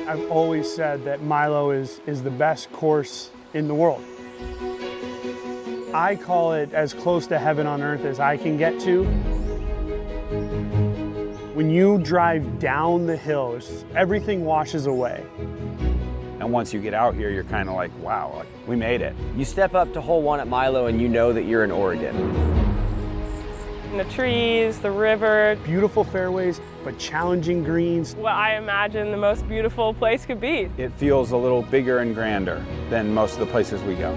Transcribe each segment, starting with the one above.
I've always said that Milo is the best course in the world. I call it as close to heaven on earth as I can get to. When you drive down the hills, everything washes away. And once you get out here, you're kind of like, wow, like, we made it. You step up to hole 1 at Milo and you know that you're in Oregon. The trees, the river. Beautiful fairways, but challenging greens. What I imagine the most beautiful place could be. It feels a little bigger and grander than most of the places we go.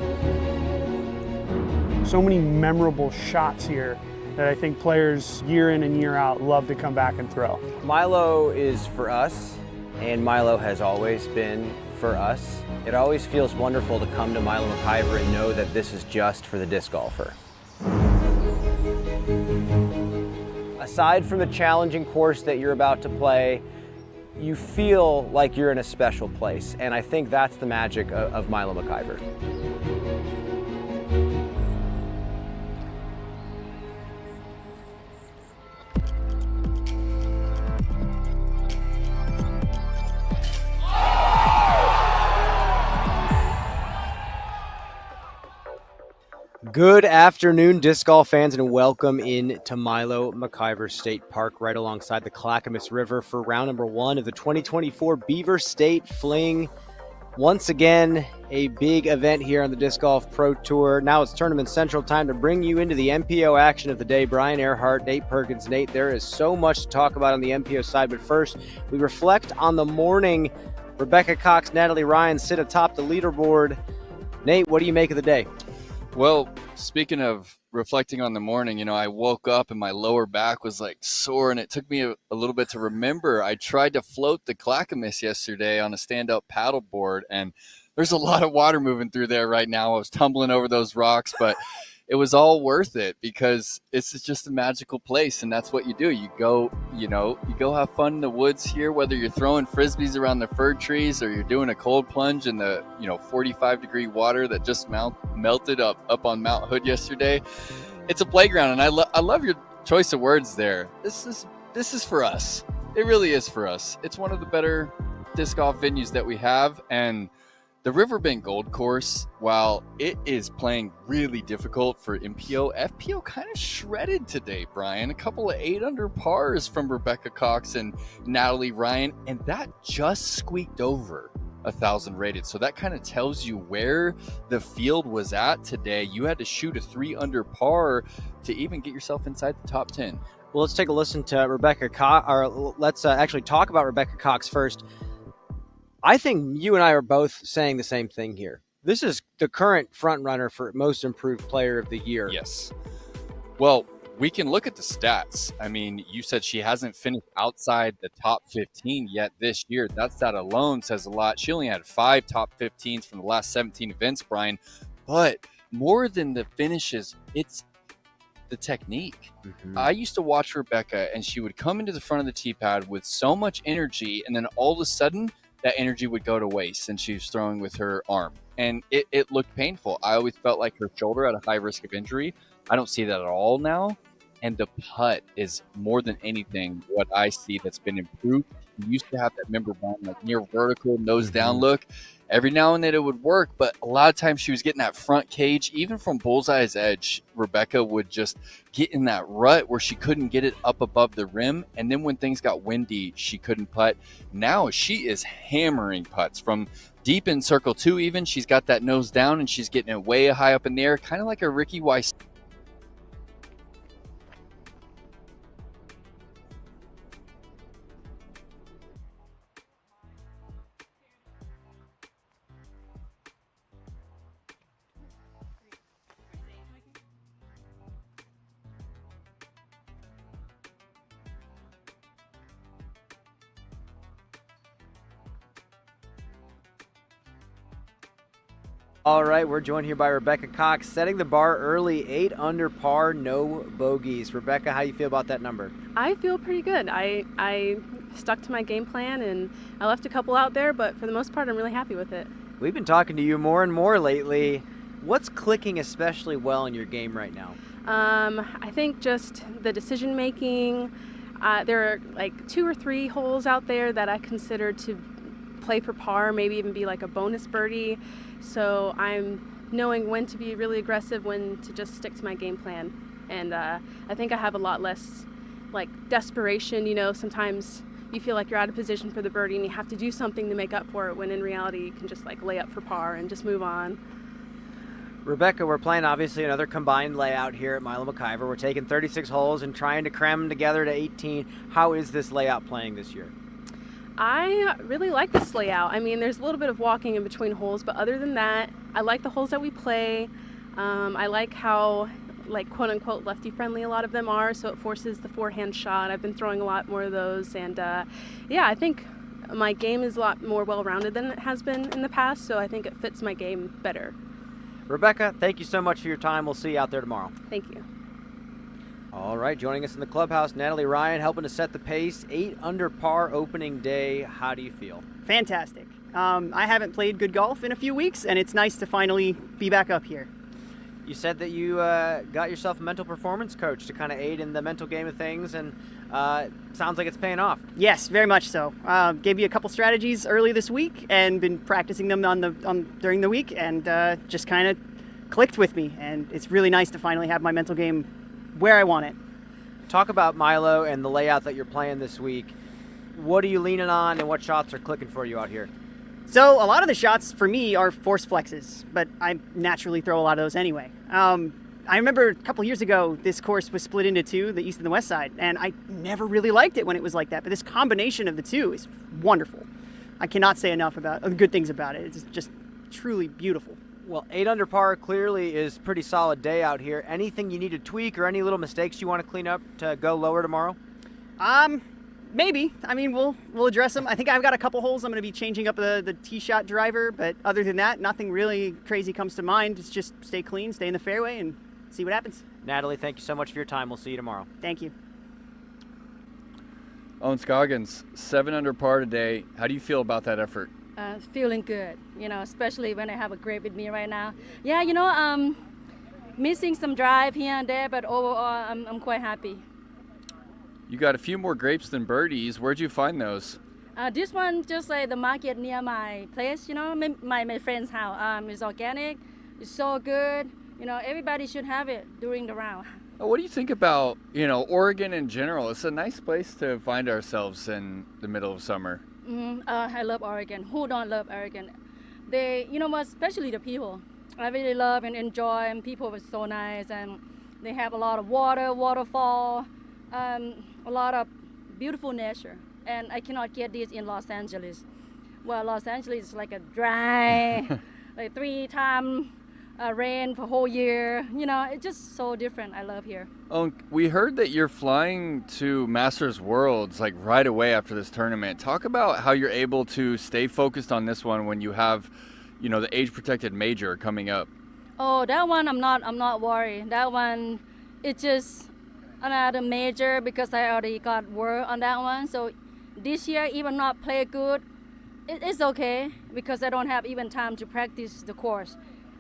So many memorable shots here that I think players year in and year out love to come back and throw. Milo is for us, and Milo has always been for us. It always feels wonderful to come to Milo McIver and know that this is just for the disc golfer. Aside from the challenging course that you're about to play, you feel like you're in a special place, and I think that's the magic of Milo McIver. Good afternoon, disc golf fans, and welcome in to Milo McIver State Park, right alongside the Clackamas River for round number 1 of the 2024 Beaver State Fling. Once again, a big event here on the Disc Golf Pro Tour. Now it's Tournament Central time to bring you into the MPO action of the day. Brian Earhart, Nate Perkins. Nate, there is so much to talk about on the MPO side, but first, we reflect on the morning. Rebecca Cox, Natalie Ryan sit atop the leaderboard. Nate, what do you make of the day? Well, speaking of reflecting on the morning, I woke up and my lower back was like sore, and it took me a little bit to remember. I tried to float the Clackamas yesterday on a stand-up paddleboard, and there's a lot of water moving through there right now. I was tumbling over those rocks, but it was all worth it because it's just a magical place, and that's what you do. You go have fun in the woods here, whether you're throwing frisbees around the fir trees or you're doing a cold plunge in the 45-degree water that just melted up on Mount Hood yesterday. It's a playground, and I love your choice of words there. This is for us. It really is for us. It's one of the better disc golf venues that we have, and the Riverbend Gold Course, while it is playing really difficult for MPO, FPO kind of shredded today, Brian. A couple of 8-under pars from Rebecca Cox and Natalie Ryan, and that just squeaked over 1,000 rated. So that kind of tells you where the field was at today. You had to shoot a 3-under par to even get yourself inside the top 10. Well, let's take a listen to Rebecca Cox, or let's actually talk about Rebecca Cox first. I think you and I are both saying the same thing here. This is the current front runner for most improved player of the year. Yes. Well, we can look at the stats. I mean, you said she hasn't finished outside the top 15 yet this year. That alone says a lot. She only had 5 top 15s from the last 17 events, Brian. But more than the finishes, it's the technique. Mm-hmm. I used to watch Rebecca, and she would come into the front of the tee pad with so much energy, and then all of a sudden, that energy would go to waste, and she was throwing with her arm. And it looked painful. I always felt like her shoulder had a high risk of injury. I don't see that at all now. And the putt is more than anything what I see that's been improved. You used to have that member bone, like near vertical, nose down look. Every now and then it would work, but a lot of times she was getting that front cage. Even from bullseye's edge, Rebecca would just get in that rut where she couldn't get it up above the rim. And then when things got windy, she couldn't putt. Now she is hammering putts from deep in circle 2 even. She's got that nose down, and she's getting it way high up in the air, kind of like a Ricky Weiss. All right, we're joined here by Rebecca Cox, setting the bar early, 8 under par, no bogeys. Rebecca, how do you feel about that number? I feel pretty good. I stuck to my game plan, and I left a couple out there, but for the most part, I'm really happy with it. We've been talking to you more and more lately. What's clicking especially well in your game right now? I think just the decision making. There are like 2 or 3 holes out there that I consider to play for par, maybe even be like a bonus birdie. So I'm knowing when to be really aggressive, when to just stick to my game plan. And I think I have a lot less like desperation. Sometimes you feel like you're out of position for the birdie and you have to do something to make up for it, when in reality you can just like lay up for par and just move on. Rebecca, we're playing obviously another combined layout here at Milo McIver. We're taking 36 holes and trying to cram them together to 18. How is this layout playing this year? I really like this layout. I mean, there's a little bit of walking in between holes, but other than that, I like the holes that we play. I like how, like, quote-unquote lefty-friendly a lot of them are, so it forces the forehand shot. I've been throwing a lot more of those, and yeah, I think my game is a lot more well-rounded than it has been in the past, so I think it fits my game better. Rebecca, thank you so much for your time. We'll see you out there tomorrow. Thank you. All right, joining us in the clubhouse, Natalie Ryan, helping to set the pace. 8 under par opening day. How do you feel? Fantastic. I haven't played good golf in a few weeks, and it's nice to finally be back up here. You said that you got yourself a mental performance coach to kind of aid in the mental game of things, and sounds like it's paying off. Yes, very much so. Gave you a couple strategies early this week, and been practicing them during the week, and just kind of clicked with me. And it's really nice to finally have my mental game where I want it. Talk about Milo and the layout that you're playing this week. What are you leaning on, and what shots are clicking for you out here? So a lot of the shots for me are force flexes, but I naturally throw a lot of those anyway. I remember a couple years ago, this course was split into two, the east and the west side, and I never really liked it when it was like that, but this combination of the two is wonderful. I cannot say enough about good things about it. It's just truly beautiful. Well, 8 under par clearly is pretty solid day out here. Anything you need to tweak or any little mistakes you want to clean up to go lower tomorrow? Maybe. I mean, we'll address them. I think I've got a couple holes I'm going to be changing up the tee shot driver, but other than that, nothing really crazy comes to mind. It's just stay clean, stay in the fairway, and see what happens. Natalie, thank you so much for your time. We'll see you tomorrow. Thank you. Scoggins, 7 under par today. How do you feel about that effort? Feeling good, especially when I have a grape with me right now. Yeah, missing some drive here and there, but overall, I'm quite happy. You got a few more grapes than birdies. Where'd you find those? This one just like the market near my place, my friend's house. It's organic, it's so good. Everybody should have it during the round. What do you think about, Oregon in general? It's a nice place to find ourselves in the middle of summer. I love Oregon. Who don't love Oregon? They, especially the people. I really love and enjoy, and people were so nice, and they have a lot of waterfall, a lot of beautiful nature, and I cannot get this in Los Angeles. Well, Los Angeles is like a dry, like 3 times rain for a whole year. It's just so different. I love here. Oh, we heard that you're flying to Masters Worlds like right away after this tournament. Talk about how you're able to stay focused on this one when you have, the age-protected major coming up. Oh, that one I'm not worried. That one, it's just another major because I already got work on that one. So this year, even not play good, it's okay because I don't have even time to practice the course.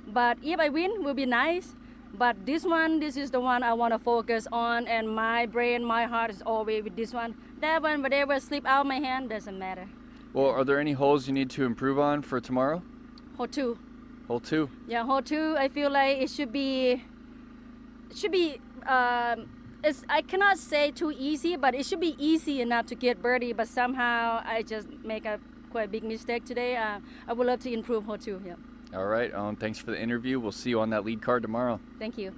But if I win, it will be nice. But this is the one I want to focus on, and my brain, my heart is always with this one. That one, whatever slip out of my hand, doesn't matter. Well, are there any holes you need to improve on for tomorrow? Hole 2. Hole 2? Yeah, hole 2, I feel like it should be, I cannot say too easy, but it should be easy enough to get birdie, but somehow I just make a quite big mistake today. I would love to improve hole 2, yeah. All right, thanks for the interview. We'll see you on that lead card tomorrow. Thank you.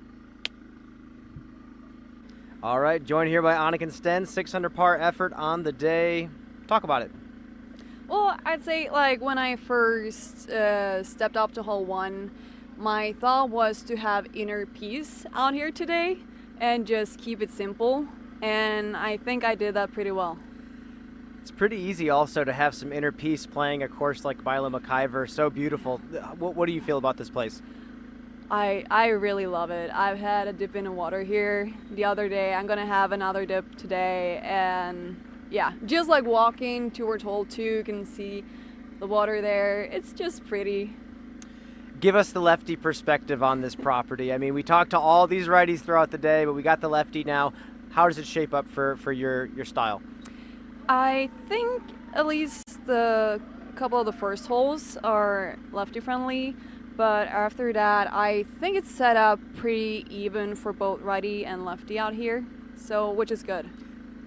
All right, joined here by Anakin Steen, 6 under par effort on the day. Talk about it. Well, I'd say like when I first stepped up to hole 1, my thought was to have inner peace out here today and just keep it simple. And I think I did that pretty well. It's pretty easy also to have some inner peace playing a course like Milo McIver. So beautiful. What do you feel about this place? I really love it. I've had a dip in the water here the other day. I'm going to have another dip today. And yeah, just like walking towards hole 2, you can see the water there. It's just pretty. Give us the lefty perspective on this property. I mean, we talked to all these righties throughout the day, but we got the lefty now. How does it shape up for your style? I think at least the a couple of the first holes are lefty friendly, but after that, I think it's set up pretty even for both righty and lefty out here, so which is good.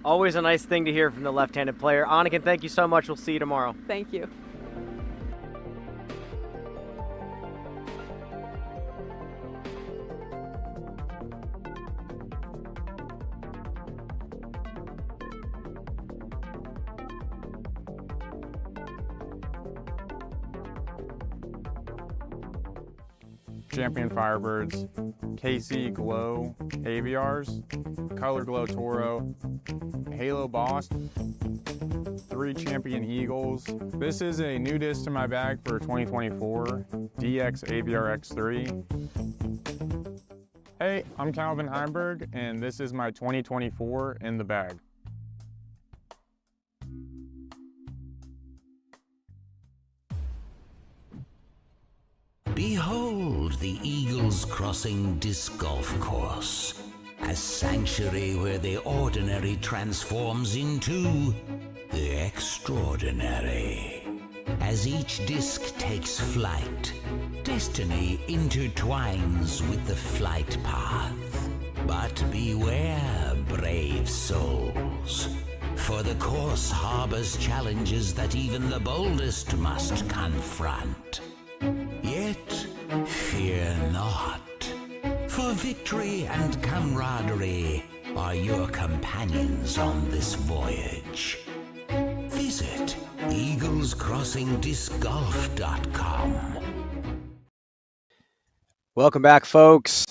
Always a nice thing to hear from the left-handed player. Anakin, thank you so much. We'll see you tomorrow. Thank you. Champion Firebirds, KC Glow AVRs, Color Glow Toro, Halo Boss, 3 Champion Eagles. This is a new disc to my bag for 2024, DX AVR X3. Hey, I'm Calvin Heimberg, and this is my 2024 in the bag. Behold the Eagles Crossing Disc Golf Course, a sanctuary where the ordinary transforms into the extraordinary. As each disc takes flight, destiny intertwines with the flight path. But beware, brave souls, for the course harbors challenges that even the boldest must confront. Yet, fear not, for victory and camaraderie are your companions on this voyage. Visit eaglescrossingdiscgolf.com. Welcome back, folks.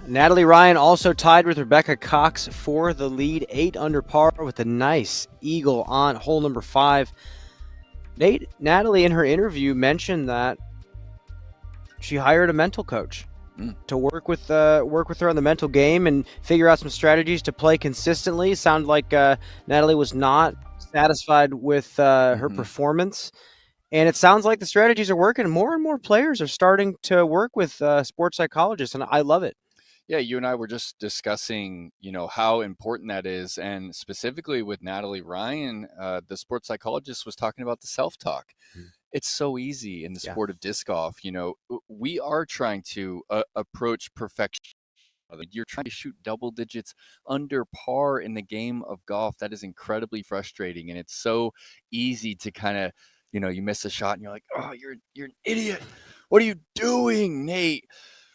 Natalie Ryan also tied with Rebecca Cox for the lead, 8 under par with a nice eagle on hole number 5. Natalie, in her interview, mentioned that she hired a mental coach to work with her on the mental game and figure out some strategies to play consistently. It sounded like Natalie was not satisfied with her performance, and it sounds like the strategies are working. More and more players are starting to work with sports psychologists, and I love it. Yeah, you and I were just discussing, how important that is. And specifically with Natalie Ryan, the sports psychologist was talking about the self-talk. It's so easy in the sport of disc golf. We are trying to approach perfection. You're trying to shoot double digits under par in the game of golf. That is incredibly frustrating. And it's so easy to kind of, you miss a shot and you're like, oh, you're an idiot. What are you doing, Nate?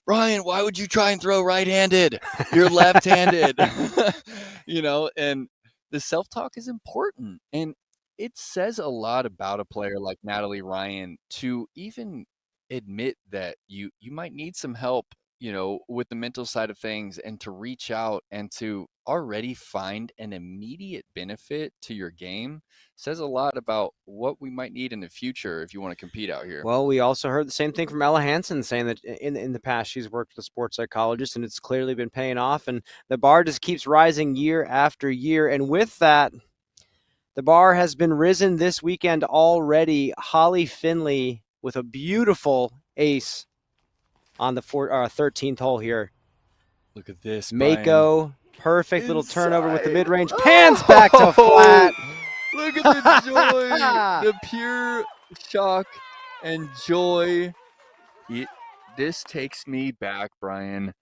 Ryan, why would you try and throw right-handed? You're left-handed. And the self-talk is important. And it says a lot about a player like Natalie Ryan to even admit that you might need some help, with the mental side of things, and to reach out and to already find an immediate benefit to your game says a lot about what we might need in the future if you want to compete out here. Well, we also heard the same thing from Ella Hansen, saying that in the past she's worked with a sports psychologist and it's clearly been paying off, and the bar just keeps rising year after year. And with that, the bar has been risen this weekend already. Holly Finley with a beautiful ace on the 13th hole here. Look at this, Mako, perfect little turnover with the mid-range. Pans back to flat. Look at the joy, the pure shock and joy. This takes me back, Brian,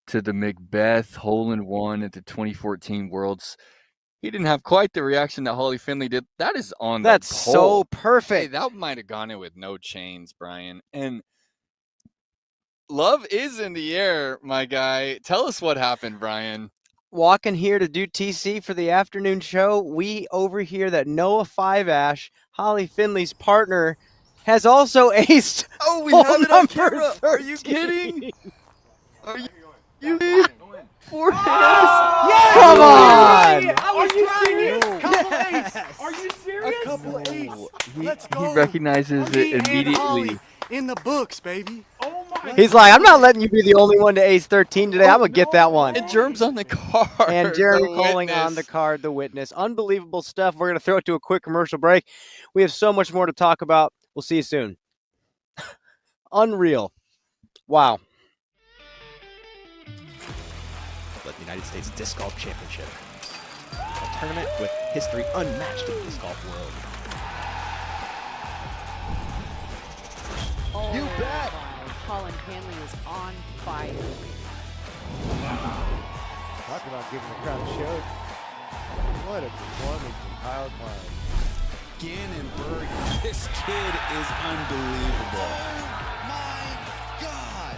to the Macbeth hole-in-one at the 2014 Worlds. He didn't have quite the reaction that Holly Finley did. That is on the That's pole. so perfect. Hey, that might have gone in with no chains, Brian. And love is in the air, my guy. Tell us what happened, Brian. Walking here to do TC for the afternoon show, we overhear that Noah Five Ash, Holly Finley's partner, has also aced. Oh, we have it on camera. 13. Are you kidding? Are you kidding? Four hands. Yes! Come on! Are you serious? Couple ace. Are you serious? A couple ace. Let's go. He recognizes it immediately. In the books, baby. Oh my! He's like, I'm not letting you be the only one to ace 13 today. I'm going to get that one. And Germ's on the card. And Jeremy the Colling witness. on the card, the witness. Unbelievable stuff. We're going to throw it to a quick commercial break. We have so much more to talk about. We'll see you soon. Unreal. Wow. The United States Disc Golf Championship, a tournament with history unmatched in the disc golf world. Colin Hanley is on fire. Talk about giving the crowd a show. What a performance from Kyle Klein. Gannonberg, this kid is unbelievable. Oh my God.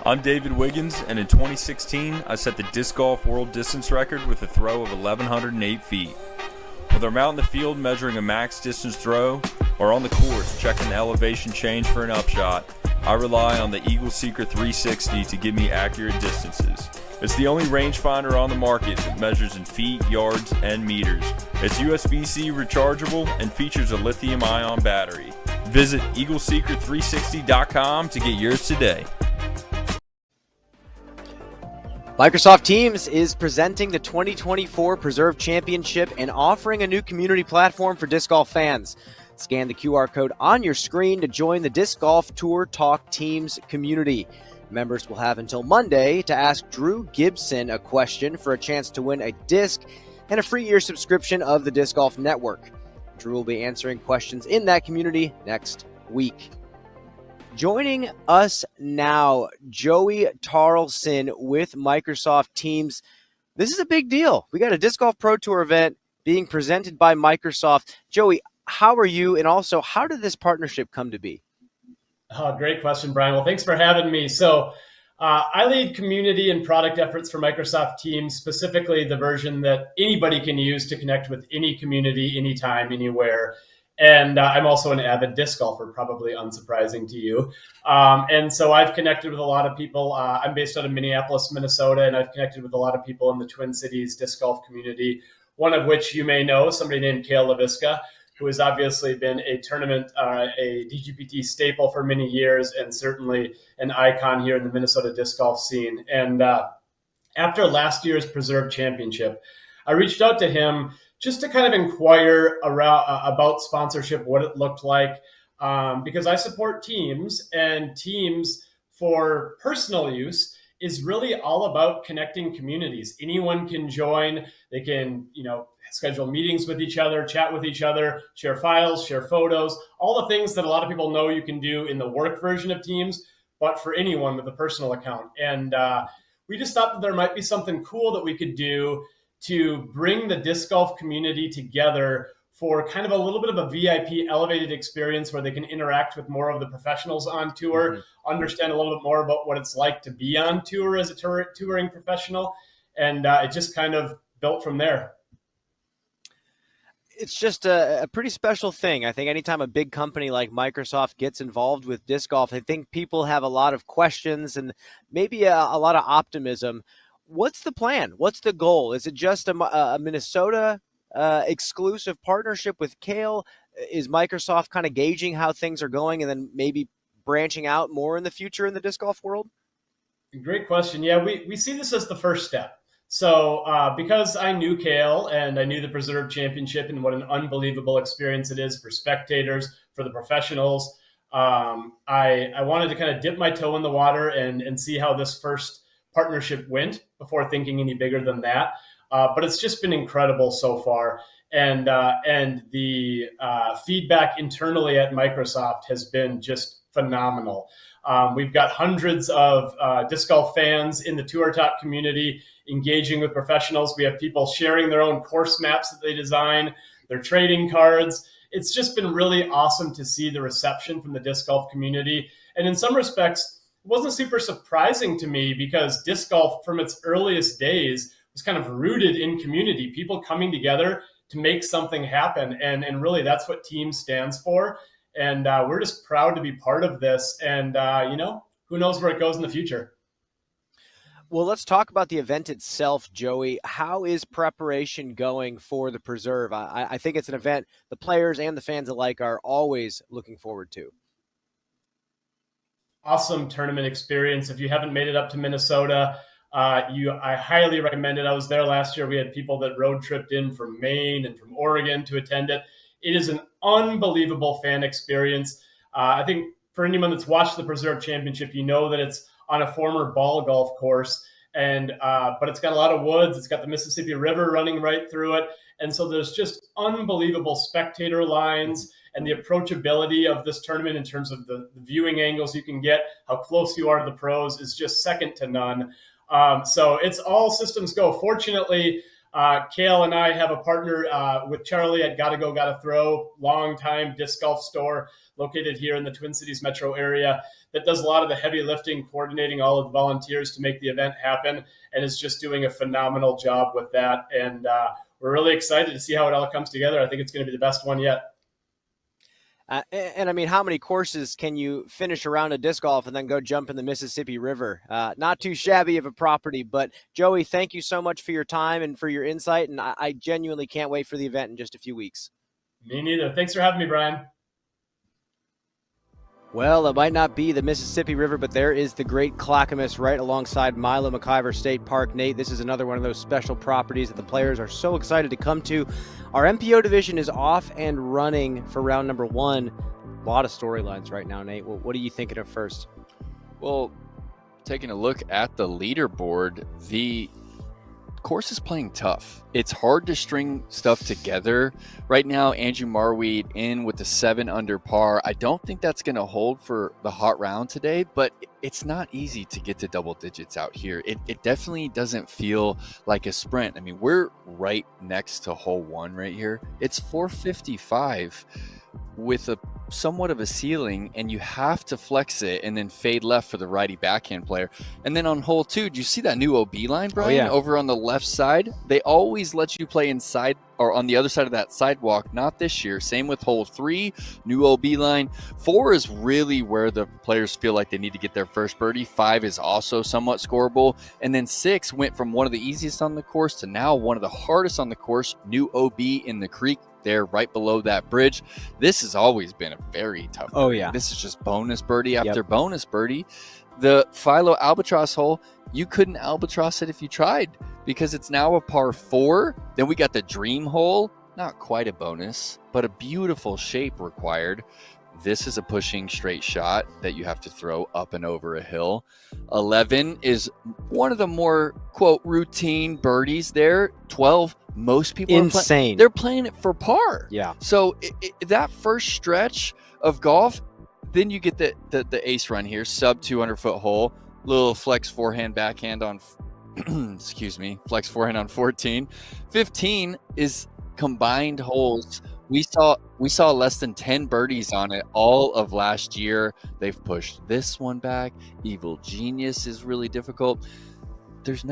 I'm David Wiggins, and in 2016, I set the disc golf world distance record with a throw of 1,108 feet. Whether I'm out in the field measuring a max distance throw, or on the course checking the elevation change for an upshot, I rely on the Eagle Secret 360 to give me accurate distances. It's the only rangefinder on the market that measures in feet, yards, and meters. It's USB-C rechargeable and features a lithium-ion battery. Visit EagleSecret360.com to get yours today. Microsoft Teams is presenting the 2024 Preserve Championship and offering a new community platform for disc golf fans. Scan the QR code on your screen to join the Disc Golf Tour Talk Teams community. Members will have until Monday to ask Drew Gibson a question for a chance to win a disc and a free year subscription of the Disc Golf Network. Drew will be answering questions in that community next week. Joining us now, Joey Tarlson with Microsoft Teams. This is a big deal. We got a Disc Golf Pro Tour event being presented by Microsoft. Joey, how are you? And also, how did this partnership come to be? Oh, great question, Brian. Well, thanks for having me. So I lead community and product efforts for Microsoft Teams, specifically the version that anybody can use to connect with any community, anytime, anywhere. And I'm also an avid disc golfer, probably unsurprising to you. And so I've connected with a lot of people. I'm based out of Minneapolis, Minnesota, and I've connected with a lot of people in the Twin Cities disc golf community, one of which you may know, somebody named Kale LaVisca, who has obviously been a tournament, a DGPT staple for many years, and certainly an icon here in the Minnesota disc golf scene. And after last year's Preserve Championship, I reached out to him just to kind of inquire about sponsorship, what it looked like, because I support Teams, and Teams for personal use is really all about connecting communities. Anyone can join. They can, schedule meetings with each other, chat with each other, share files, share photos, all the things that a lot of people know you can do in the work version of Teams, but for anyone with a personal account. And we just thought that there might be something cool that we could do to bring the disc golf community together for kind of a little bit of a VIP elevated experience where they can interact with more of the professionals on tour, understand a little bit more about what it's like to be on tour as a touring professional. And it just kind of built from there. It's just a pretty special thing. I think anytime a big company like Microsoft gets involved with disc golf, I think people have a lot of questions and maybe a lot of optimism. What's the plan? What's the goal? Is it just a Minnesota exclusive partnership with Kale? Is Microsoft kind of gauging how things are going and then maybe branching out more in the future in the disc golf world? Great question. Yeah, we see this as the first step. So because I knew Kale and I knew the Preserve Championship and what an unbelievable experience it is for spectators, for the professionals, I wanted to kind of dip my toe in the water and see how this first partnership went before thinking any bigger than that. But it's just been incredible so far. And the feedback internally at Microsoft has been just phenomenal. We've got hundreds of disc golf fans in the Tour Talk community engaging with professionals. We have people sharing their own course maps that they design, their trading cards. It's just been really awesome to see the reception from the disc golf community. And in some respects, it wasn't super surprising to me because disc golf from its earliest days was kind of rooted in community, people coming together to make something happen. And really that's what Team stands for. And we're just proud to be part of this. And, who knows where it goes in the future. Well, let's talk about the event itself, Joey. How is preparation going for the Preserve? I think it's an event the players and the fans alike are always looking forward to. Awesome tournament experience. If you haven't made it up to Minnesota, I highly recommend it. I was there last year. We had people that road tripped in from Maine and from Oregon to attend it. It is an unbelievable fan experience. I think for anyone that's watched the Preserve Championship, you know that it's on a former ball golf course, and but it's got a lot of woods. It's got the Mississippi River running right through it, and so there's just unbelievable spectator lines, and the approachability of this tournament in terms of the viewing angles you can get, how close you are to the pros is just second to none. So it's all systems go. Fortunately, Kale and I have a partner with Charlie at Gotta Go, Gotta Throw, long-time disc golf store located here in the Twin Cities metro area that does a lot of the heavy lifting, coordinating all of the volunteers to make the event happen, and is just doing a phenomenal job with that. And we're really excited to see how it all comes together. I think it's going to be the best one yet. And I mean, how many courses can you finish around a disc golf and then go jump in the Mississippi River? Not too shabby of a property, but Joey, thank you so much for your time and for your insight. And I genuinely can't wait for the event in just a few weeks. Me neither. Thanks for having me, Brian. Well, it might not be the Mississippi River, but there is the Great Clackamas right alongside Milo McKyer State Park. Nate, this is another one of those special properties that the players are so excited to come to. Our MPO division is off and running for round number 1. A lot of storylines right now, Nate. What are you thinking of first? Well, taking a look at the leaderboard, the course is playing tough. It's hard to string stuff together. Right now, Andrew Marweed in with the 7 under par. I don't think that's going to hold for the hot round today, but it's not easy to get to double digits out here. It definitely doesn't feel like a sprint. I mean, we're right next to hole 1 right here. It's 455 with a somewhat of a ceiling, and you have to flex it and then fade left for the righty backhand player. And then on hole 2, do you see that new OB line, Brian? Oh, yeah. Over on the left side? They always let you play inside or on the other side of that sidewalk. Not this year. Same with hole 3, new OB line. 4 is really where the players feel like they need to get their first birdie. 5 is also somewhat scoreable. And then 6 went from one of the easiest on the course to now one of the hardest on the course. New OB in the creek there right below that bridge. This has always been a very tough birdie. Oh, yeah. This is just bonus birdie after bonus birdie. The Philo Albatross hole, you couldn't albatross it if you tried because it's now a par 4. Then we got the Dream hole, not quite a bonus, but a beautiful shape required. This is a pushing straight shot that you have to throw up and over a hill. 11 is one of the more, quote, routine birdies there. 12, most people insane. They're playing it for par. Yeah. So that first stretch of golf, then you get the ace run here, sub 200-foot hole, little flex forehand backhand on, excuse me, flex forehand on 14. 15 is combined holes. We saw less than 10 birdies on it all of last year. They've pushed this one back. Evil Genius is really difficult. There's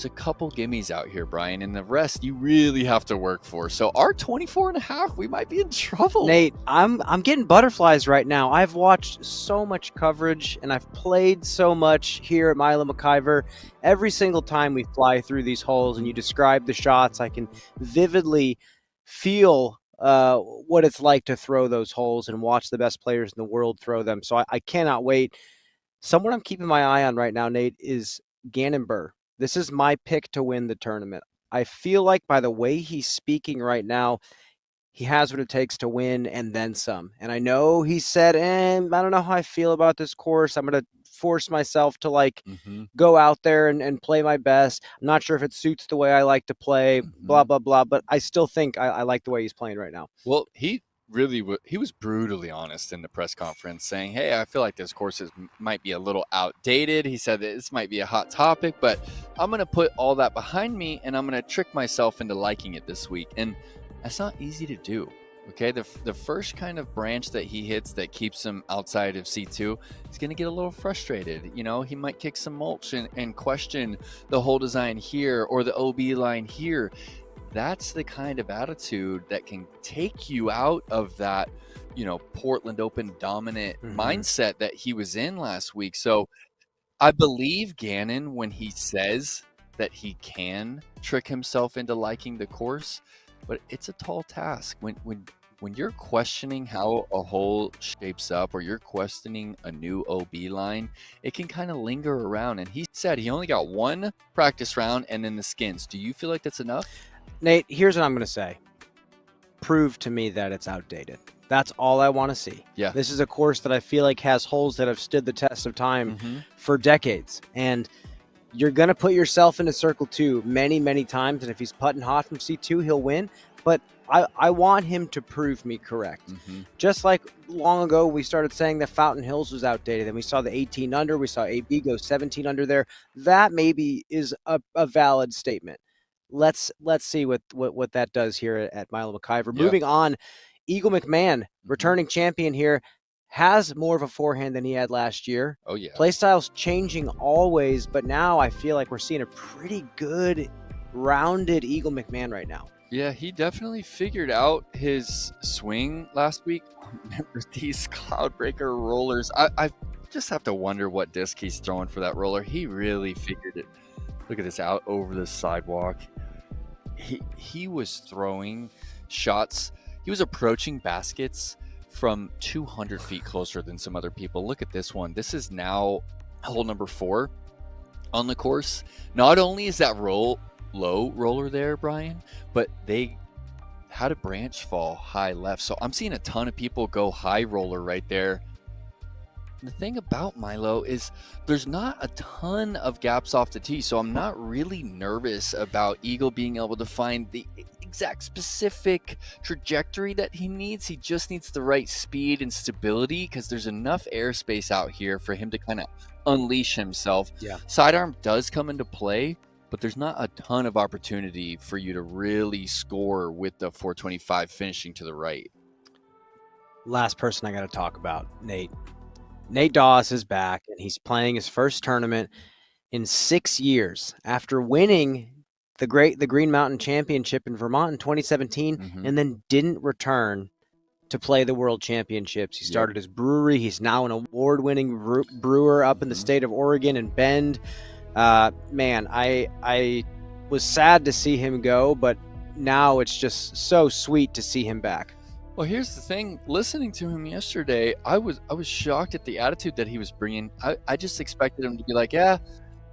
a couple gimmies out here, Brian, and the rest you really have to work for. So our 24.5, we might be in trouble. Nate, I'm getting butterflies right now. I've watched so much coverage and I've played so much here at Milo McKyer. Every single time we fly through these holes and you describe the shots, I can vividly feel what it's like to throw those holes and watch the best players in the world throw them. So I cannot wait. Someone I'm keeping my eye on right now, Nate, is Gannon Buhr. This is my pick to win the tournament. I feel like by the way he's speaking right now, he has what it takes to win and then some. And I know he said, I don't know how I feel about this course. I'm going to force myself to go out there and play my best. I'm not sure if it suits the way I like to play, blah, blah, blah. But I still think I like the way he's playing right now. Well, he was brutally honest in the press conference saying, hey, I feel like this course might be a little outdated. He said that this might be a hot topic, but I'm going to put all that behind me and I'm going to trick myself into liking it this week. And that's not easy to do. Okay, the first kind of branch that he hits that keeps him outside of C2, he's going to get a little frustrated. You know, he might kick some mulch and question the whole design here or the OB line here. That's the kind of attitude that can take you out of that, Portland Open dominant mindset that he was in last week. So I believe Gannon when he says that he can trick himself into liking the course, but it's a tall task. When you're questioning how a hole shapes up or you're questioning a new OB line, it can kind of linger around. And he said he only got one practice round and then the skins. Do you feel like that's enough? Nate, here's what I'm going to say. prove to me that it's outdated. That's all I want to see. Yeah. This is a course that I feel like has holes that have stood the test of time for decades. And you're going to put yourself into circle 2 many, many times. And if he's putting hot from C2, he'll win. But I want him to prove me correct. Just like long ago, we started saying that Fountain Hills was outdated. And we saw the 18 under. We saw AB go 17 under there. That maybe is a valid statement. Let's see what that does here at Milo McIver. Yeah. Moving on, Eagle McMahon, returning champion here, has more of a forehand than he had last year. Oh, yeah. Play style's changing always, but now I feel like we're seeing a pretty good, rounded Eagle McMahon right now. Yeah, he definitely figured out his swing last week. Remember these Cloudbreaker rollers? I just have to wonder what disc he's throwing for that roller. He really figured it. Look at this, out over the sidewalk. He was throwing shots. He was approaching baskets from 200 feet closer than some other people. Look at this one. This is now hole number 4 on the course. Not only is that low roller there, Brian, but they had a branch fall high left. So I'm seeing a ton of people go high roller right there. The thing about Milo is there's not a ton of gaps off the tee, so I'm not really nervous about Eagle being able to find the exact specific trajectory that he needs. He just needs the right speed and stability because there's enough airspace out here for him to kind of unleash himself. Yeah. Sidearm does come into play, but there's not a ton of opportunity for you to really score with the 425 finishing to the right. Last person I got to talk about, Nate. Nate Dawes is back, and he's playing his first tournament in 6 years after winning the Green Mountain Championship in Vermont in 2017, and then didn't return to play the World Championships. He started his brewery. He's now an award-winning brewer up in the state of Oregon in Bend. Man, I was sad to see him go, but now it's just so sweet to see him back. Well, here's the thing. Listening to him yesterday, I was shocked at the attitude that he was bringing. I just expected him to be like, yeah,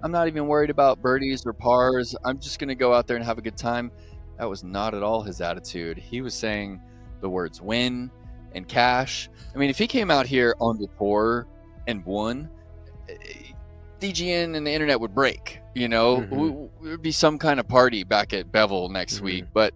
I'm not even worried about birdies or pars. I'm just going to go out there and have a good time. That was not at all his attitude. He was saying the words win and cash. I mean, if he came out here on the tour and won, DGN and the internet would break. You know, it would be some kind of party back at Bevel next week. But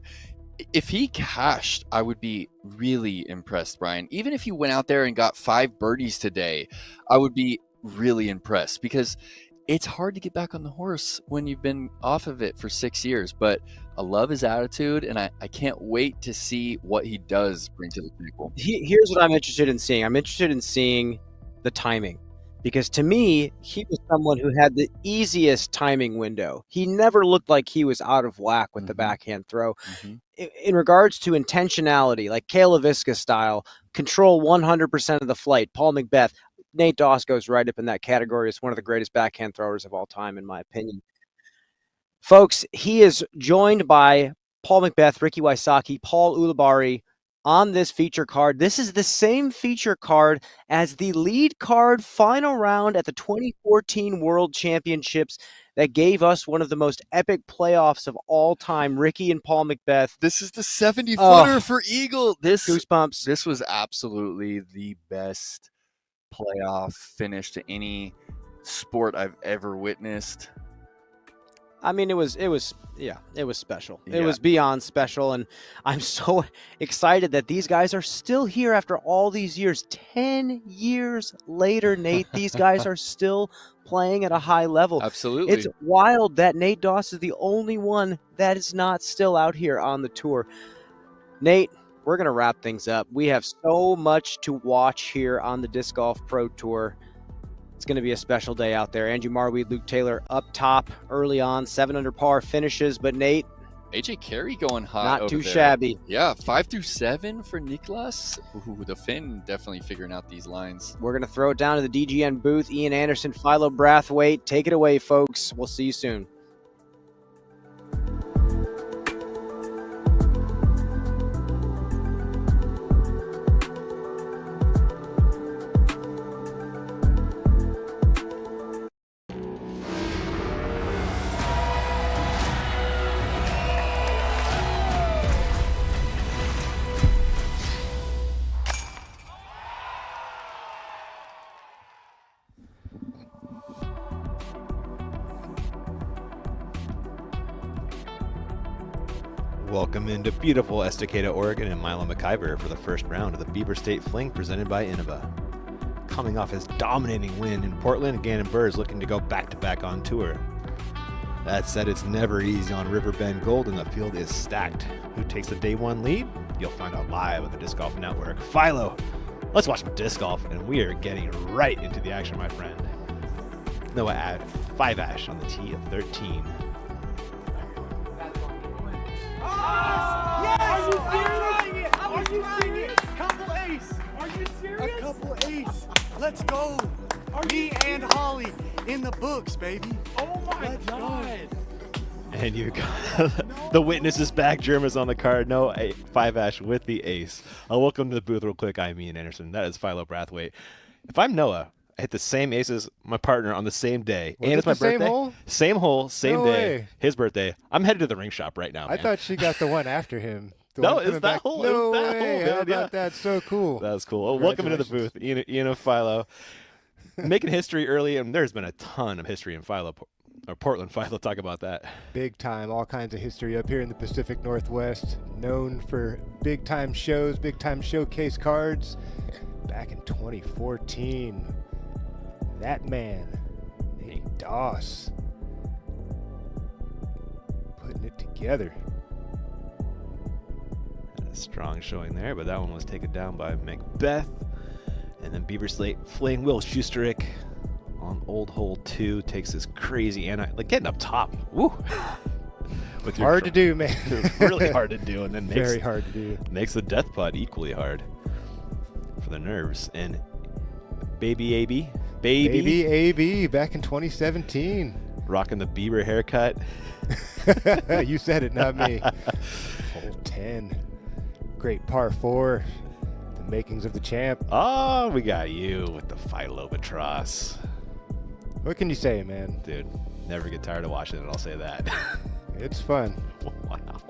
if he cashed, I would be really impressed, Brian. Even if he went out there and got 5 birdies today, I would be really impressed because it's hard to get back on the horse when you've been off of it for 6 years. But I love his attitude, and I can't wait to see what he does bring to the table. Here's what I'm interested in seeing. I'm interested in seeing the timing. Because to me, he was someone who had the easiest timing window. He never looked like he was out of whack with the backhand throw. In regards to intentionality, like Kayla Viska style, control 100% of the flight. Paul McBeth, Nate Dawes goes right up in that category as one of the greatest backhand throwers of all time, in my opinion. Folks, he is joined by Paul McBeth, Ricky Wysocki, Paul Ulibarri, on this feature card. This is the same feature card as the lead card final round at the 2014 World Championships that gave us one of the most epic playoffs of all time, Ricky and Paul McBeth. This is the 70-footer for Eagle. Goosebumps. This was absolutely the best playoff finish to any sport I've ever witnessed. I mean, it was special. Yeah. It was beyond special, and I'm so excited that these guys are still here after all these years. 10 years later, Nate, these guys are still playing at a high level. Absolutely. It's wild that Nate Dawes is the only one that is not still out here on the tour. Nate, we're going to wrap things up. We have so much to watch here on the Disc Golf Pro Tour. It's going to be a special day out there. Andrew Marweed, Luke Taylor up top early on, 7 under par finishes. But Nate, AJ Carey going hot. Not over too there. shabby. Yeah, 5 through 7 for Niklas. Ooh, the Finn definitely figuring out these lines. We're going to throw it down to the DGN booth. Ian Anderson, Philo Brathwaite. Take it away, folks. We'll see you soon. Welcome into beautiful Estacada, Oregon, and Milo McKyer for the first round of the Beaver State Fling presented by Innova. Coming off his dominating win in Portland, Gannon Burr is looking to go back-to-back on tour. That said, it's never easy on Riverbend Gold, and the field is stacked. Who takes the day one lead? You'll find out live on the Disc Golf Network. Philo, let's watch some disc golf, and we are getting right into the action, my friend. Noah at 5-ash on the tee of 13. Yes! Are you serious? Are you serious? Couple ace. Are you serious? A couple ace. Let's go. Me and Holly in the books, baby. Oh my God. And you got the witness is back. Germa's on the card. No 5-ash with the ace. Welcome to the booth real quick. I'm Ian Anderson. That is Philo Brathwaite. If I'm Noah, I hit the same ace as my partner on the same day. Was and it it's my the same birthday. hole? Same hole, same No day. way. His birthday. I'm headed to the ring shop right now, I man. thought she got the one after him. The No, one it's coming that back. hole. No It's that way. hole, How man, about yeah. that? So cool. That was cool. Well, welcome into the booth, Ian and Philo. Making history early, and there's been a ton of history in Philo, or Portland Philo. Talk about that. Big time. All kinds of history up here in the Pacific Northwest. Known for big time shows, big time showcase cards. Back in 2014, that man, Nate Doss, putting it together. A strong showing there, but that one was taken down by Macbeth. And then Beaver State Fling, Will Schusterick on old hole 2 takes this crazy like getting up top. Woo! With Hard to do, man. Really hard to do, and then makes, Very hard to do. Makes the death putt equally hard for the nerves. And Baby AB back in 2017. Rocking the Bieber haircut. You said it, not me. Hole 10. Great par 4. The makings of the champ. Oh, we got you with the Philobatros. What can you say, man? Dude, never get tired of watching it, I'll say that. It's fun. Wow.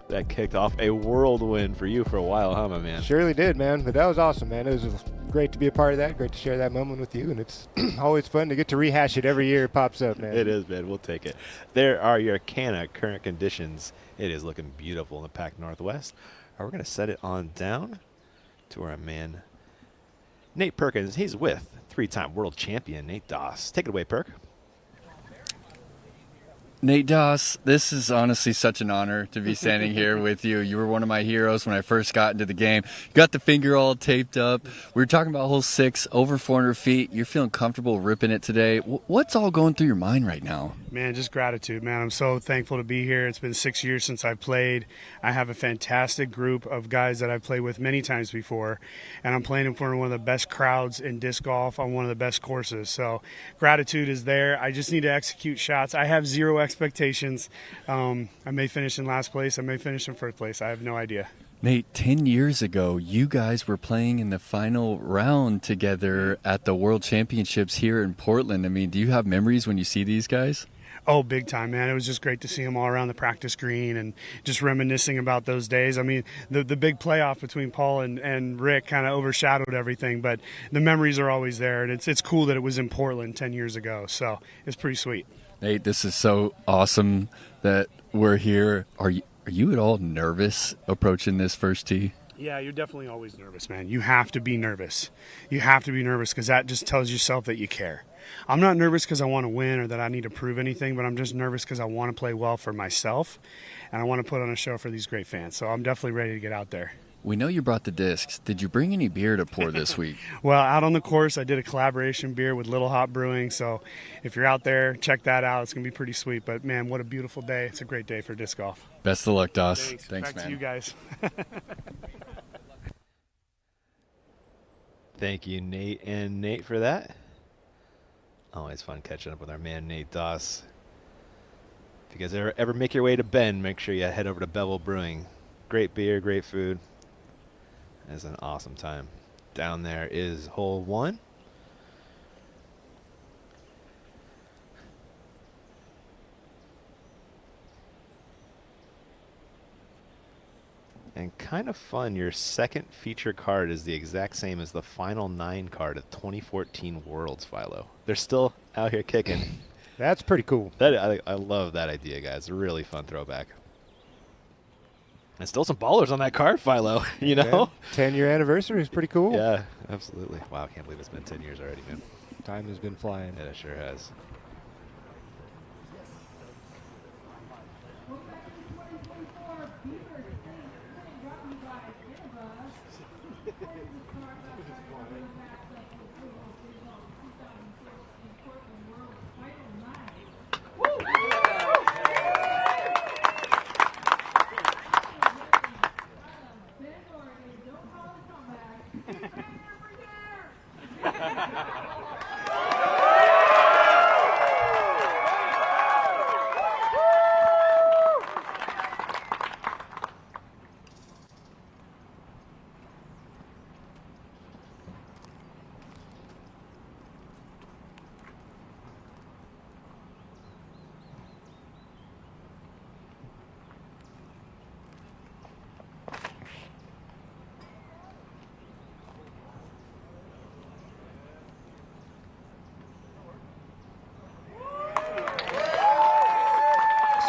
That kicked off a whirlwind for you for a while, huh, my man? Surely did, man. But that was awesome, man. It was great to be a part of that. Great to share that moment with you. And it's always fun to get to rehash it every year it pops up, man. It is, man. We'll take it. There are your Canna current conditions. It is looking beautiful in the Pac Northwest. We're going to set it on down to our man, Nate Perkins. He's with 3-time world champion Nate Doss. Take it away, Perk. Nate Doss, this is honestly such an honor to be standing here with you. You were one of my heroes when I first got into the game. You got the finger all taped up. We were talking about hole 6, over 400 feet. You're feeling comfortable ripping it today. What's all going through your mind right now? Man, just gratitude, man. I'm so thankful to be here. It's been 6 years since I played. I have a fantastic group of guys that I've played with many times before, and I'm playing in front of one of the best crowds in disc golf on one of the best courses. So gratitude is there. I just need to execute shots. I have zero expectations. I may finish in last place. I may finish in first place. I have no idea. Nate, 10 years ago, you guys were playing in the final round together at the World Championships here in Portland. I mean, do you have memories when you see these guys? Oh, big time, man. It was just great to see them all around the practice green and just reminiscing about those days. I mean, the big playoff between Paul and Rick kind of overshadowed everything, but the memories are always there, and it's cool that it was in Portland 10 years ago, so it's pretty sweet. Nate, this is so awesome that we're here. Are you at all nervous approaching this first tee? Yeah, you're definitely always nervous, man. You have to be nervous. You have to be nervous because that just tells yourself that you care. I'm not nervous because I want to win or that I need to prove anything, but I'm just nervous because I want to play well for myself, and I want to put on a show for these great fans. So I'm definitely ready to get out there. We know you brought the discs. Did you bring any beer to pour this week? Well, out on the course, I did a collaboration beer with Little Hop Brewing. So if you're out there, check that out. It's going to be pretty sweet. But, man, what a beautiful day. It's a great day for disc golf. Best of luck, Doss. Thanks, man. to you guys. Thank you, Nate and Nate, for that. Always fun catching up with our man, Nate Doss. If you guys ever make your way to Bend, make sure you head over to Bevel Brewing. Great beer, great food. It's an awesome time. Down there is hole 1. And kind of fun, your second feature card is the exact same as the final 9 card of 2014 Worlds, Philo. They're still out here kicking. That's pretty cool. I love that idea, guys. A really fun throwback. And still some ballers on that card, Philo, you know? 10-year anniversary is pretty cool. Yeah, absolutely. Wow, I can't believe it's been 10 years already, man. Time has been flying. Yeah, it sure has.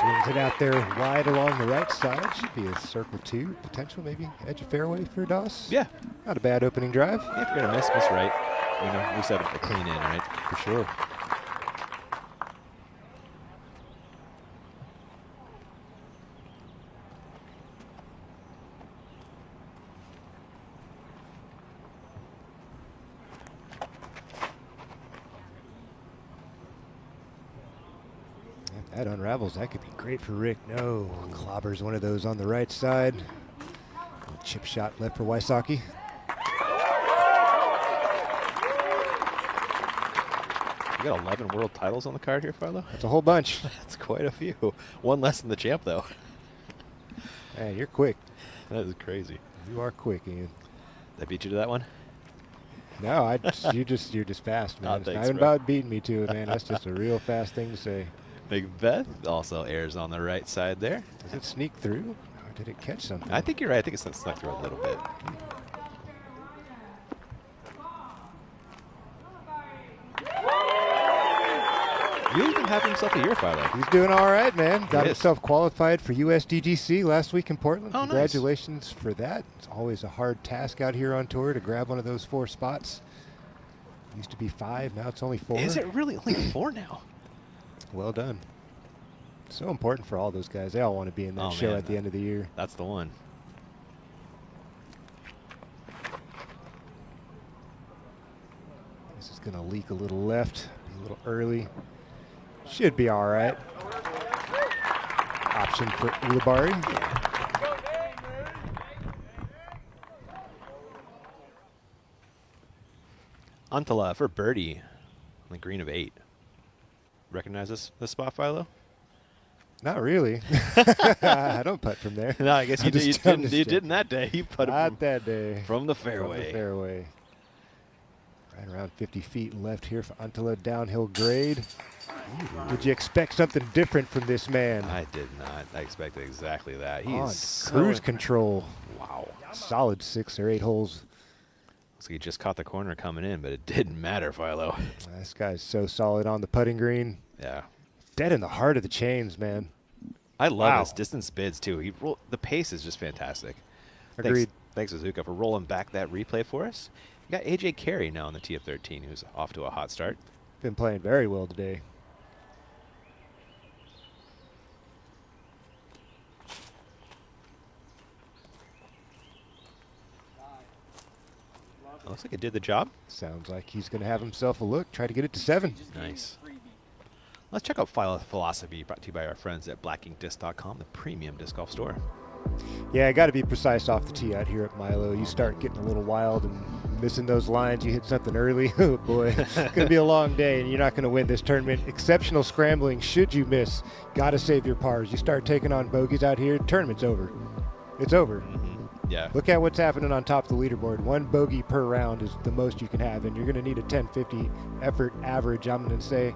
Swings it out there wide along the right side. Should be a circle 2. Potential maybe edge of fairway for Doss. Yeah. Not a bad opening drive. Yeah, if you're going to miss right. You know, at least have a clean in, right? For sure. If that unravels, that could be great for Rick. No, clobbers one of those on the right side. A chip shot left for Wysocki. You got 11 world titles on the card here, Philo? That's a whole bunch. That's quite a few. One less than the champ, though. Hey, you're quick. That is crazy. You are quick, Ian. That beat you to that one? No, you're just fast, man. It's thanks, not even bro. about beating me to it, man. That's just a real fast thing to say. Macbeth also airs on the right side there. Does it sneak through, or did it catch something? I think you're right. I think it's snuck through a little bit. He's been having himself a year, Philo. He's doing all right, man. Got He himself qualified for USDGC last week in Portland. Oh, nice. Congratulations for that. It's always a hard task out here on tour to grab one of those 4 spots. Used to be 5, now it's only 4. Is it really only 4 now? Well done. So important for all those guys. They all want to be in that show man, at the end of the year. That's the one. This is going to leak a little left, be a little early. Should be all right. Option for Ulibarri. Antala for birdie on the green of 8. Recognize this spot, Philo? Not really. I don't putt from there. No, I guess you didn't that day. You putted Not that day. From the fairway. From the fairway. Right around 50 feet left here for Antala, downhill grade. Did you expect something different from this man? I did not. I expected exactly that. He On is cruise control. Wow. Solid 6 or 8 holes. Looks like he just caught the corner coming in, but it didn't matter, Philo. This guy's so solid on the putting green. Yeah. Dead in the heart of the chains, man. I love Wow. his distance bids, too. The pace is just fantastic. Agreed. Thanks, Azuka, for rolling back that replay for us. You got AJ Carey now on the tee of 13, who's off to a hot start. Been playing very well today. Looks like it did the job. Sounds like he's going to have himself a look. Try to get it to 7. Nice. Let's check out Philosophy, brought to you by our friends at blackinkdisc.com, the premium disc golf store. Yeah, got to be precise off the tee out here at Milo. You start getting a little wild and missing those lines. You hit something early. Oh, boy. It's going to be a long day, and you're not going to win this tournament. Exceptional scrambling should you miss. Got to save your pars. You start taking on bogeys out here, tournament's over. It's over. Mm-hmm. Yeah. Look at what's happening on top of the leaderboard. 1 bogey per round is the most you can have, and you're going to need a 1050 effort average. I'm going to say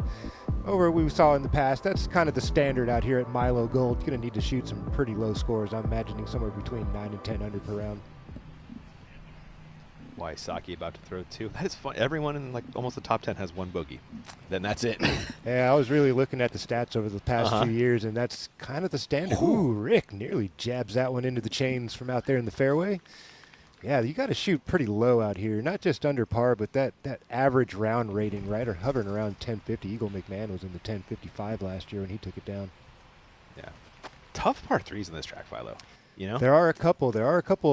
over what we saw in the past, that's kind of the standard out here at Milo Gold. You're going to need to shoot some pretty low scores. I'm imagining somewhere between 9 and 10 under per round. Wysocki about to throw 2. That is fun. Everyone in like almost the top 10 has 1 bogey. Then that's it. Yeah, I was really looking at the stats over the past few years, and that's kind of the standard. Ooh, Rick nearly jabs that one into the chains from out there in the fairway. Yeah, you got to shoot pretty low out here, not just under par, but that average round rating, right, or hovering around 1050. Eagle McMahon was in the 1055 last year when he took it down. Yeah, tough par 3s in this track, Philo. You know, there are a couple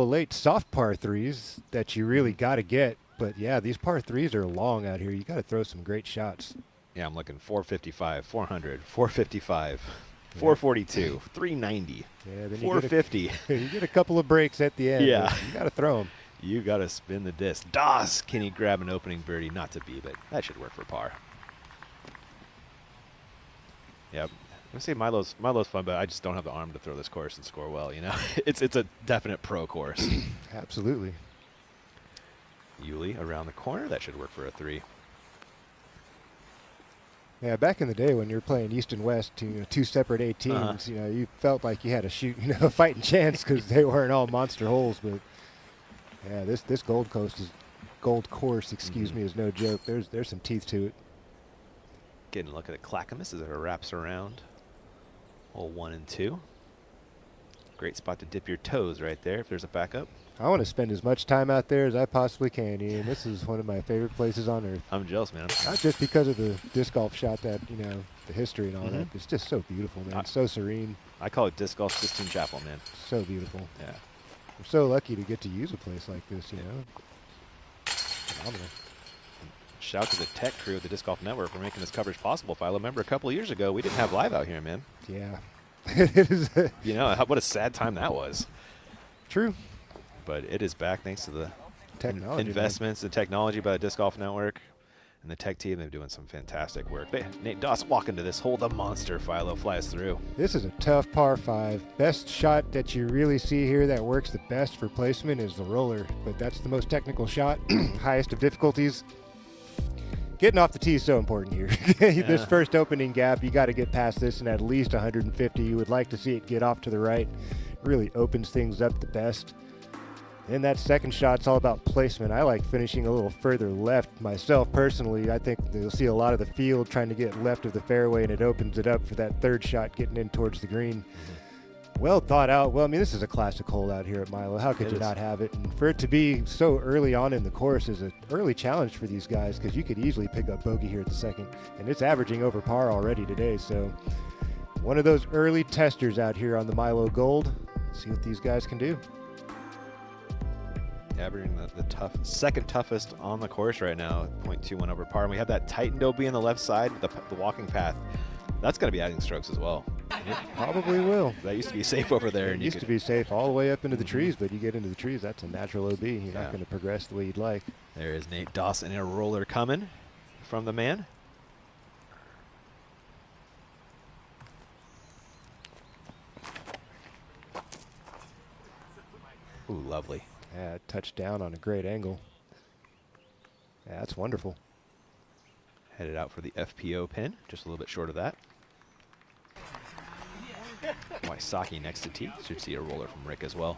of late soft par 3s that you really got to get, but yeah, these par 3s are long out here. You got to throw some great shots. Yeah, I'm looking 455, 400, 455, 442, 390, yeah, then 450. You get a couple of breaks at the end. Yeah, you got to throw them. You got to spin the disc. Doss, can he grab an opening birdie? Not to be, but that should work for par. Yep. I'm gonna say Milo's fun, but I just don't have the arm to throw this course and score well. You know, it's a definite pro course. Absolutely. Yuli around the corner. That should work for a 3. Yeah, back in the day when you were playing East and West, 2 separate 18s, you know, you felt like you had a fighting chance because they weren't all monster holes. But yeah, this Gold Course, excuse me, is no joke. There's some teeth to it. Getting a look at Clackamas as it wraps around. Hole 1 and 2. Great spot to dip your toes right there if there's a backup. I want to spend as much time out there as I possibly can, Ian. This is one of my favorite places on earth. I'm jealous, man. Not just because of the disc golf shot that, the history and all that. It's just so beautiful, man. So serene. I call it Disc Golf Sistine Chapel, man. So beautiful. Yeah. We're so lucky to get to use a place like this, Phenomenal. Shout out to the tech crew at the Disc Golf Network for making this coverage possible. If I remember a couple of years ago, we didn't have live out here, man. Yeah. It is. What a sad time that was. True. But it is back thanks to the technology investments, the technology by the Disc Golf Network and the tech team. They're doing some fantastic work. Nate Doss walking to this hole. The monster Philo flies through. This is a tough par 5. Best shot that you really see here that works the best for placement is the roller, but that's the most technical shot, highest of difficulties. Getting off the tee is so important here. This first opening gap, you got to get past this and at least 150. You would like to see it get off to the right. Really opens things up the best. And that second shot's all about placement. I like finishing a little further left myself personally. I think you'll see a lot of the field trying to get left of the fairway, and it opens it up for that third shot getting in towards the green. Well thought out. Well, I mean, this is a classic hole out here at Milo. How could you not have it? And for it to be so early on in the course is an early challenge for these guys because you could easily pick up bogey here at the second. And it's averaging over par already today. So one of those early testers out here on the Milo Gold. See what these guys can do. Averaging the second toughest on the course right now, 0.21 over par. And we have that tightened OB on the left side, the walking path. That's going to be adding strokes as well. It probably will. That used to be safe over there. It used to be safe all the way up into the trees, but you get into the trees, that's a natural OB. You're not going to progress the way you'd like. There is Nate Dawson in a roller coming from the man. Ooh, lovely. Yeah, touched down on a great angle. Yeah, that's wonderful. Headed out for the FPO pin, just a little bit short of that. Wysocki next to tee. Should see a roller from Rick as well.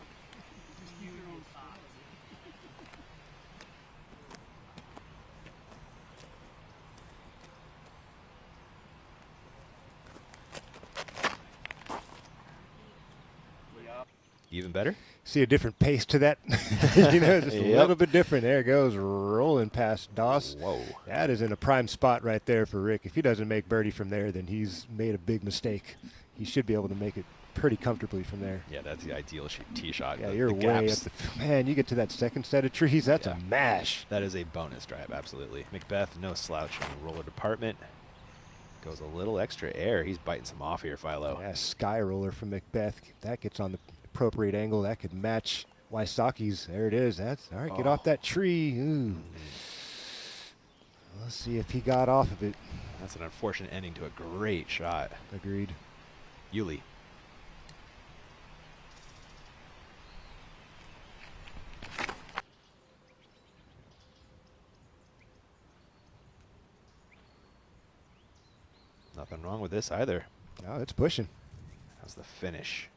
Even better. See a different pace to that. Just a little bit different. There it goes, rolling past Doss. Whoa. That is in a prime spot right there for Rick. If he doesn't make birdie from there, then he's made a big mistake. He should be able to make it pretty comfortably from there. Yeah, that's the ideal tee shot. Yeah, you're way up. Man, you get to that second set of trees, that's a mash. That is a bonus drive, absolutely. Macbeth, no slouch in the roller department. Goes a little extra air. He's biting some off here, Philo. Yeah, sky roller from Macbeth. If that gets on the appropriate angle, that could match Wysocki's. There it is. That's all right. Get off that tree. Ooh. Let's see if he got off of it. That's an unfortunate ending to a great shot. Agreed. Yuli. Nothing wrong with this either. No, it's pushing. How's the finish?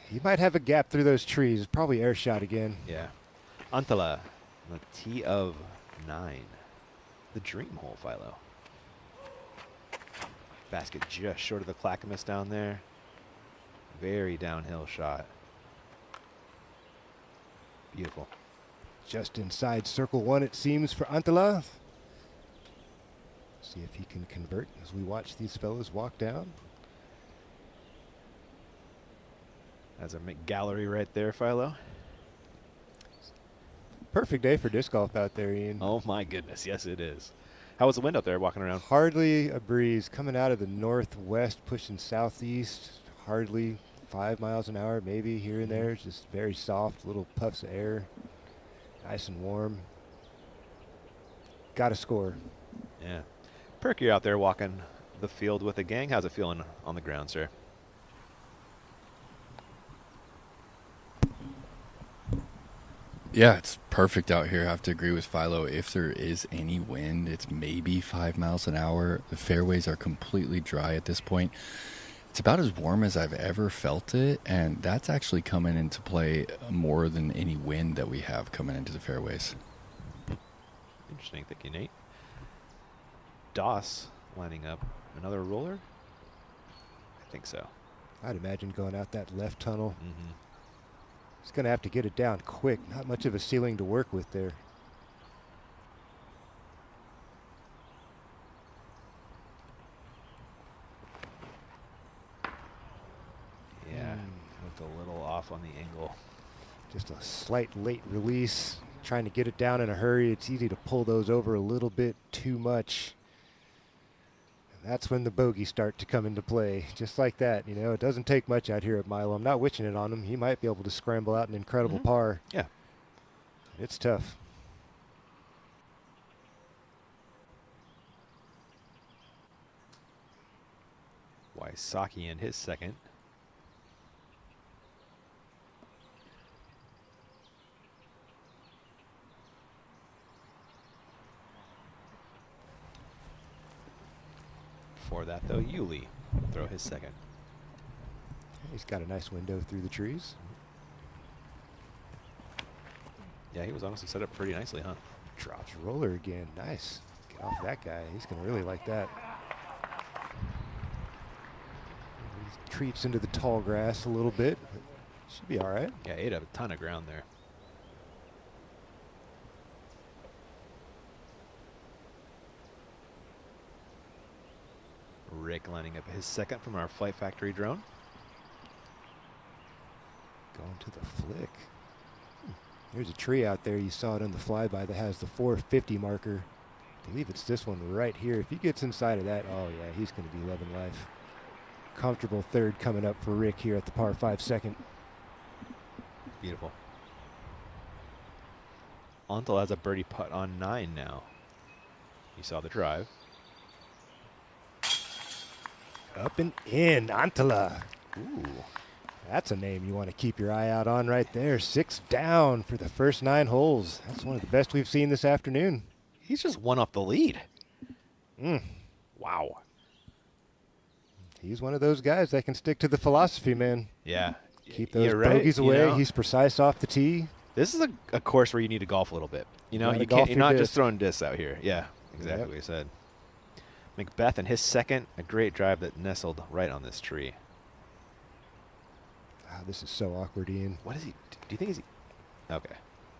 He might have a gap through those trees. Probably air shot again. Yeah. Antala, the tee of 9. The dream hole, Philo. Basket just short of the Clackamas down there. Very downhill shot. Beautiful. Just inside circle 1, it seems, for Antala. See if he can convert as we watch these fellows walk down. That's a McGallery right there, Philo. Perfect day for disc golf out there, Ian. Oh my goodness, yes it is. How was the wind out there walking around? Hardly a breeze coming out of the northwest, pushing southeast. Hardly 5 miles an hour, maybe here and there. Just very soft, little puffs of air. Nice and warm. Got to score. Yeah. Perk, you're out there walking the field with the gang. How's it feeling on the ground, sir? Yeah, it's perfect out here. I have to agree with Philo. If there is any wind, it's maybe 5 miles an hour. The fairways are completely dry at this point. It's about as warm as I've ever felt it, and that's actually coming into play more than any wind that we have coming into the fairways. Interesting. Thank you, Nate. Doss lining up another roller? I think so. I'd imagine going out that left tunnel. He's going to have to get it down quick. Not much of a ceiling to work with there. Yeah, looked a little off on the angle. Just a slight late release. Trying to get it down in a hurry. It's easy to pull those over a little bit too much. And that's when the bogeys start to come into play. Just like that, you know, it doesn't take much out here at Milo. I'm not wishing it on him. He might be able to scramble out an incredible par. Yeah. It's tough. Wysocki in his second. Before that, though, Yuli will throw his second. He's got a nice window through the trees. Yeah, he was honestly set up pretty nicely, huh? Drops roller again. Nice. Get off that guy. He's going to really like that. He treats into the tall grass a little bit. But should be all right. Yeah, ate up a ton of ground there. Rick lining up his second from our Flight Factory drone. Going to the flick. There's a tree out there. You saw it on the flyby that has the 450 marker. I believe it's this one right here. If he gets inside of that, oh yeah, he's going to be loving life. Comfortable third coming up for Rick here at the par 5 second. Beautiful. Ontel has a birdie putt on 9 now. You saw the drive. Up and in, Antala. Ooh. That's a name you want to keep your eye out on right there. 6 down for the first 9 holes. That's one of the best we've seen this afternoon. He's just one off the lead. Wow. He's one of those guys that can stick to the philosophy, man. Yeah. Keep those bogeys away. Know? He's precise off the tee. This is a course where you need to golf a little bit. You know, you can't, you're not just throwing discs out here. Yeah, exactly what you said. Macbeth and his second, a great drive that nestled right on this tree. Oh, this is so awkward, Ian. What is he? Do you think he's... Okay.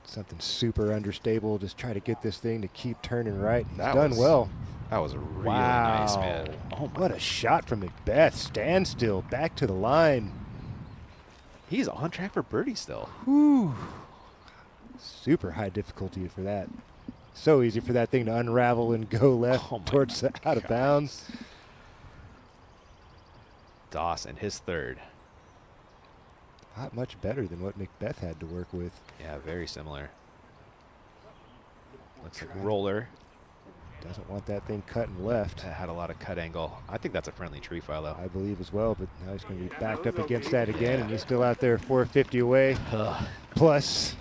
Something super understable. Just try to get this thing to keep turning right. He's done well. That was really nice, man. Oh, what a shot from Macbeth. Standstill, back to the line. He's on track for birdie still. Whew. Super high difficulty for that. So easy for that thing to unravel and go left towards the out of bounds. Doss and his third. Not much better than what Macbeth had to work with. Yeah, very similar. Looks like roller. Doesn't want that thing cutting left. That had a lot of cut angle. I think that's a friendly tree, Philo. I believe as well, but now he's going to be backed up against that again, and he's still out there 450 away. Plus,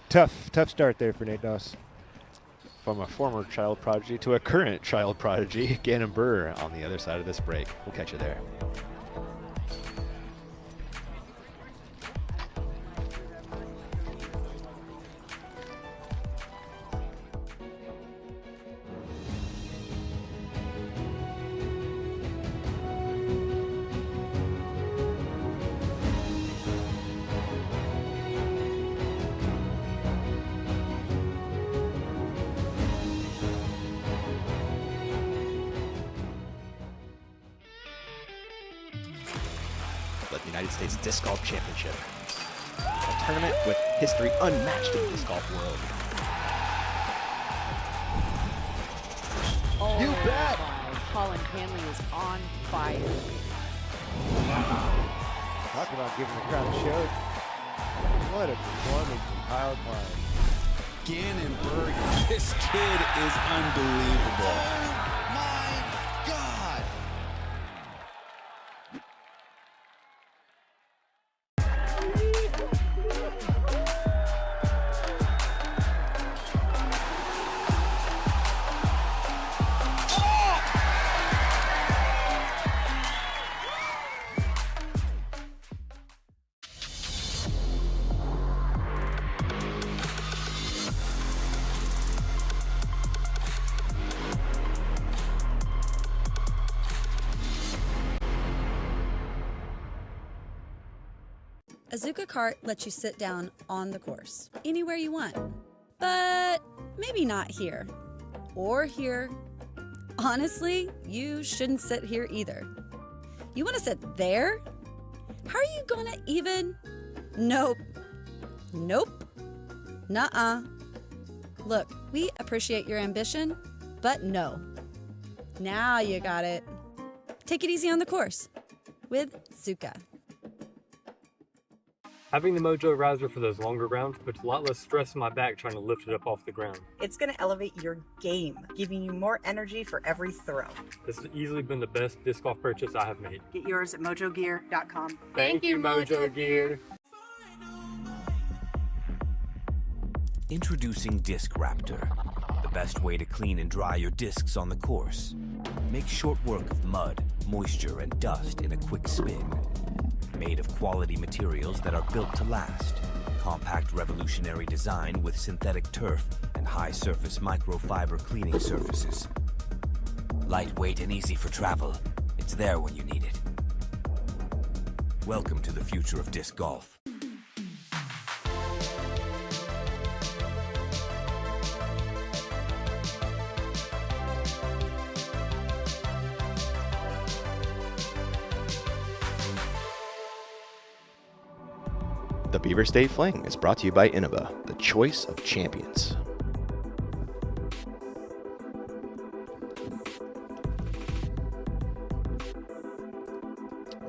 tough start there for Nate Doss. From a former child prodigy to a current child prodigy, Gannon Burr on the other side of this break. We'll catch you there. the United States Disc Golf Championship. A tournament with history unmatched in the disc golf world. Oh, You bet. Colin Hanley is on fire. Talk about giving the crowd a show. What a performance from Kyle Klein. Gannonberg, this kid is unbelievable. Oh my God. A Zuka cart lets you sit down on the course, anywhere you want. But maybe not here. Or here. Honestly, you shouldn't sit here either. You want to sit there? How are you gonna even? Nope. Nope. Nuh-uh. Look, we appreciate your ambition, but no. Now you got it. Take it easy on the course with Zuka. Having the Mojo riser for those longer rounds puts a lot less stress on my back trying to lift it up off the ground. It's going to elevate your game, giving you more energy for every throw. This has easily been the best disc golf purchase I have made. Get yours at mojogear.com. Thank you, Mojo Gear. Introducing Disc Raptor, the best way to clean and dry your discs on the course. Make short work of mud, moisture, and dust in a quick spin. Made of quality materials that are built to last. Compact revolutionary design with synthetic turf and high surface microfiber cleaning surfaces. Lightweight and easy for travel. It's there when you need it. Welcome to the future of disc golf. The Beaver State Fling is brought to you by Innova, the choice of champions.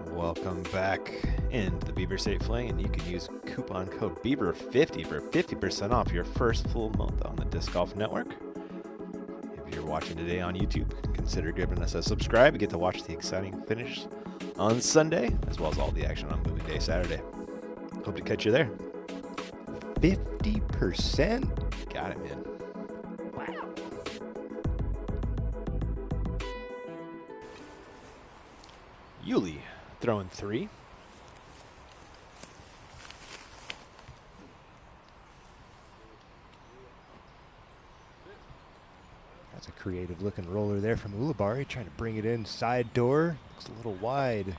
Welcome back into the Beaver State Fling, and you can use coupon code BEAVER50 for 50% off your first full month on the Disc Golf Network. If you're watching today on YouTube, consider giving us a subscribe. You get to watch the exciting finish on Sunday, as well as all the action on Movie Day Saturday. Hope to catch you there. 50%? Got it, man. Wow. Yuli throwing 3. That's a creative looking roller there from Ulibarri, trying to bring it in side door. Looks a little wide.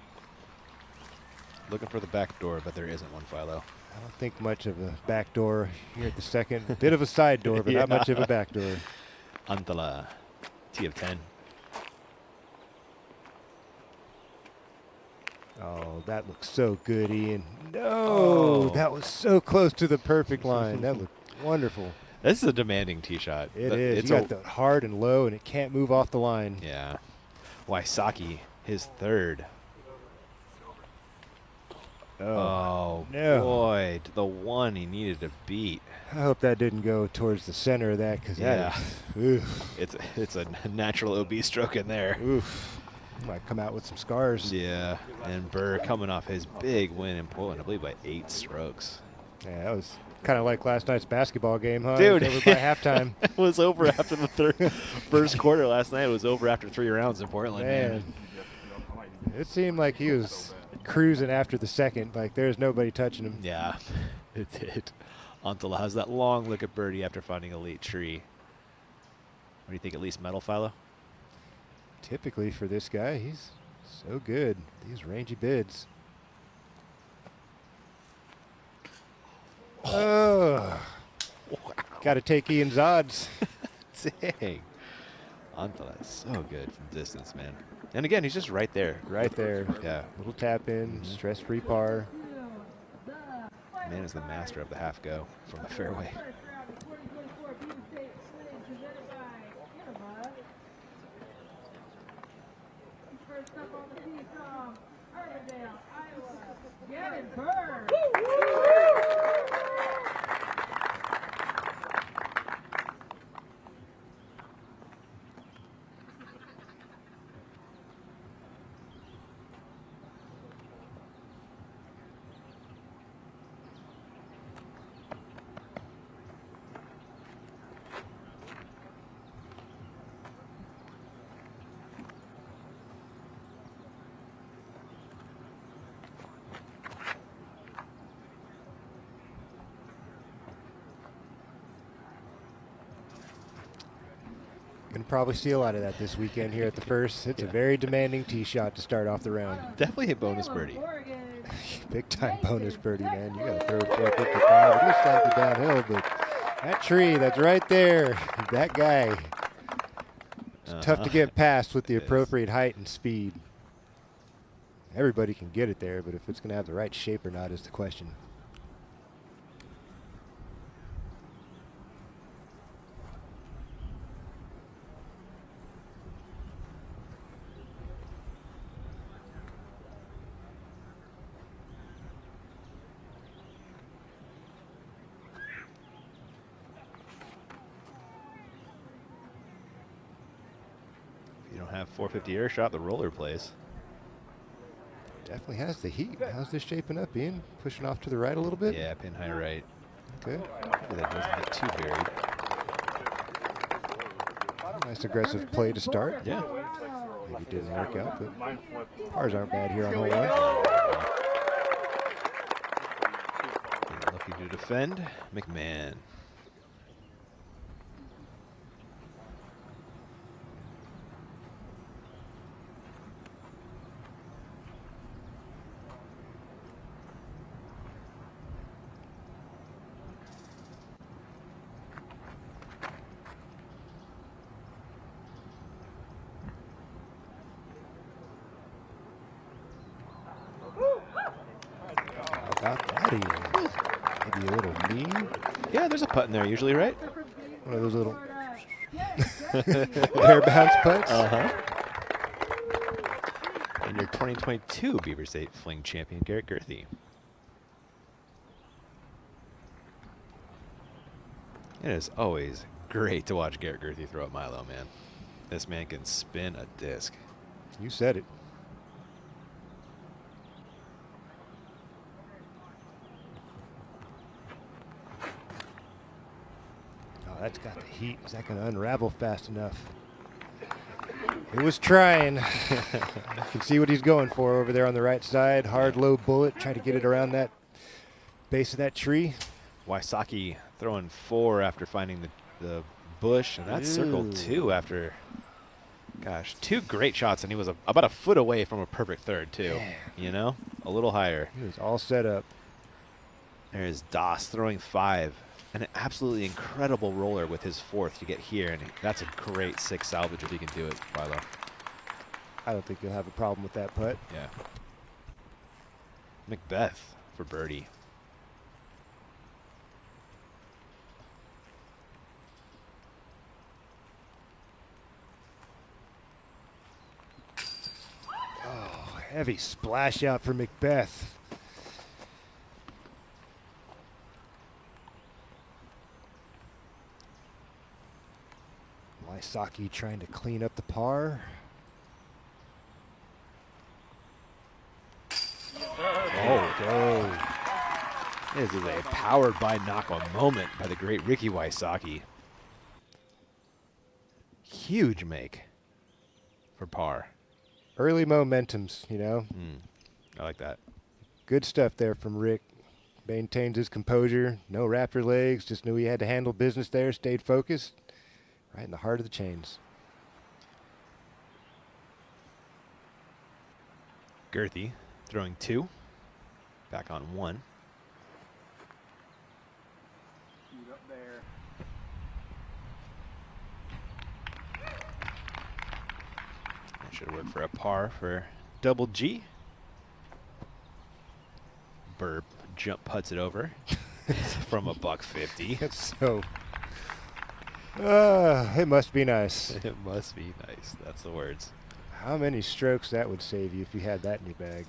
Looking for the back door, but there isn't one, Philo. I don't think much of a back door here at the second. Bit of a side door, but not much of a back door. Antala, T of 10. Oh, that looks so good, Ian. No, that was so close to the perfect line. That looked wonderful. This is a demanding tee shot. It is. It's got the hard and low, and it can't move off the line. Yeah. Wysocki, his third. Oh, no. Boy, the one he needed to beat. I hope that didn't go towards the center of that, because it's a natural OB stroke in there. Oof. Might come out with some scars. Yeah, and Burr coming off his big win in Portland, I believe by 8 strokes. Yeah, that was kind of like last night's basketball game, huh? Dude, it was over by halftime. It was over after the first quarter last night. It was over after 3 rounds in Portland. Man. It seemed like he was cruising after the second, like there's nobody touching him. Yeah, it did. Antala has that long look at birdie after finding a late tree. What do you think, at least metal, Philo? Typically for this guy, he's so good. These rangy bids. Oh, got to take Ian's odds. Dang. Antala is so good from distance, man. And again, he's just right there. Right there. Yeah. Little tap in, stress-free par. Man is the master of the half go from the fairway. Going to probably see a lot of that this weekend here at the first. It's a very demanding tee shot to start off the round. Definitely a bonus birdie. Big time bonus birdie, man. You got to throw it 455. It looks like it downhill, but that tree that's right there, that guy, it's tough to get past with the appropriate height and speed. Everybody can get it there, but if it's going to have the right shape or not is the question. If you don't have 450 air shot, the roller plays. Definitely has the heat. How's this shaping up, Ian? Pushing off to the right a little bit? Yeah, pin high right. Good. Hopefully that doesn't get too buried. Nice aggressive play to start. Yeah. Maybe it didn't work out, but pars aren't bad here on hole 1. Lucky to defend. McMahon. About that, Ian. Maybe a little knee. Yeah, there's a putt in there usually, right? One of those little air bounce putts. And your 2022 Beaver State Fling champion, Garrett Gurthie. It is always great to watch Garrett Gurthie throw at Milo, man. This man can spin a disc. You said it. Oh, that's got the heat. Is that going to unravel fast enough? It was trying. You can see what he's going for over there on the right side. Hard, low bullet. Try to get it around that base of that tree. Wysocki throwing 4 after finding the bush, and that's circled 2 after, gosh, 2 great shots, and he was about a foot away from a perfect third, too. Man. You know, a little higher. He was all set up. There's Doss throwing 5. An absolutely incredible roller with his 4th to get here, and that's a great 6 salvage if he can do it, Milo. I don't think you'll have a problem with that putt. Yeah. Macbeth for birdie. Oh, heavy splash out for Macbeth. Wysocki trying to clean up the par. Oh, go. This is a powered by Naka moment by the great Ricky Wysocki. Huge make for par. Early momentums, you know. I like that. Good stuff there from Rick. Maintains his composure. No raptor legs. Just knew he had to handle business there. Stayed focused. Right in the heart of the chains. Gurthie throwing 2. Back on 1. Up there. Should work for a par for Double G. Burb jump putts it over from a $150. It's so. It must be nice. It must be nice. That's the words. How many strokes that would save you if you had that in your bag?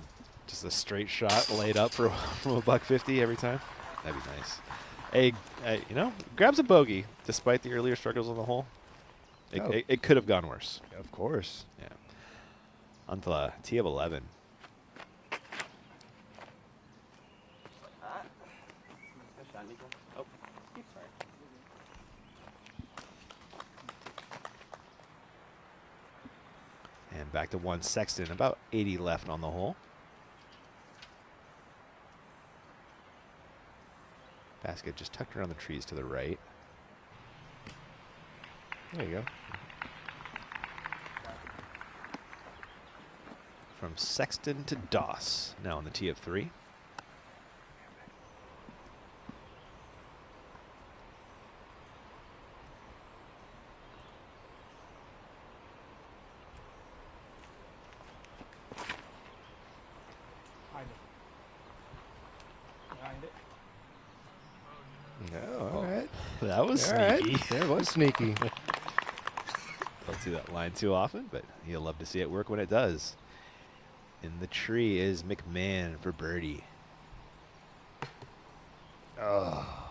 Just a straight shot laid up from a $150 every time. That'd be nice. You know, grabs a bogey despite the earlier struggles on the hole. It could have gone worse. Of course. Yeah. On to the tee of 11. And back to one Sexton, about 80 left on the hole. Basket just tucked around the trees to the right. There you go. From Sexton to Doss, now on the tee of 3. No, all right. That was All right. sneaky. That was sneaky. Don't see that line too often, but you'll love to see it work when it does. In the tree is McMahon for birdie. Oh,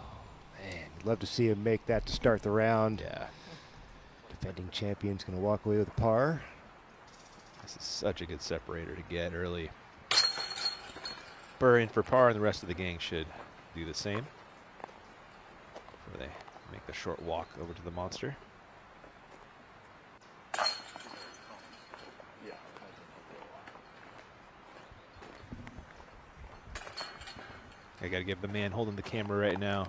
man. Love to see him make that to start the round. Yeah. Defending champion's going to walk away with a par. This is such a good separator to get early. Burr in for par, and the rest of the gang should do the same. Before they make the short walk over to the monster. I got to give the man holding the camera right now,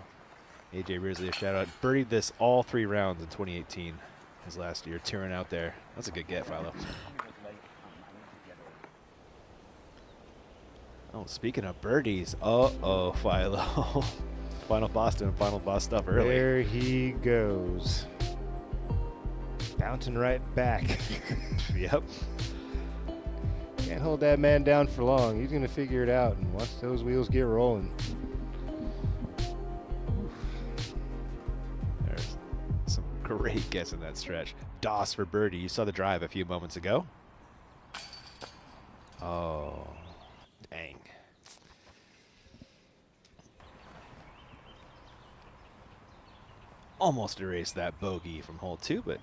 AJ Risley, a shout out. Birdied this all 3 rounds in 2018, his last year, touring out there. That's a good get, Philo. Oh, speaking of birdies, uh-oh, Philo. Final Boston, final boss stuff early. There he goes. Bouncing right back. Yep. Can't hold that man down for long. He's going to figure it out, and once those wheels get rolling. There's some great gets in that stretch. Doss for birdie. You saw the drive a few moments ago. Oh, dang. Almost erased that bogey from hole 2, but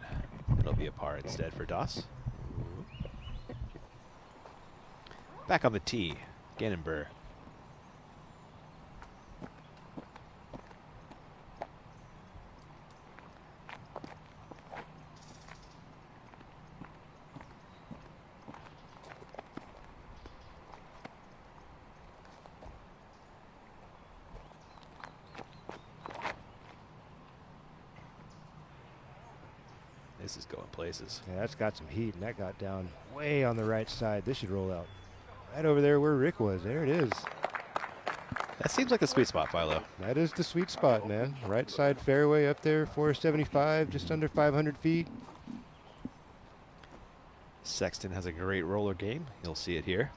it'll be a par instead for Doss. Back on the tee, Gannonburr. This is going places. Yeah, that's got some heat, and that got down way on the right side. This should roll out. Right over there where Rick was. There it is. That seems like a sweet spot, Philo. That is the sweet spot, man. Right side fairway up there, 475, just under 500 feet. Sexton has a great roller game. You'll see it here.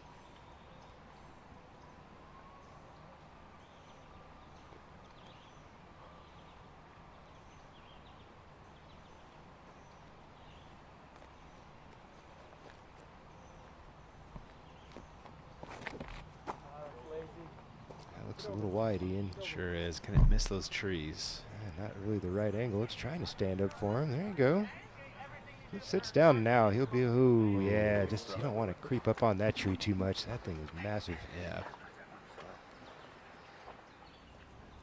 Looks a little wide, Ian. Sure is. Can it miss those trees? Not really the right angle. It's trying to stand up for him. There you go. He sits down now. He'll be, ooh, yeah. Just, you don't want to creep up on that tree too much. That thing is massive. Yeah.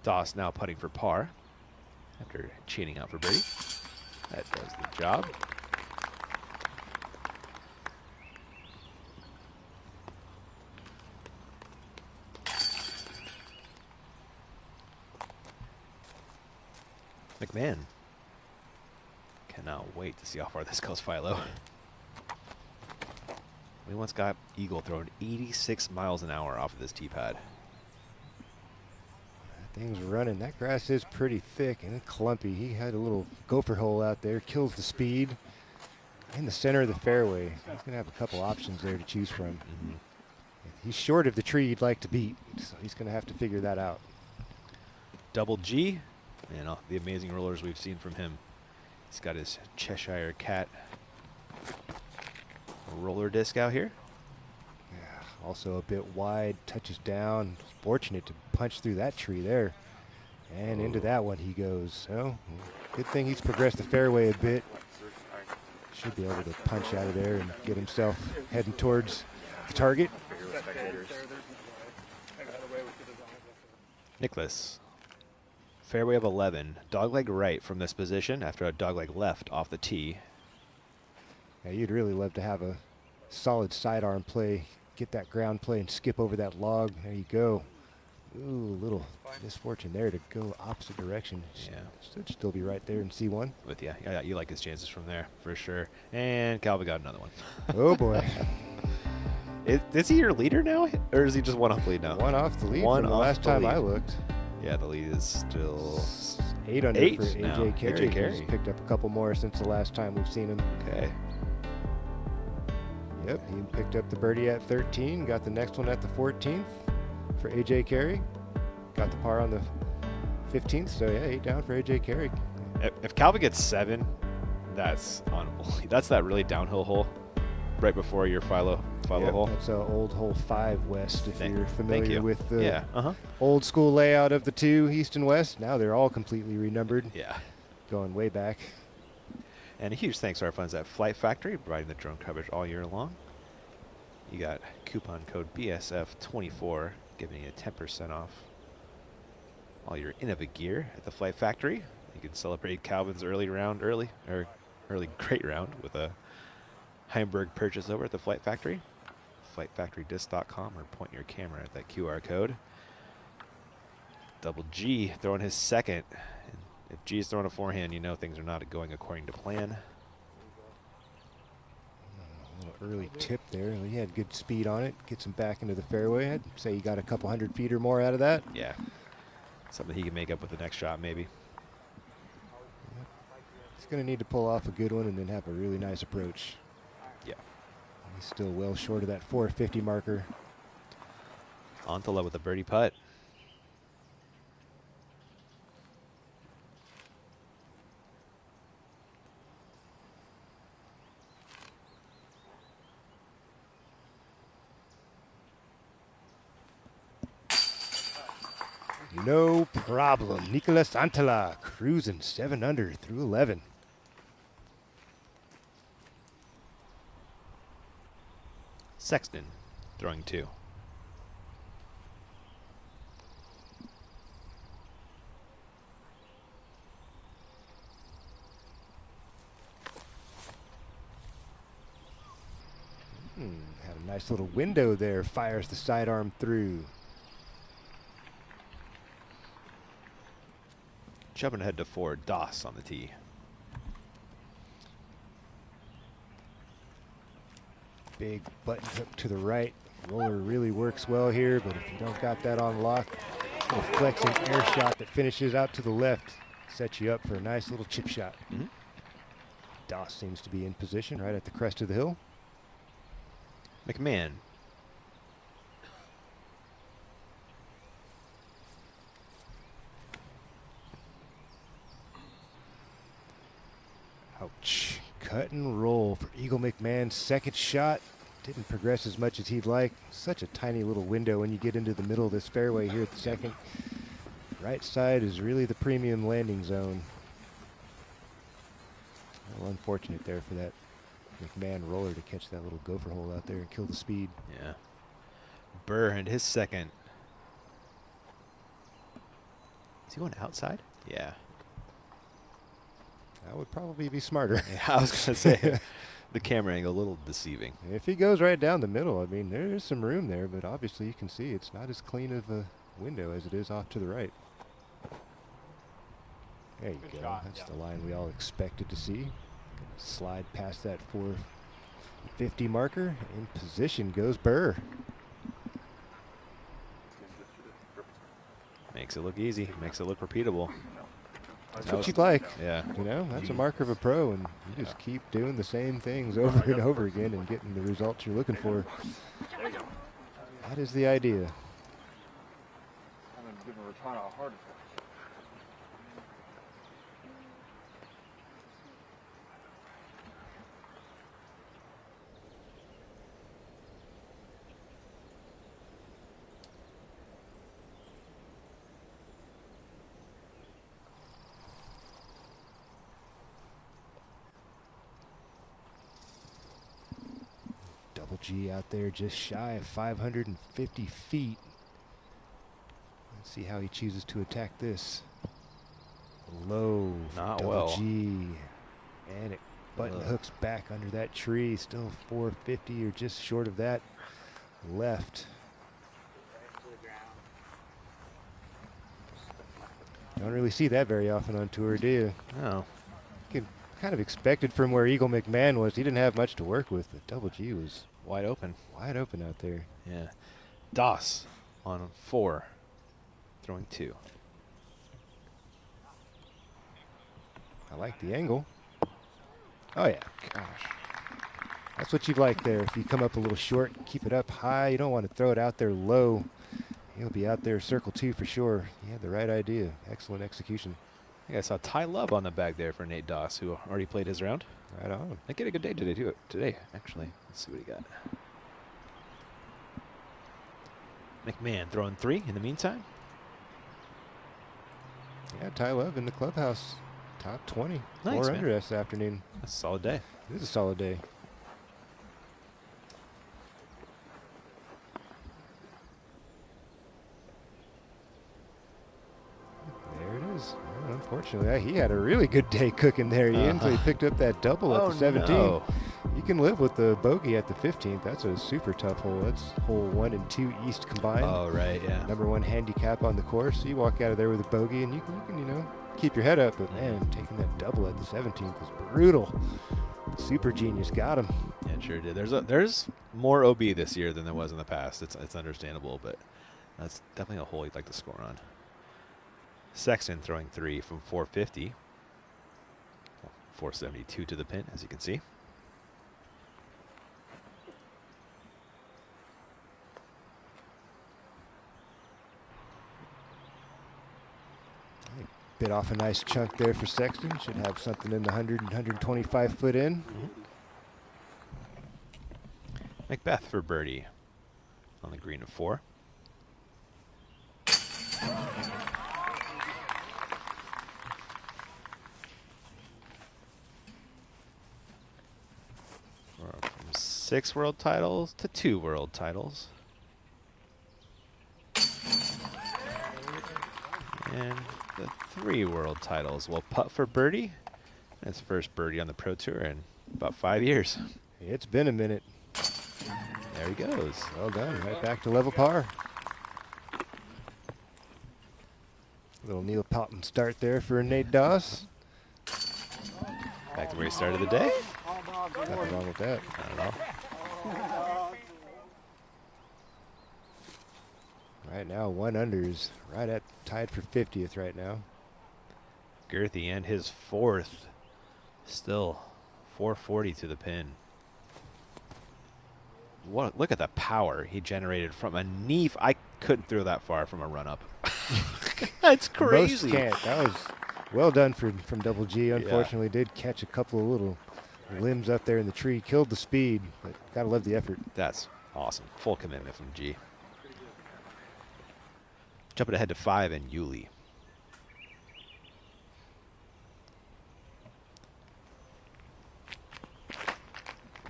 Doss now putting for par after chaining out for birdie. That does the job. McMahon. Cannot wait to see how far this goes, Philo. We once got Eagle throwing 86 miles an hour off of this tee pad. That thing's running. That grass is pretty thick and clumpy. He had a little gopher hole out there. Kills the speed. in the center of the fairway. He's going to have a couple options there to choose from. He's short of the tree he'd like to beat, so he's going to have to figure that out. Double G, and the amazing rollers we've seen from him. He's got his Cheshire Cat roller disc out here. Yeah, also a bit wide, touches down. Fortunate to punch through that tree there. And into that one he goes. So, good thing he's progressed the fairway a bit. Should be able to punch out of there and get himself heading towards the target. Nicholas, fairway of 11, dogleg right from this position after a dogleg left off the tee. Yeah, you'd really love to have a solid sidearm play, get that ground play and skip over that log. There you go. Ooh, a little misfortune there to go opposite direction. Yeah. Should still be right there in C1. With you. Yeah, you like his chances from there, for sure. And Calvin got another one. Oh, boy. Is he your leader now, or is he just one off the lead now? One off the lead from the last time I looked. Yeah, the lead is still 8 under for AJ Carey. AJ Carey. He's picked up a couple more since the last time we've seen him. Okay. Yep, he picked up the birdie at 13, got the next one at the 14th for AJ Carey. Got the par on the 15th, so yeah, 8 down for AJ Carey. If Calvin gets 7, that's unbelievable. That's that really downhill hole right before your Philo hole. That's old hole 5 west, if you're familiar with the Uh-huh. old school layout of the two, east and west. Now they're all completely renumbered. Yeah. Going way back. And a huge thanks to our friends at Flight Factory, providing the drone coverage all year long. You got coupon code BSF24, giving you 10% off all your Innova gear at the Flight Factory. You can celebrate Calvin's early great round with a Heimberg purchase over at the Flight Factory. FlightFactoryDisc.com, or point your camera at that QR code. Double G throwing his second. And if G is throwing a forehand, you know things are not going according to plan. A little early tip there. He had good speed on it. Gets him back into the fairway. I'd say he got a couple 100 feet or more out of that. Yeah. Something he can make up with the next shot, maybe. He's going to need to pull off a good one and then have a really nice approach. Yeah. He's still well short of that 450 marker. Antala with a birdie putt. No problem. Nicholas Antala cruising 7 under through 11. Sexton throwing 2. Had a nice little window there. Fires the sidearm through. Jumping ahead to 4, Doss on the tee. Big button hook to the right. Roller really works well here, but if you don't got that on lock, a flexing air shot that finishes out to the left sets you up for a nice little chip shot. Doss seems to be in position right at the crest of the hill. McMahon. Ouch. Cut and roll for Eagle McMahon's second shot. Didn't progress as much as he'd like. Such a tiny little window when you get into the middle of this fairway here at the second. Right side is really the premium landing zone. Well, unfortunate there for that McMahon roller to catch that little gopher hole out there and kill the speed. Yeah. Burr and his second. Is he going outside? Yeah. That would probably be smarter. Yeah, I was going to say, the camera angle a little deceiving. If he goes right down the middle, I mean, there's some room there, but obviously you can see it's not as clean of a window as it is off to the right. There you go. That's the line we all expected to see. Gonna slide past that 450 marker. In position goes Burr. Makes it look easy. Makes it look repeatable. That's what you'd like. Yeah. You know, that's a marker of a pro, and you just keep doing the same things over and over again and getting the results you're looking for. That is the idea. Double G out there just shy of 550 feet. Let's see how he chooses to attack this. Low, Not double well. G. And it button hooks back under that tree. Still 450 or just short of that left. Don't really see that very often on tour, do you? No. You can kind of expected from where Eagle McMahon was. He didn't have much to work with. The double G was wide open. Wide open out there. Yeah. Doss on 4, throwing 2. I like the angle. Oh, yeah. Gosh. That's what you'd like there. If you come up a little short, keep it up high. You don't want to throw it out there low. He'll be out there circle 2 for sure. He had the right idea. Excellent execution. I think I saw Ty Love on the bag there for Nate Doss, who already played his round. Right on. I get a good day today, actually. Let's see what he got. McMahon throwing 3 in the meantime. Yeah, Ty Love in the clubhouse. Top 20. Nice, 4 man. under this afternoon. That's a solid day. It is a solid day. There it is. Well, unfortunately, he had a really good day cooking there, Ian, so he picked up that double at the 17th. No. You can live with the bogey at the 15th. That's a super tough hole. That's hole 1 and 2 east combined. Oh, right, yeah. Number 1 handicap on the course. So you walk out of there with a bogey, and you can, you know, keep your head up. But man, taking that double at the 17th is brutal. Super genius got him. Yeah, it sure did. There's more OB this year than there was in the past. It's understandable, but that's definitely a hole you'd like to score on. Sexton throwing 3 from 450. 472 to the pin, as you can see. Bit off a nice chunk there for Sexton. Should have something in the 100 and 125 foot in. Macbeth for birdie on the green of 4. From 6 world titles to 2 world titles. And the 3 world titles. Will putt for birdie. His first birdie on the Pro Tour in about 5 years. It's been a minute. There he goes. Well done. Right back to level par. Little Neil Potten start there for Nate Doss. Back to where he started the day. Nothing wrong with that. I don't know. Right now, 1 unders. Right at tied for 50th right now. Girthy and his 4th. Still 440 to the pin. What? Look at the power he generated from a knee. I couldn't throw that far from a run-up. That's crazy. Most can't. That was well done from Double G. Unfortunately, did catch a couple of little limbs up there in the tree. Killed the speed, but gotta love the effort. That's awesome. Full commitment from G. Jumping ahead to 5 and Yuli.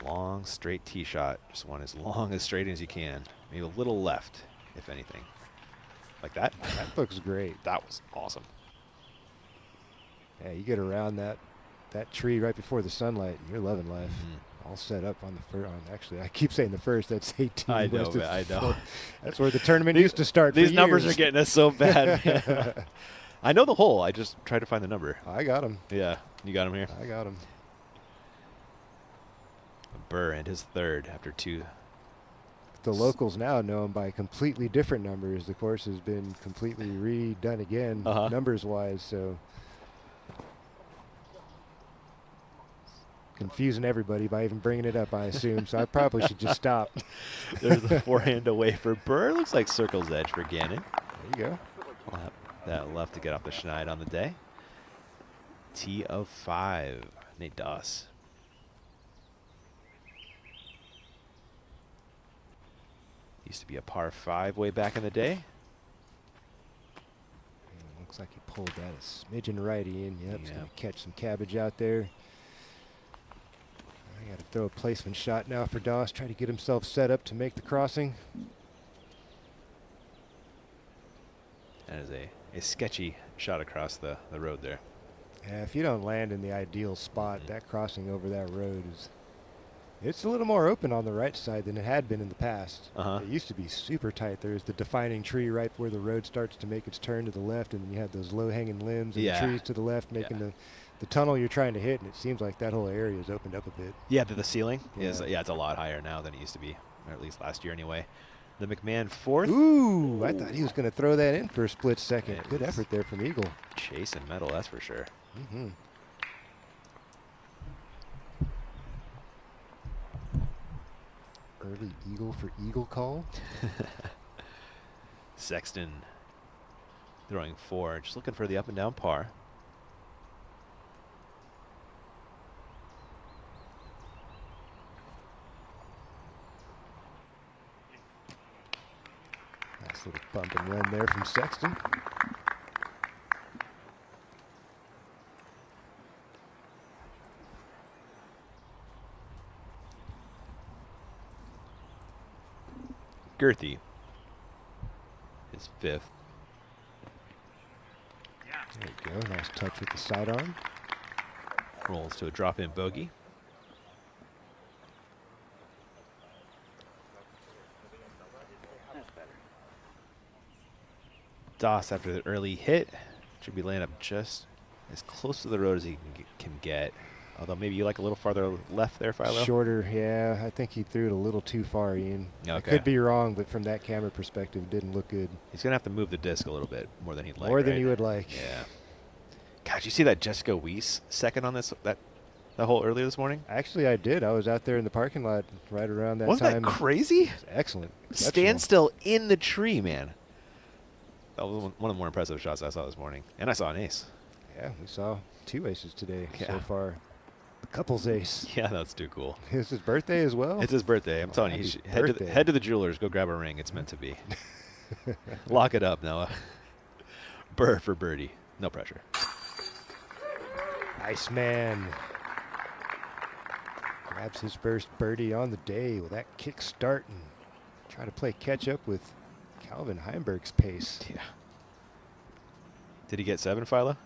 Long, straight tee shot. Just want as long, as straight as you can. Maybe a little left, if anything. Like that? That looks great. That was awesome. Yeah, you get around that tree right before the sunlight, and you're loving life. All set up on the first. Actually, I keep saying the first. That's 18. I know, man, I know. That's where the tournament used to start. These for numbers years. are getting us so bad. I know the hole. I just try to find the number. I got him. Yeah, you got him here. I got him. Burr and his 3rd after 2. The locals now know him by completely different numbers. The course has been completely redone again, numbers-wise. So confusing everybody by even bringing it up, I assume. So I probably should just stop. There's the forehand away for Burr. Looks like circle's edge for Gannon. There you go. We'll have that left to get off the schneid on the day. T of 5. Nate Doss. Used to be a par 5 way back in the day. Looks like he pulled that a smidgen right in. Yep, he's going to catch some cabbage out there. I got to throw a placement shot now for Doss. Try to get himself set up to make the crossing. That is a sketchy shot across the road there. Yeah, if you don't land in the ideal spot, that crossing over that road it's a little more open on the right side than it had been in the past. It used to be super tight. There's the defining tree right where the road starts to make its turn to the left, and then you have those low-hanging limbs and the trees to the left making the tunnel you're trying to hit, and it seems like that whole area has opened up a bit. Yeah, the ceiling is it's a lot higher now than it used to be, or at least last year anyway. The McMahon 4th. Ooh, I thought he was going to throw that in for a split second. Good effort there from Eagle. Chasing metal, that's for sure. Early Eagle for Eagle call. Sexton throwing 4, just looking for the up and down par. Nice little bump and run there from Sexton. Girthy is 5th. There you go. Nice touch with the sidearm. Rolls to a drop-in bogey. Doss, after the early hit, should be laying up just as close to the road as he can get. Although maybe you like a little farther left there, Philo? Shorter, yeah. I think he threw it a little too far, Ian. Okay. I could be wrong, but from that camera perspective, it didn't look good. He's going to have to move the disc a little bit more than he'd like. More than you would like. Yeah. God, you see that Jessica Weiss second on that hole earlier this morning? Actually, I did. I was out there in the parking lot right around that Wasn't time. that crazy? Excellent. Standstill in the tree, man. That was one of the more impressive shots I saw this morning. And I saw an ace. Yeah, we saw 2 aces today so far. The couple's ace. Yeah, that's too cool. It's his birthday as well? It's his birthday. I'm telling you, head to the jewelers, go grab a ring. It's meant to be. Lock it up, Noah. Burr for birdie. No pressure. Nice man. Grabs his first birdie on the day with that kick start and try to play catch up with Calvin Heimberg's pace. Yeah. Did he get 7, Philo?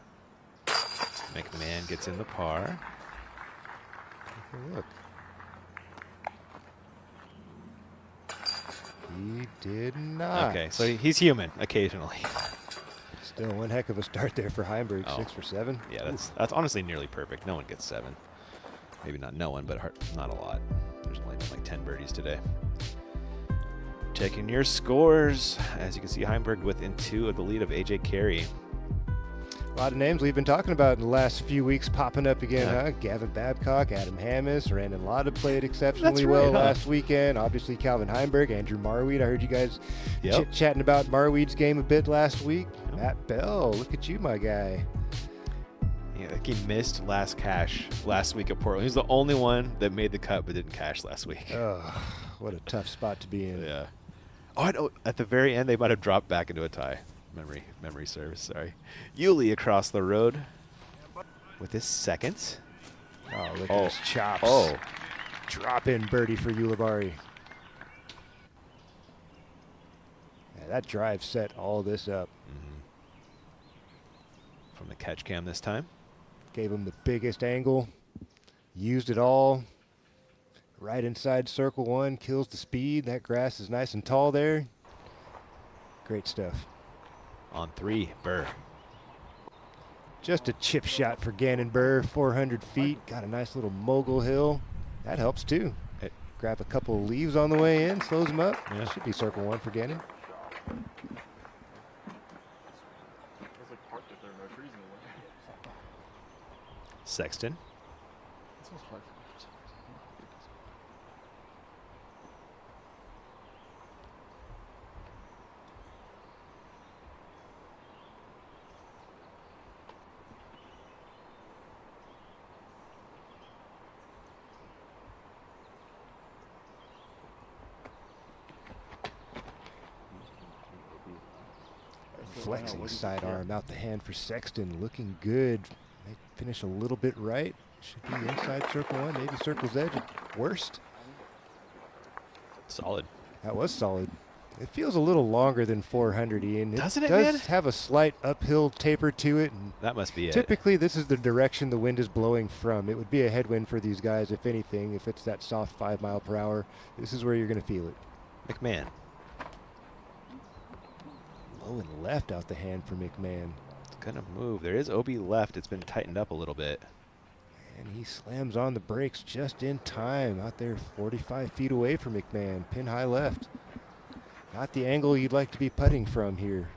McMahon gets in the par. Look. He did not. Okay, so he's human occasionally. Still one heck of a start there for Heimberg, 6 for 7. Yeah, that's honestly nearly perfect. No one gets 7. Maybe not no one, but not a lot. There's only like 10 birdies today. Checking your scores. As you can see, Heimberg within 2 of the lead of AJ Carey. A lot of names we've been talking about in the last few weeks popping up again, huh? Gavin Babcock, Adam Hammis, Randon Lotta played exceptionally well last weekend. Obviously, Calvin Heimberg, Andrew Marweed. I heard you guys chit-chatting about Marweed's game a bit last week. Matt Bell, look at you, my guy. Yeah, like he missed last cash last week at Portland. He's the only one that made the cut but didn't cash last week. Oh, what a tough spot to be in. Yeah. Oh, I know. At the very end, they might have dropped back into a tie. Memory serves, sorry. Yuli across the road with his second. Oh, look at his chops. Oh. Drop in birdie for Ulibarri. Yeah, that drive set all this up. From the catch cam this time. Gave him the biggest angle. Used it all. Right inside circle 1. Kills the speed. That grass is nice and tall there. Great stuff. On 3, Burr. Just a chip shot for Gannon Burr, 400 feet. Got a nice little mogul hill. That helps too. Grab a couple of leaves on the way in, slows him up. Yeah. Should be circle 1 for Gannon. Sexton. flexing sidearm out the hand for Sexton. Looking good. May finish a little bit right. Should be inside circle one, maybe circle's edge at worst. Solid. That was solid. It feels a little longer than 400, Ian. Doesn't it, does man? have a slight uphill taper to it. And that must be it. Typically, this is the direction the wind is blowing from. It would be a headwind for these guys, if anything. If it's that soft 5 mile per hour, this is where you're going to feel it. McMahon. Low and left out the hand for McMahon. It's going to move. There is OB left. It's been tightened up a little bit. And he slams on the brakes just in time. Out there 45 feet away from McMahon. Pin high left. Not the angle you'd like to be putting from here.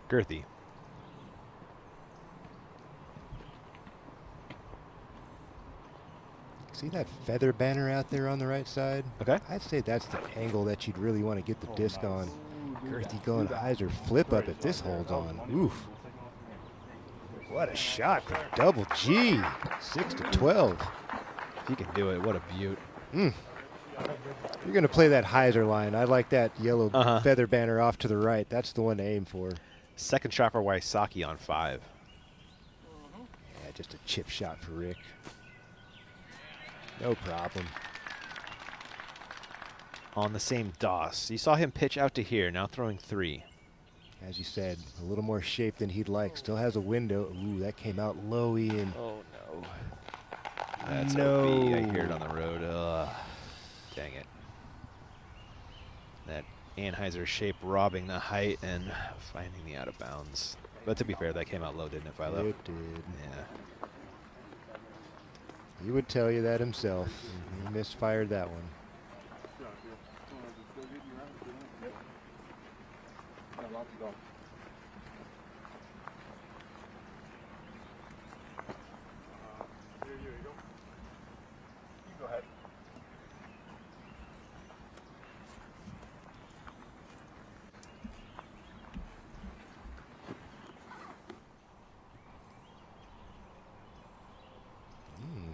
Girthy. See that feather banner out there on the right side? Okay. I'd say that's the angle that you'd really want to get the disc on. Girthy going hyzer flip up if this holds on. Oof. What a shot from Double G. 6-12. If he can do it, what a beaut. You're going to play that hyzer line. I like that yellow feather banner off to the right. That's the one to aim for. Second shot for Wysocki on 5. Yeah, just a chip shot for Rick. No problem. On the same DOS. You saw him pitch out to here, now throwing 3. As you said, a little more shape than he'd like. Still has a window. Ooh, that came out low, Ian. Oh, no. That's no. OB. I hear it on the road. Ugh. Dang it. That Anheuser shape robbing the height and finding the out of bounds. But to be fair, that came out low, didn't it, Philo? It did. Yeah. He would tell you that himself. He misfired that one.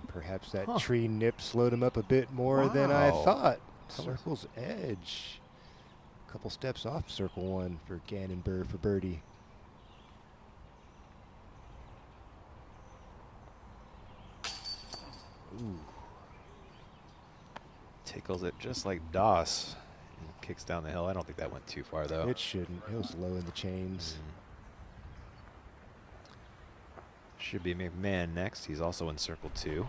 Perhaps that tree nip slowed him up a bit more than I thought. Circle's edge. A couple steps off circle one for Gannonburr for birdie. Ooh. Tickles it just like DOS. And kicks down the hill. I don't think that went too far, though. It shouldn't. It was low in the chains. Should be McMahon next. He's also in circle 2.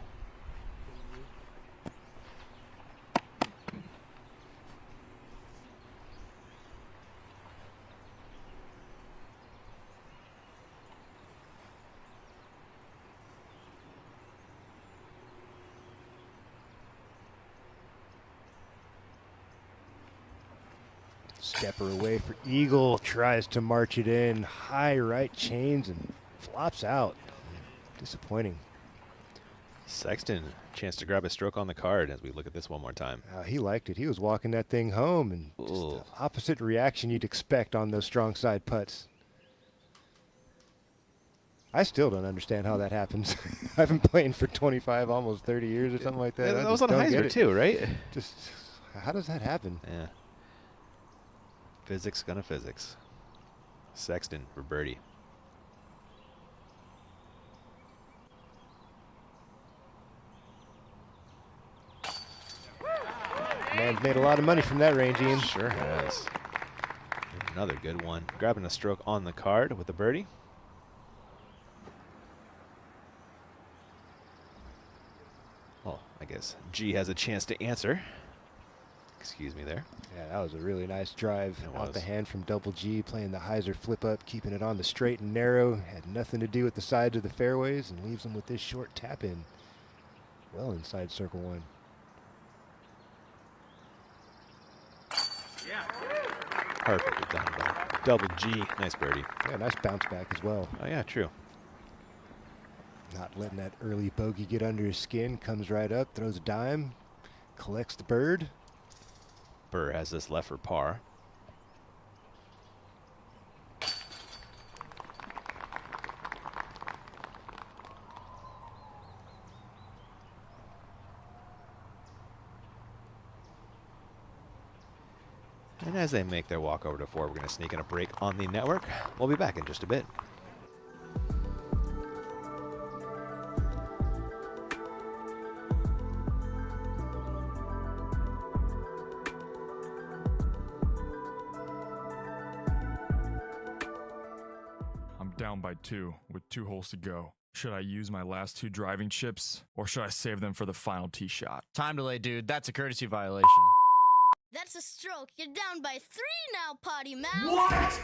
Stepper away for Eagle. Tries to march it in. High right chains and flops out. Disappointing. Sexton, chance to grab a stroke on the card as we look at this one more time. He liked it. He was walking that thing home, and just the opposite reaction you'd expect on those strong side putts. I still don't understand how that happens. I've been playing for 25, almost 30 years or something like that. That was on Heiser too, right? Just how does that happen? Yeah. Physics gonna physics. Sexton for birdie. Man's made a lot of money from that range, Ian. Sure has. Another good one. Grabbing a stroke on the card with the birdie. Well, I guess G has a chance to answer. Excuse me there. Yeah, that was a really nice drive. Out the hand from Double G, playing the hyzer flip up, keeping it on the straight and narrow. Had nothing to do with the sides of the fairways and leaves them with this short tap in. Well inside circle one. Perfectly done by Double G. Nice birdie. Yeah, nice bounce back as well. Oh, yeah, true. Not letting that early bogey get under his skin. Comes right up, throws a dime, collects the bird. Burr has this left for par. And as they make their walk over to 4, we're going to sneak in a break on the network. We'll be back in just a bit. I'm down by 2 with 2 holes to go. Should I use my last 2 driving chips, or should I save them for the final tee shot? Time delay, dude. That's a courtesy violation. That's a stroke. You're down by 3 now, potty mouth. What?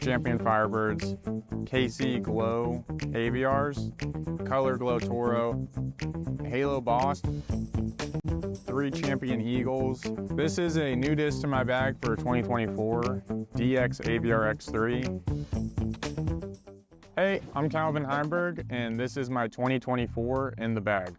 Champion Firebirds, KC Glow AVRs, Color Glow Toro, Halo Boss, 3 Champion Eagles. This is a new disc to my bag for 2024, DX AVR X3. Hey, I'm Calvin Heimberg, and this is my 2024 in the bag.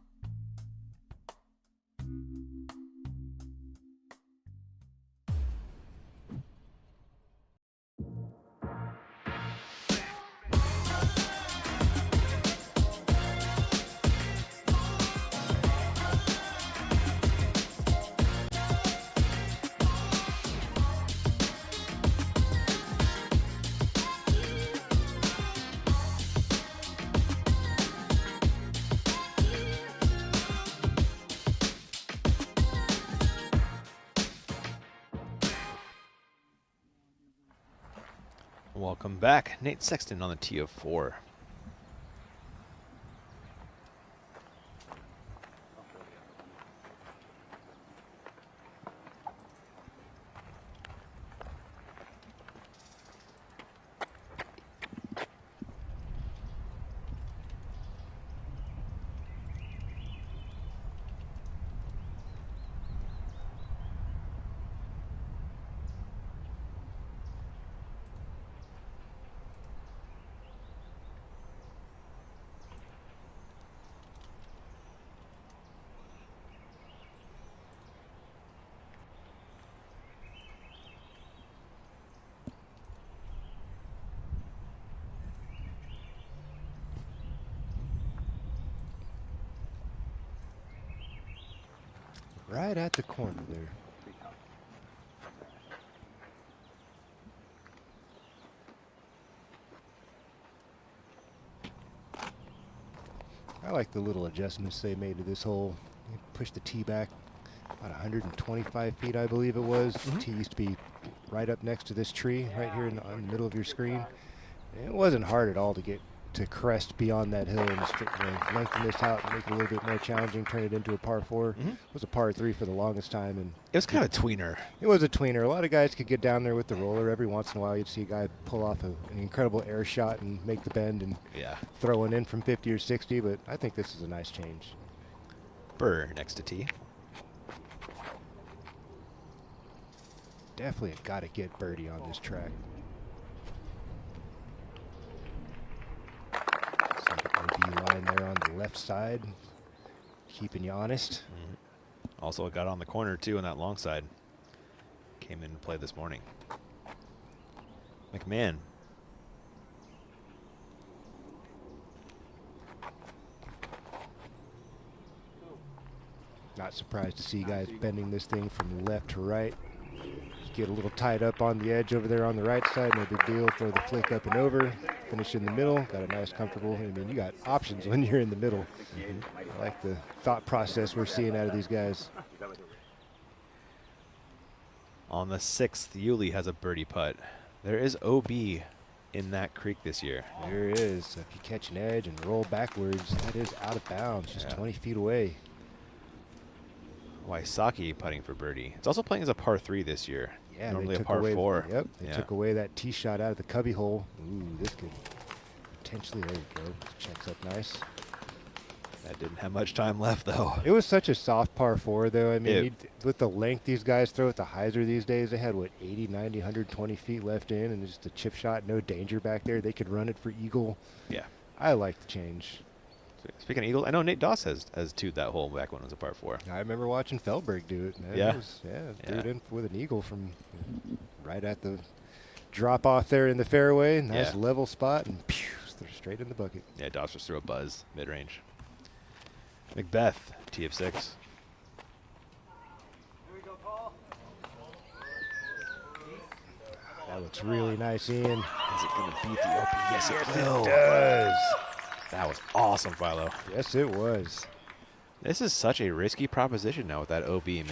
Welcome back. Nate Sexton on the tee of 4. Right at the corner there. I like the little adjustments they made to this hole. They pushed the tee back about 125 feet, I believe it was. The tee used to be right up next to this tree, right here in the middle of your screen. And it wasn't hard at all to get to crest beyond that hill and lengthen this out and make it a little bit more challenging, turn it into a par 4. It was a par 3 for the longest time. And it was kind of a tweener. It was a tweener. A lot of guys could get down there with the roller. Every once in a while you'd see a guy pull off an incredible air shot and make the bend and throw one in from 50 or 60, but I think this is a nice change. Burr next to tee. Definitely got to get birdie on this track. Line there on the left side, keeping you honest. Also got on the corner too on that long side. Came in to play this morning. McMahon. Not surprised to see guys bending this thing from left to right. Get a little tied up on the edge over there on the right side, no big deal. Throw the flick up and over, finish in the middle. Got a nice, comfortable. I mean, you got options when you're in the middle. I like the thought process we're seeing out of these guys. On the 6th, Yuli has a birdie putt. There is OB in that creek this year. There is. So if you catch an edge and roll backwards, that is out of bounds, just 20 feet away. Wysocki putting for birdie. It's also playing as a par 3 this year. Yeah, normally they a par 4. Yep, they took away that tee shot out of the cubby hole. Ooh, this could potentially, there you go. Checks up nice. That didn't have much time left, though. It was such a soft par 4, though. I mean, with the length these guys throw at the hyzer these days, they had, what, 80, 90, 120 feet left in, and just a chip shot, no danger back there. They could run it for eagle. Yeah. I like the change. Speaking of eagles, I know Nate Doss has two'd that hole back when it was a par 4. I remember watching Feldberg do it. Man. Yeah. Threw it in with an eagle from right at the drop off there in the fairway. Nice level spot, and pew, straight in the bucket. Yeah, Doss just threw a buzz mid-range. Macbeth, tee of 6. That looks really nice, Ian. Is it going to beat the open? Yes, it will. It does. That was awesome, Philo. Yes, it was. This is such a risky proposition now with that OB, man.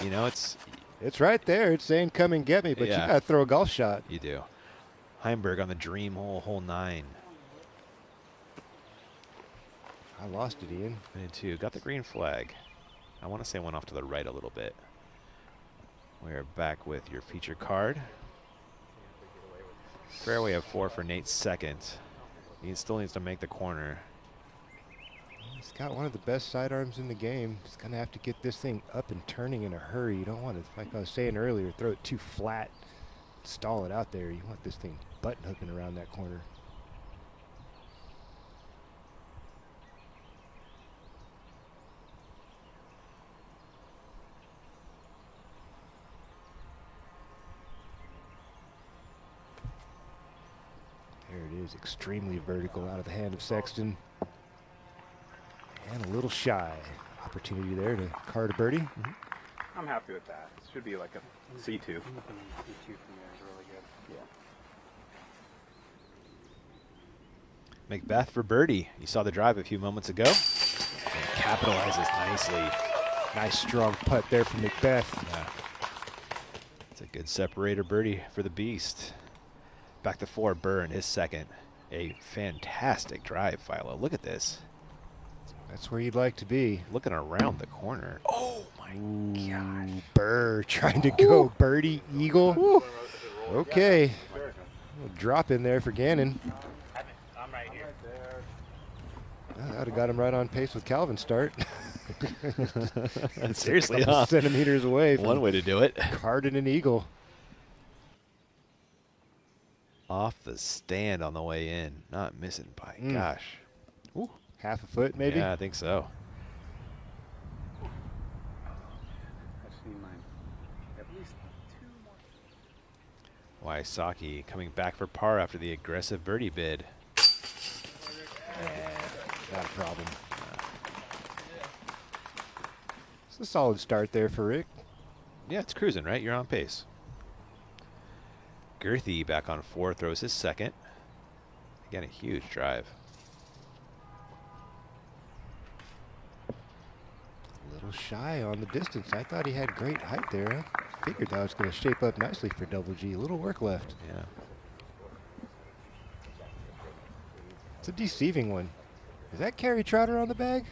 You know, it's right there. It's saying come and get me, but you got to throw a golf shot. You do. Heimberg on the dream hole, hole 9. I lost it, Ian. I did too. Got the green flag. I want to say one off to the right a little bit. We are back with your feature card. Fairway of 4 for Nate's second. He still needs to make the corner. He's got one of the best sidearms in the game. He's going to have to get this thing up and turning in a hurry. You don't want to, like I was saying earlier, throw it too flat, stall it out there. You want this thing button hooking around that corner. There it is, extremely vertical out of the hand of Sexton. And a little shy. Opportunity there to card a birdie. I'm happy with that. It should be like a C2. C2 from there is really good. Yeah. Macbeth for birdie. You saw the drive a few moments ago. And capitalizes nicely. Nice strong putt there from Macbeth. Yeah. It's a good separator birdie for the Beast. Back to 4, Burr in his second. A fantastic drive, Philo. Look at this. That's where you'd like to be. Looking around the corner. Oh, my God. Burr trying to go birdie, eagle. Woo. Okay. Drop in there for Gannon. I'm right here. That would have got him right on pace with Calvin's start. Seriously, a couple centimeters away. One way to do it. Carding an eagle. Off the stand on the way in. Not missing by gosh. Ooh, half a foot maybe? Yeah, I think so. I've seen mine at least 2 more. Wysocki coming back for par after the aggressive birdie bid. Not a problem. It's a solid start there for Rick. Yeah, it's cruising, right? You're on pace. Girthy back on 4, throws his second. Again, a huge drive. A little shy on the distance. I thought he had great height there. I figured that was going to shape up nicely for Double G. A little work left. Yeah. It's a deceiving one. Is that Kerry Trotter on the bag?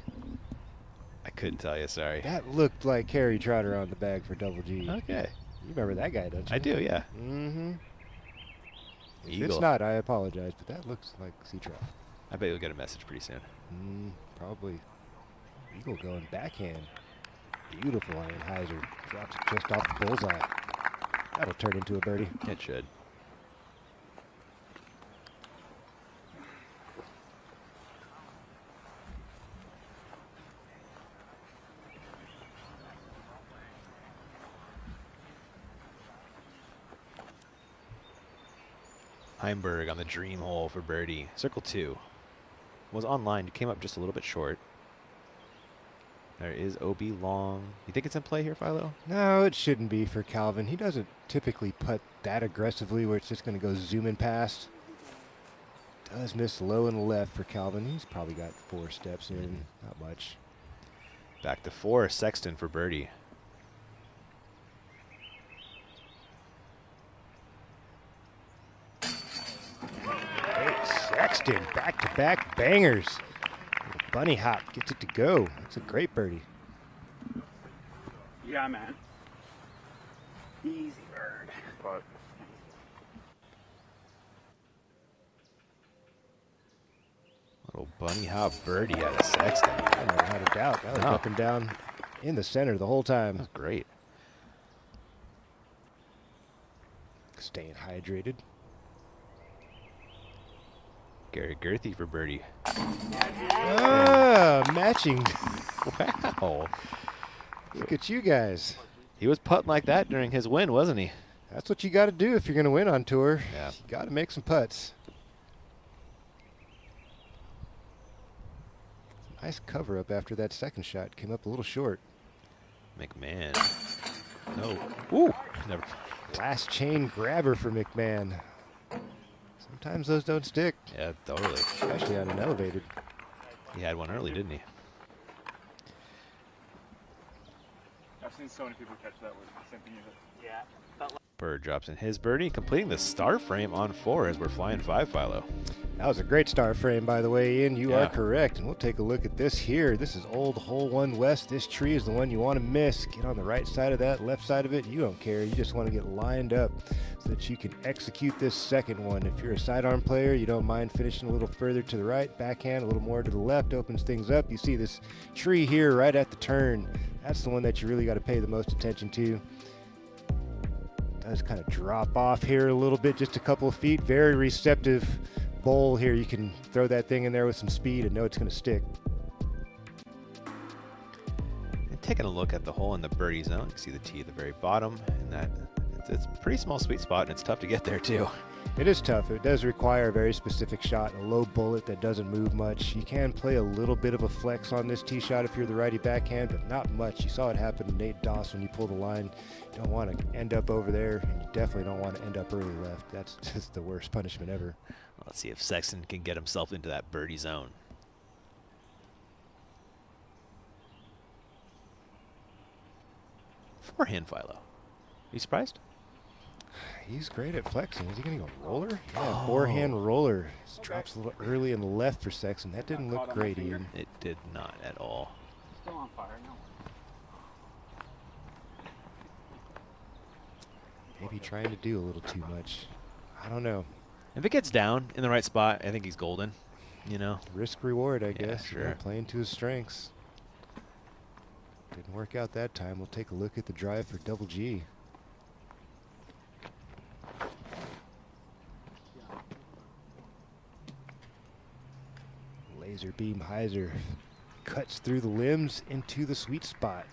I couldn't tell you, sorry. That looked like Kerry Trotter on the bag for Double G. Okay. You remember that guy, don't you? I do, yeah. Mm-hmm. If Eagle. it's not, I apologize, but that looks like C-Trap. I bet you'll get a message pretty soon. Probably. Eagle going backhand. Beautiful iron hyzer. Drops it just off the bullseye. That'll turn into a birdie. It should. Heimberg on the dream hole for birdie. Circle 2. Was online. You came up just a little bit short. There is OB long. You think it's in play here, Philo? No, it shouldn't be for Calvin. He doesn't typically putt that aggressively where it's just going to go zooming past. Does miss low and left for Calvin. He's probably got 4 steps in. Not much. Back to 4. Sexton for birdie. back bangers. Bunny hop gets it to go. That's a great birdie. Yeah, man. Easy bird. But Little bunny hop birdie out of Sexton. I never had a doubt. That was up and down in the center the whole time. That's great. Staying hydrated. Gary Girthy for birdie. Ah, matching. Wow. Look at you guys. He was putting like that during his win, wasn't he? That's what you got to do if you're going to win on tour. Yeah. You got to make some putts. Nice cover up after that second shot. Came up a little short. McMahon. No. Ooh. Never. Last chain grabber for McMahon. Sometimes those don't stick. Yeah, totally. Especially on an elevated. He had one early, didn't he? I've seen so many people catch that with the same thing you did. Yeah. Bird drops in his birdie, completing the star frame on 4 as we're flying 5, Philo. That was a great star frame, by the way, Ian. You Yeah. are correct. And we'll take a look at this here. This is old hole 1 west. This tree is the one you want to miss. Get on the right side of that, left side of it. You don't care. You just want to get lined up so that you can execute this second one. If you're a sidearm player, you don't mind finishing a little further to the right, backhand a little more to the left, opens things up. You see this tree here right at the turn. That's the one that you really got to pay the most attention to. Does kind of drop off here a little bit, just a couple of feet. Very receptive bowl here. You can throw that thing in there with some speed and know it's going to stick. And taking a look at the hole in the birdie zone, you can see the tee at the very bottom, and that it's a pretty small sweet spot, and it's tough to get there too. It is tough. It does require a very specific shot, a low bullet that doesn't move much. You can play a little bit of a flex on this tee shot if you're the righty backhand, but not much. You saw it happen to Nate Doss when you pull the line. You don't want to end up over there, and you definitely don't want to end up early left. That's just the worst punishment ever. Let's see if Sexton can get himself into that birdie zone. Forehand, Philo. You surprised? He's great at flexing. Is he going to go roller? Yeah, forehand roller. This drops a little early in the left for Sexton. That didn't look great, Ian. It did not at all. Still on fire, no. Maybe trying to do a little too much. I don't know. If it gets down in the right spot, I think he's golden. You know? Risk reward, I Yeah, guess. sure. Yeah, playing to his strengths. Didn't work out that time. We'll take a look at the drive for Double G. Laser beam hyzer cuts through the limbs into the sweet spot.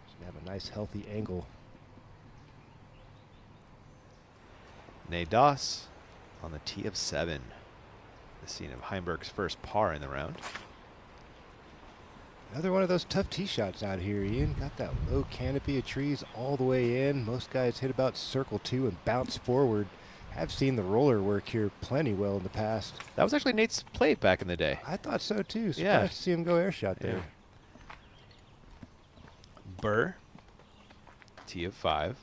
Should have a nice healthy angle. Nate Doss on the tee of 7. The scene of Heimberg's first par in the round. Another one of those tough tee shots out here, Ian. Got that low canopy of trees all the way in. Most guys hit about circle 2 and bounce forward. Have seen the roller work here plenty well in the past. That was actually Nate's play back in the day. I thought so too. Surprised Yeah. to see him go air shot there. Burr, tee of 5.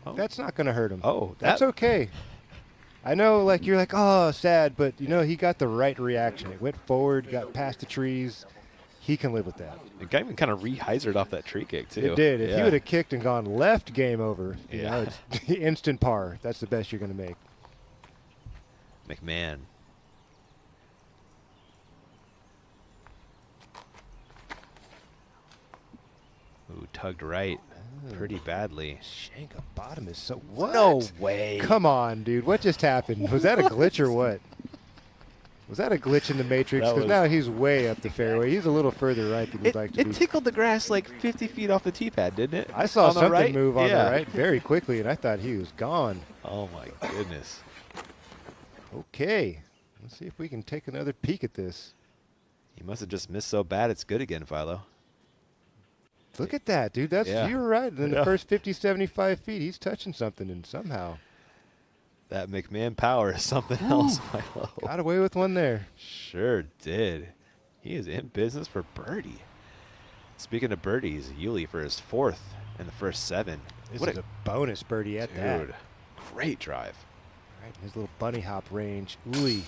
Oh. That's not going to hurt him. Oh, that's okay. I know, like, you're like, oh, sad, but, you know, he got the right reaction. It went forward, got past the trees. He can live with that. It got even kind of re-hyzered off that tree kick, too. It did. If Yeah. he would have kicked and gone left, game over. You Yeah. know, it's instant par. That's the best you're going to make. McMahon. Ooh, tugged right pretty badly. Shank a bottom is so... What? No way. Come on, dude. What just happened? Was that a glitch or what? Was that a glitch in the Matrix? That Because was- now he's way up the fairway. He's a little further right than he'd like to It be. tickled the grass like 50 feet off the tee pad, didn't it? I saw On the something right? move on Yeah. the right very quickly, and I thought he was gone. Oh, my goodness. Okay. Let's see if we can take another peek at this. He must have just missed so bad it's good again, Philo. Look at that, dude. That's Yeah. You were right. In the Yeah. first 50, 75 feet, he's touching something, and somehow That McMahon power is something else, Milo. got away with one there. Sure did. He is in business for birdie. Speaking of birdies, Yuli for his 4th in the first 7. This is a bonus birdie at that. Dude, great drive. Right in his little bunny hop range. Uli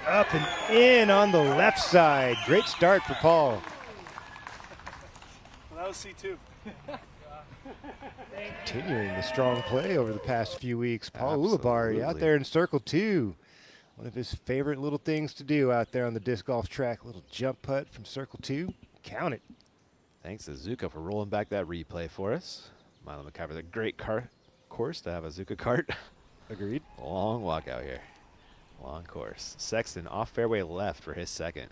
up and in on the left side. Great start for Paul. Well, that was C2. Continuing the strong play over the past few weeks. Paul Ulibarri out there in circle 2. One of his favorite little things to do out there on the disc golf track. A little jump putt from circle 2. Count it. Thanks to Zuka for rolling back that replay for us. Milo McKyer, a great course to have a Zuka cart. Agreed. Long walk out here. Long course. Sexton off fairway left for his 2nd.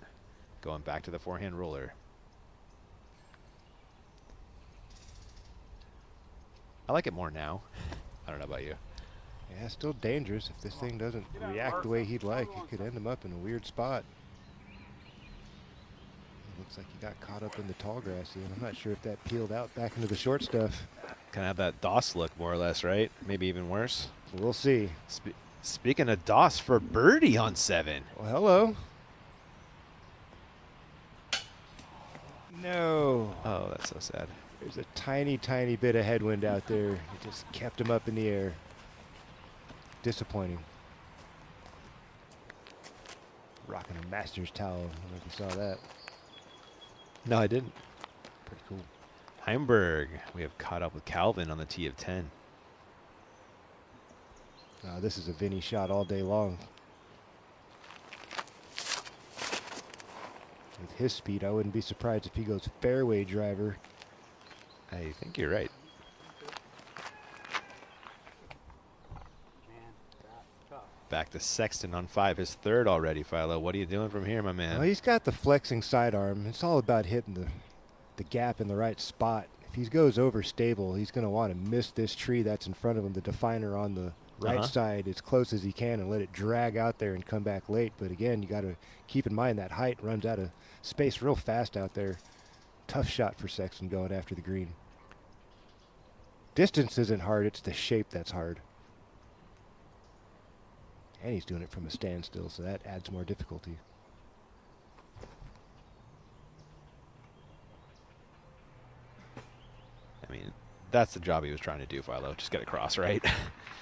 Going back to the forehand roller. I like it more now. I don't know about you. Yeah, still dangerous. If this thing doesn't react the way he'd like, it could end him up in a weird spot. Looks like he got caught up in the tall grass here. I'm not sure if that peeled out back into the short stuff. Kind of have that DOS look, more or less, right? Maybe even worse. We'll see. Speaking of DOS for birdie on 7. Well, hello. No. Oh, that's so sad. There's a tiny, tiny bit of headwind out there. It just kept him up in the air. Disappointing. Rocking a Masters towel. I don't know if you saw that. No, I didn't. Pretty cool. Heimberg. We have caught up with Calvin on the tee of 10. This is a Vinny shot all day long. With his speed, I wouldn't be surprised if he goes fairway driver. I think you're right. Back to Sexton on 5, his 3rd already, Philo. What are you doing from here, my man? Well, he's got the flexing sidearm. It's all about hitting the gap in the right spot. If he goes over stable, he's going to want to miss this tree that's in front of him, the definer on the right side, as close as he can, and let it drag out there and come back late. But again, you got to keep in mind that height runs out of space real fast out there. Tough shot for Sexton going after the green. Distance isn't hard, it's the shape that's hard. And he's doing it from a standstill, so that adds more difficulty. I mean, that's the job he was trying to do, Philo. Just get across, right?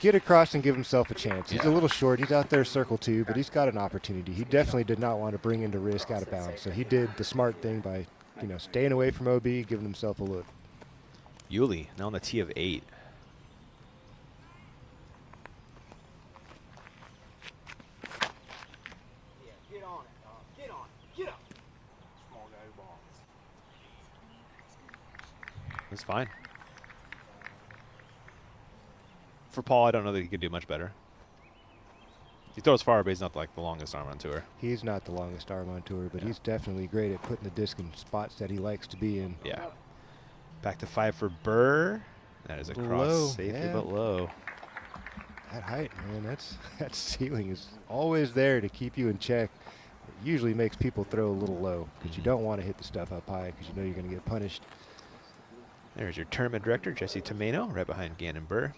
Get across and give himself a chance. He's a little short. He's out there circle 2, but he's got an opportunity. He definitely did not want to bring into risk out of bounds. So he did the smart thing by, staying away from OB, giving himself a look. Yuli, now on the tee of 8. Get on it, dog. Get on it. Get up. Small guy balls. It's fine. For Paul, I don't know that he could do much better. He throws far, but he's not like the longest arm on tour. He's not the longest arm on tour, but he's definitely great at putting the disc in spots that he likes to be in. Yeah. Back to 5 for Burr. That is a cross Low, safely, but low. That height, man, that ceiling is always there to keep you in check. It usually makes people throw a little low because you don't want to hit the stuff up high because you know you're going to get punished. There's your tournament director, Jesse Tomeno, right behind Gannon Burr.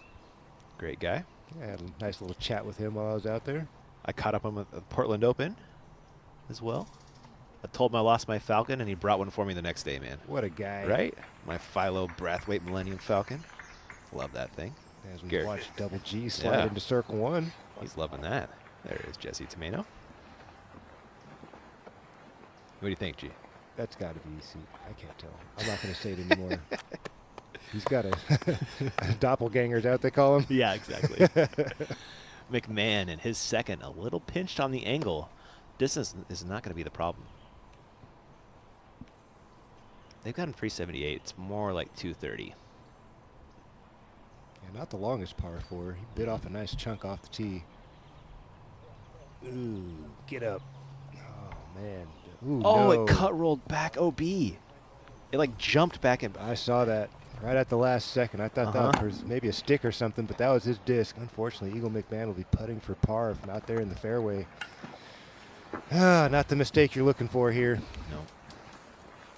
Great guy. Yeah, I had a nice little chat with him while I was out there. I caught up on him at the Portland Open as well. I told him I lost my Falcon, and he brought one for me the next day, man. What a guy. Right? My Philo Brathwaite Millennium Falcon. Love that thing. As we watch Double G slide into circle 1. He's loving that. There is Jesse Tomeno. What do you think, G? That's got to be EC. I can't tell. I'm not going to say it anymore. He's got a doppelgangers out, they call him. Yeah, exactly. McMahon in his 2nd, a little pinched on the angle. Distance is not going to be the problem. They've got him 378. It's more like 230. Yeah, not the longest par 4. He bit off a nice chunk off the tee. Ooh, get up. Oh, man. Ooh, oh, no. It cut rolled back OB. It like jumped back in. I saw that right at the last second. I thought that was maybe a stick or something, but that was his disc. Unfortunately, Eagle McMahon will be putting for par from out there in the fairway. Not the mistake you're looking for here. No.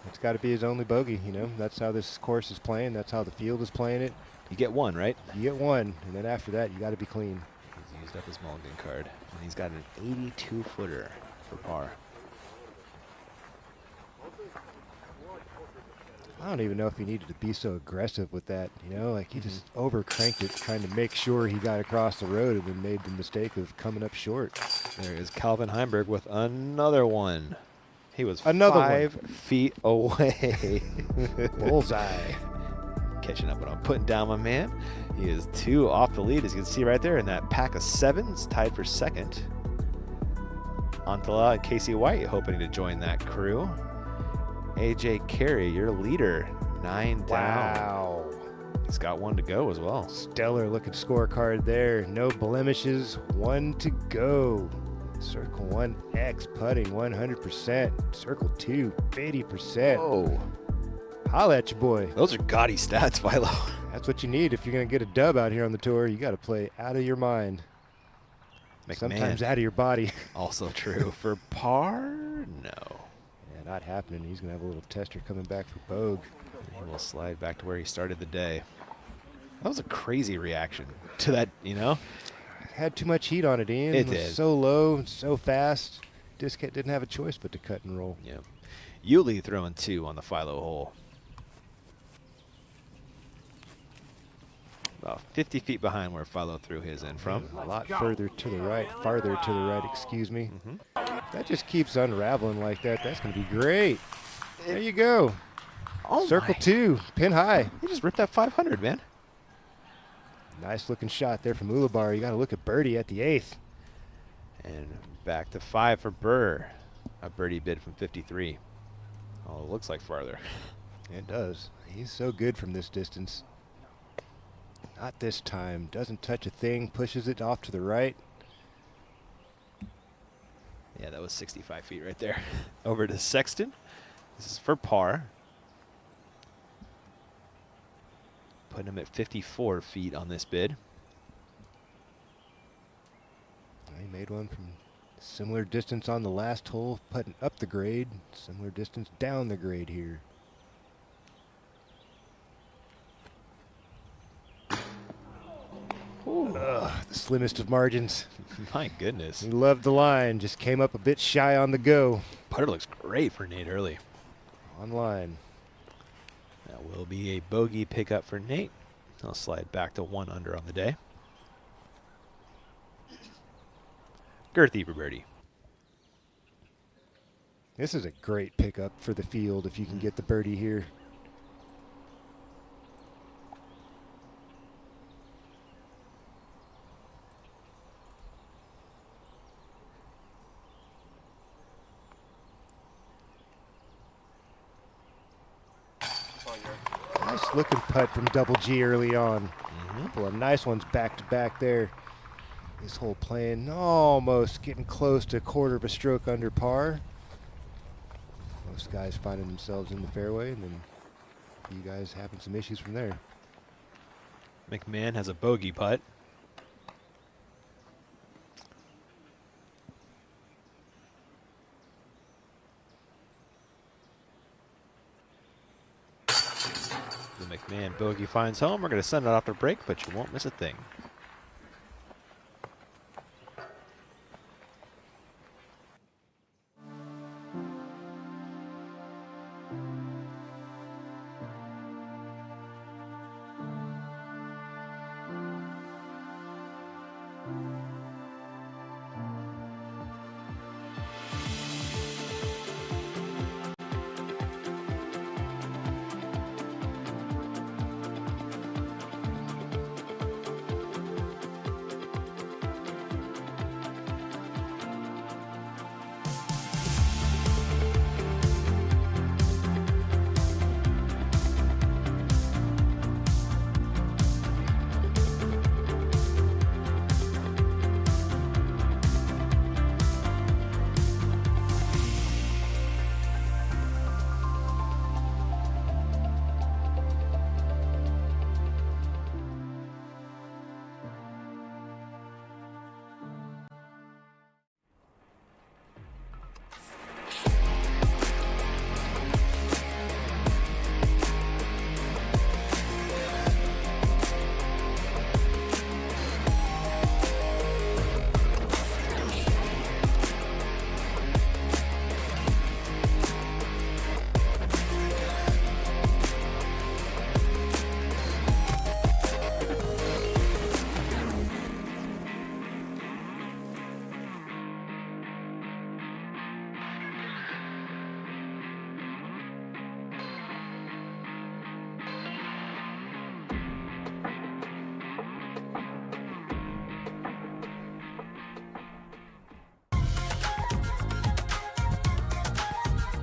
It's got to be his only bogey, you know. That's how this course is playing. That's how the field is playing it. You get one, right? You get one, and then after that, you got to be clean. He's used up his mulligan card, and he's got an 82-footer for par. I don't even know if he needed to be so aggressive with that, you know, like he just over-cranked it trying to make sure he got across the road and then made the mistake of coming up short. There is Calvin Heimberg with another one. He was Another 5 feet away. Bullseye. Catching up what I'm putting down, my man. He is 2 off the lead, as you can see right there, in that pack of 7s, tied for second. Antala and Casey White hoping to join that crew. AJ Carey, your leader, 9 down. Wow. He's got 1 to go as well. Stellar looking scorecard there. No blemishes, 1 to go. Circle 1X putting 100%. Circle 2, 50%. Whoa. Holla at your boy. Those are gaudy stats, Philo. That's what you need if you're going to get a dub out here on the tour. You got to play out of your mind. McMahon. Sometimes out of your body. Also true for par? No. Yeah, not happening. He's going to have a little tester coming back for Bogue. He will slide back to where he started the day. That was a crazy reaction to that, you know? Had too much heat on it, Ian. It was did. so low and so fast. Disc didn't have a choice but to cut and roll. Yeah. Yuli throwing 2 on the Philo hole. About 50 feet behind where Philo threw his in from. A lot further to the right, farther to the right, excuse me. That just keeps unraveling like that. That's going to be great. There you go. Oh Circle 2, pin high. He just ripped that 500, man. Nice looking shot there from Ulibar. You got to look at birdie at the 8th. And back to 5 for Burr. A birdie bid from 53. Oh, it looks like farther. It does. He's so good from this distance. Not this time. Doesn't touch a thing. Pushes it off to the right. Yeah, that was 65 feet right there. Over to Sexton. This is for par. Putting him at 54 feet on this bid. He made one from similar distance on the last hole, putting up the grade. Similar distance down the grade here. Ugh, the slimmest of margins. My goodness. He loved the line, just came up a bit shy on the go. Putter looks great for Nate Early. On line. That will be a bogey pickup for Nate. He'll slide back to 1 under on the day. Girthy for birdie. This is a great pickup for the field if you can get the birdie here. Nice looking putt from Double G early on. Couple of nice ones back to back there. This hole playing almost getting close to a quarter of a stroke under par. Most guys finding themselves in the fairway, and then you guys having some issues from there. McMahon has a bogey putt. The McMahon bogey finds home. We're going to send it off to break, but you won't miss a thing.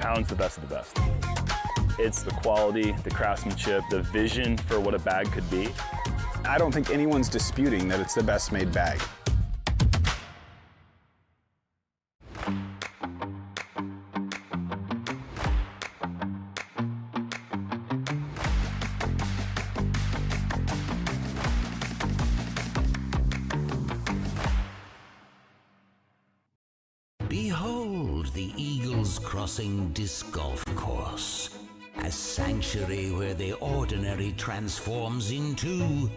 Talon's the best of the best. It's the quality, the craftsmanship, the vision for what a bag could be. I don't think anyone's disputing that it's the best made bag. Behold the Eagles Crossing Disc Golf Course, a sanctuary where the ordinary transforms into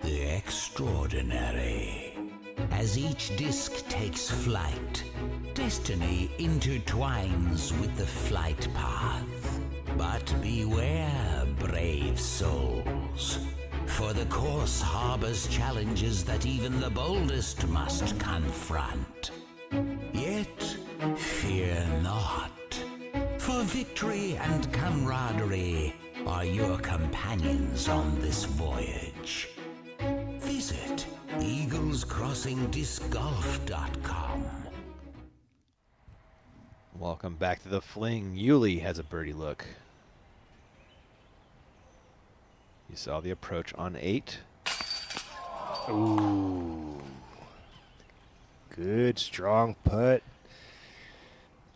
the extraordinary. As each disc takes flight, destiny intertwines with the flight path. But beware, brave souls, for the course harbors challenges that even the boldest must confront. Yet, fear not, for victory and camaraderie are your companions on this voyage. Visit eaglescrossingdiscgolf.com. Welcome back to the Fling. Yuli has a birdie look. You saw the approach on 8. Ooh. Good, strong putt.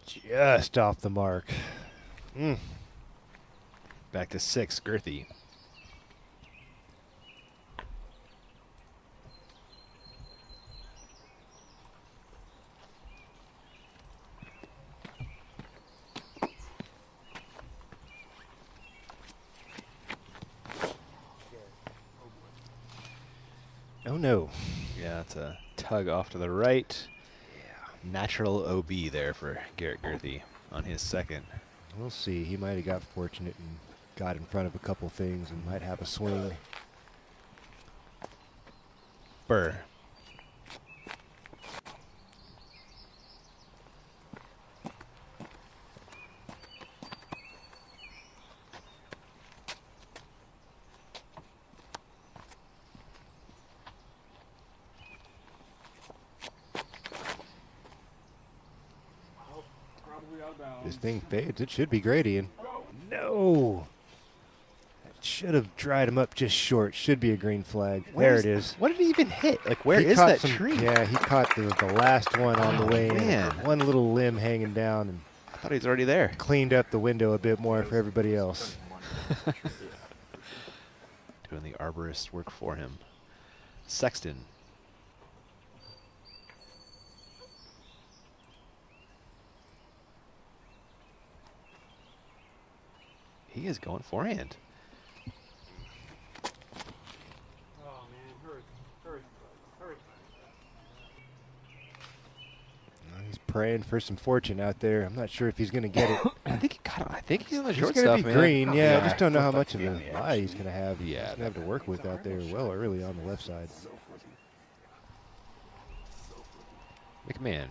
Just off the mark. Back to 6, Girthy. Oh no. Yeah, it's a tug off to the right. Yeah. Natural OB there for Garrett Girthy on his second. We'll see. He might have got fortunate and got in front of a couple things and might have a swing. Burr. This thing fades. It should be great, Ian. No. That should have dried him up just short. Should be a green flag. There it is. What did he even hit? Like, where He is caught that some- tree? Yeah, he caught the last one on the way man. in. One little limb hanging down, and I thought he was already there. Cleaned up the window a bit more for everybody else. Doing the arborist work for him. Sexton. He is going forehand. He's praying for some fortune out there. I'm not sure if he's going to get it. I think he got. I think he's on the He's short going stuff, to be man. green. Yeah, I just Yeah. don't know how much of a lie he's going to have. Yeah, he's going to have to work with out there well early on the left side. McMahon.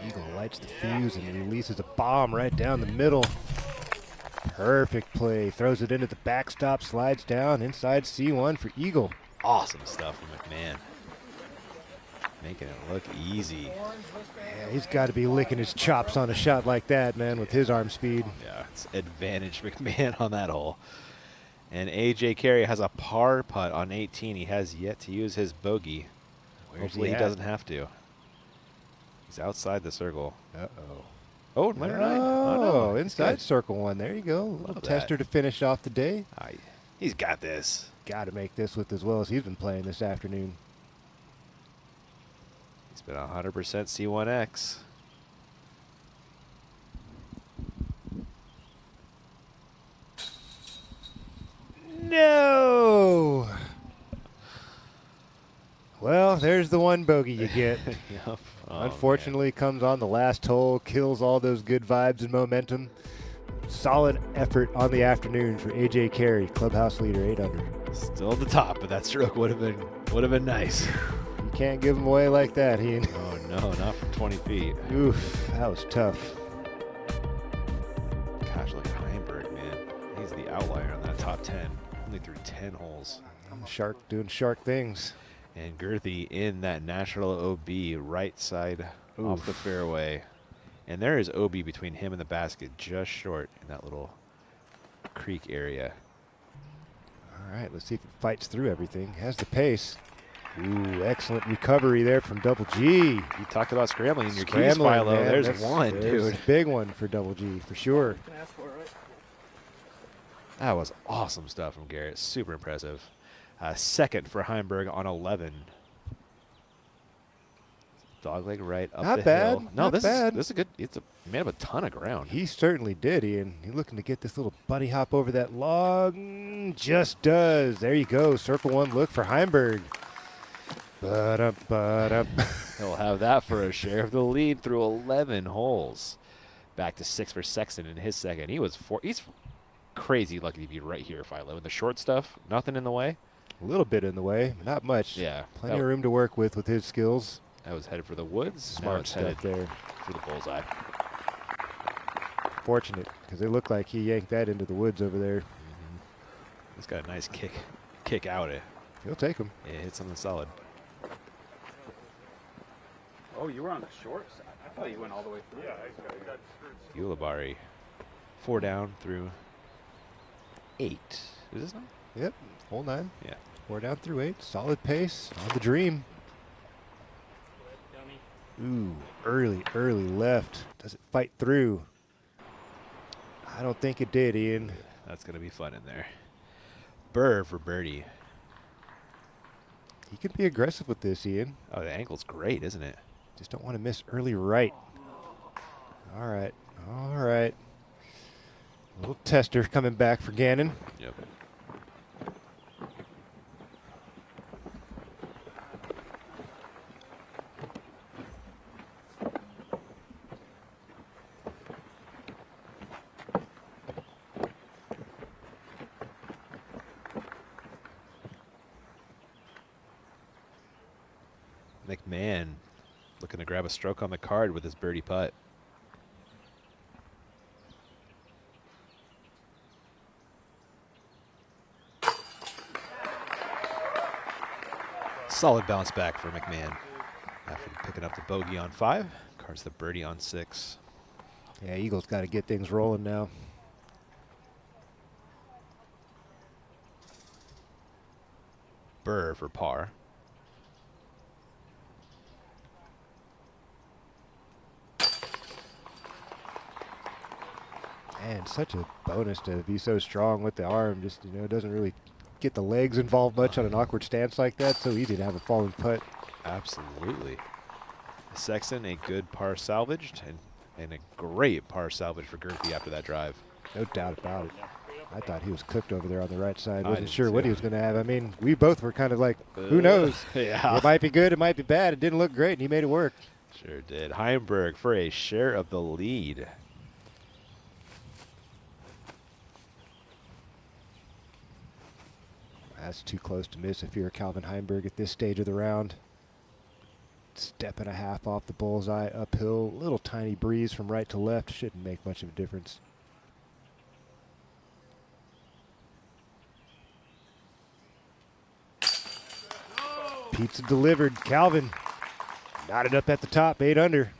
Eagle lights the fuse and releases a bomb right down the middle. Perfect play. Throws it into the backstop, slides down inside C1 for Eagle. Awesome stuff from McMahon. Making it look easy. Yeah, he's got to be licking his chops on a shot like that, man, with his arm speed. Yeah, it's advantage McMahon on that hole. And A.J. Carey has a par putt on 18. He has yet to use his bogey. Hopefully he doesn't have to. He's outside the circle. Uh-oh. Oh, minor nine. Oh, no. inside circle one. There you go. A little tester to finish off the day. He's got this. Got to make this with as well as he's been playing this afternoon. He's been 100% C1X. No. Well, there's the one bogey you get. Yep. Oh, Unfortunately, comes on the last hole, kills all those good vibes and momentum. Solid effort on the afternoon for A.J. Carey, clubhouse leader, 8 under. Still at the top, but that stroke would have been nice. You can't give him away like that, Ian. Oh no, not from 20 feet. Oof, that was tough. Gosh, look at Heimberg, man. He's the outlier on that top 10. Only through 10 holes. Shark doing shark things. And Girthy in that National OB right side off the fairway. And there is OB between him and the basket, just short in that little creek area. All right, let's see if it fights through everything. Has the pace. Ooh, excellent recovery there from Double G. You talked about scrambling in your keys, Milo. There's one, dude. A big one for Double G, for sure. That was awesome stuff from Garrett. Super impressive. Second for Heimberg on 11. Dogleg right up Not the bad. hill. No, Not this bad. is a good. It's a made up a ton of ground. He certainly did, Ian. He's looking to get this little bunny hop over that log. Just does. There you go. Circle one look for Heimberg. He'll have that for a share of the lead through 11 holes. Back to 6 for Sexton in his second. He's crazy lucky to be right here, Philo. In the short stuff, nothing in the way. A little bit in the way, not much. Yeah. Plenty of room to work with his skills. That was headed for the woods. Smart stuff there. For the bullseye. Fortunate, because it looked like he yanked that into the woods over there. He's got a nice kick out it. He'll take him. Yeah, hit something solid. Oh, you were on the short side. I thought you went all the way through. Yeah, Ulibarri. 4 down through 8. Is this 9? Yep, hole 9. Yeah. 4 down through 8. Solid pace on the dream. Ooh, early left. Does it fight through? I don't think it did, Ian. That's going to be fun in there. Burr for birdie. He could be aggressive with this, Ian. Oh, the angle's great, isn't it? Just don't want to miss early right. All right. A little tester coming back for Gannon. Yep. McMahon looking to grab a stroke on the card with his birdie putt. Solid bounce back for McMahon after picking up the bogey on 5. Cards the birdie on 6. Yeah, Eagles got to get things rolling now. Burr for par. And such a bonus to be so strong with the arm. Just, doesn't really get the legs involved much on an awkward stance like that. So easy to have a falling putt. Absolutely. Sexton, a good par salvaged, and a great par salvage for Girthy after that drive. No doubt about it. I thought he was cooked over there on the right side. I Wasn't did sure what too. he was going to have. I mean, we both were kind of like, who knows? Yeah. It might be good, it might be bad. It didn't look great, and he made it work. Sure did. Heimberg for a share of the lead. That's too close to miss if you're Calvin Heimberg at this stage of the round. Step and a half off the bullseye, uphill, little tiny breeze from right to left. Shouldn't make much of a difference. Pizza delivered. Calvin knotted up at the top, 8 under.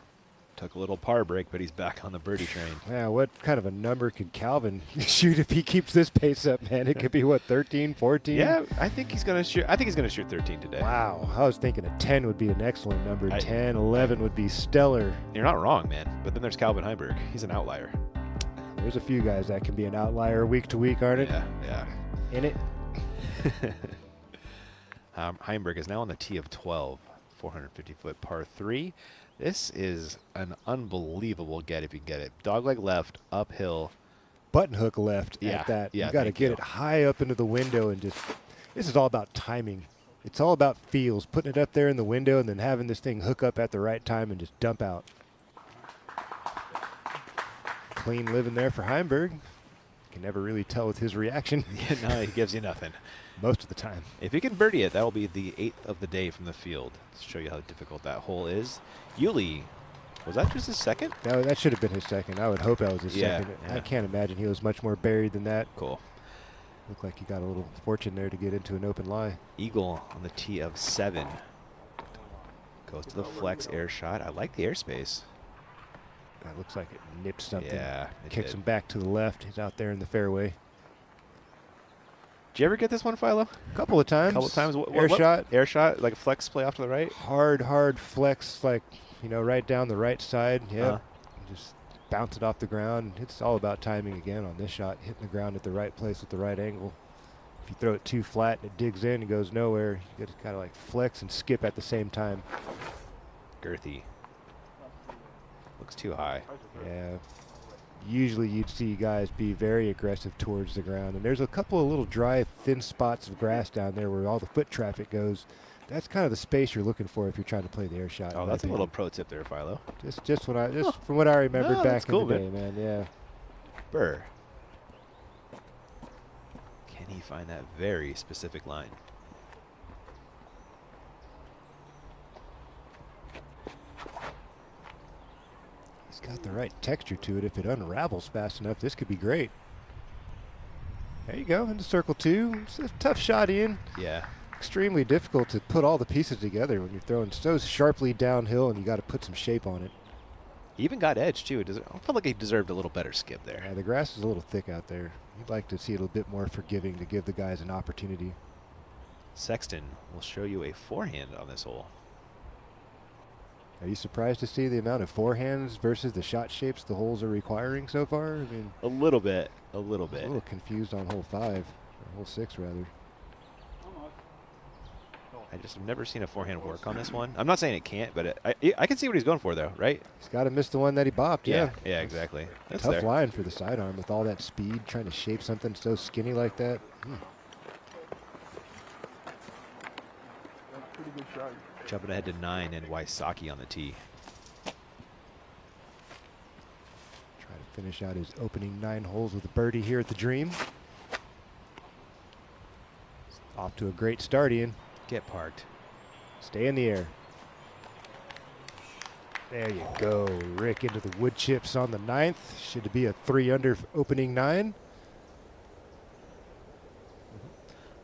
Took a little par break, but he's back on the birdie train. Yeah, what kind of a number could Calvin shoot if he keeps this pace up, man? It could be, what, 13, 14? Yeah, I think he's going to shoot. I think he's going to shoot 13 today. Wow, I was thinking a 10 would be an excellent number. 10, 11 would be stellar. You're not wrong, man. But then there's Calvin Heimberg. He's an outlier. There's a few guys that can be an outlier week to week, aren't it? Yeah. In it. Heimberg is now on the tee of 12, 450-foot par 3. This is an unbelievable get if you can get it. Dogleg left, uphill. Button hook left Yeah, at that. yeah, You got to thank get you. it high up into the window and just, this is all about timing. It's all about feels, putting it up there in the window and then having this thing hook up at the right time and just dump out. Clean living there for Heimberg. Can never really tell with his reaction. Yeah, no, he gives you nothing. Most of the time. If he can birdie it, that'll be the 8th of the day from the field. To show you how difficult that hole is. Yuli Was that just his second? No, that should have been his second. I would hope that was his second. Yeah. I can't imagine he was much more buried than that. Cool. Looked like he got a little fortune there to get into an open lie. Eagle on the tee of 7. Goes to the flex air shot. I like the airspace. That looks like it nipped something. Yeah, Kicks him back to the left. He's out there in the fairway. Did you ever get this one, Philo? A couple of times. Air shot. Air shot, like a flex play off to the right? Hard flex, like, you know, right down the right side. Yeah. Just bounce it off the ground. It's all about timing again on this shot. Hitting the ground at the right place with the right angle. If you throw it too flat and it digs in and goes nowhere, you got to like flex and skip at the same time. Girthy. Looks too high. Yeah. Usually you'd see guys be very aggressive towards the ground. And there's a couple of little dry, thin spots of grass down there where all the foot traffic goes. That's kind of the space you're looking for if you're trying to play the air shot. Oh, that's a little pro tip there, Philo. Just from what I remembered back in the day, man. Yeah. Burr. Can he find that very specific line? He's got the right texture to it. If it unravels fast enough, this could be great. There you go, into circle 2. It's a tough shot, Ian. Yeah. Extremely difficult to put all the pieces together when you're throwing so sharply downhill and you got to put some shape on it. He even got edge, too. I felt like he deserved a little better skip there. Yeah, the grass is a little thick out there. You'd like to see it a bit more forgiving to give the guys an opportunity. Sexton will show you a forehand on this hole. Are you surprised to see the amount of forehands versus the shot shapes the holes are requiring so far? I mean, a little bit. A little bit. A little confused on hole 5, or hole 6 rather. I just have never seen a forehand work on this one. I'm not saying it can't, but I can see what he's going for, though, right? He's got to miss the one that he bopped, yeah. Yeah, exactly. That's tough line for the sidearm with all that speed, trying to shape something so skinny like that. Pretty good shot. Jumping ahead to 9 and Wysocki on the tee. Try to finish out his opening 9 holes with a birdie here at the Dream. Off to a great start, Ian. Get parked. Stay in the air. There you go. Rick into the wood chips on the 9th. Should be a 3-under opening 9.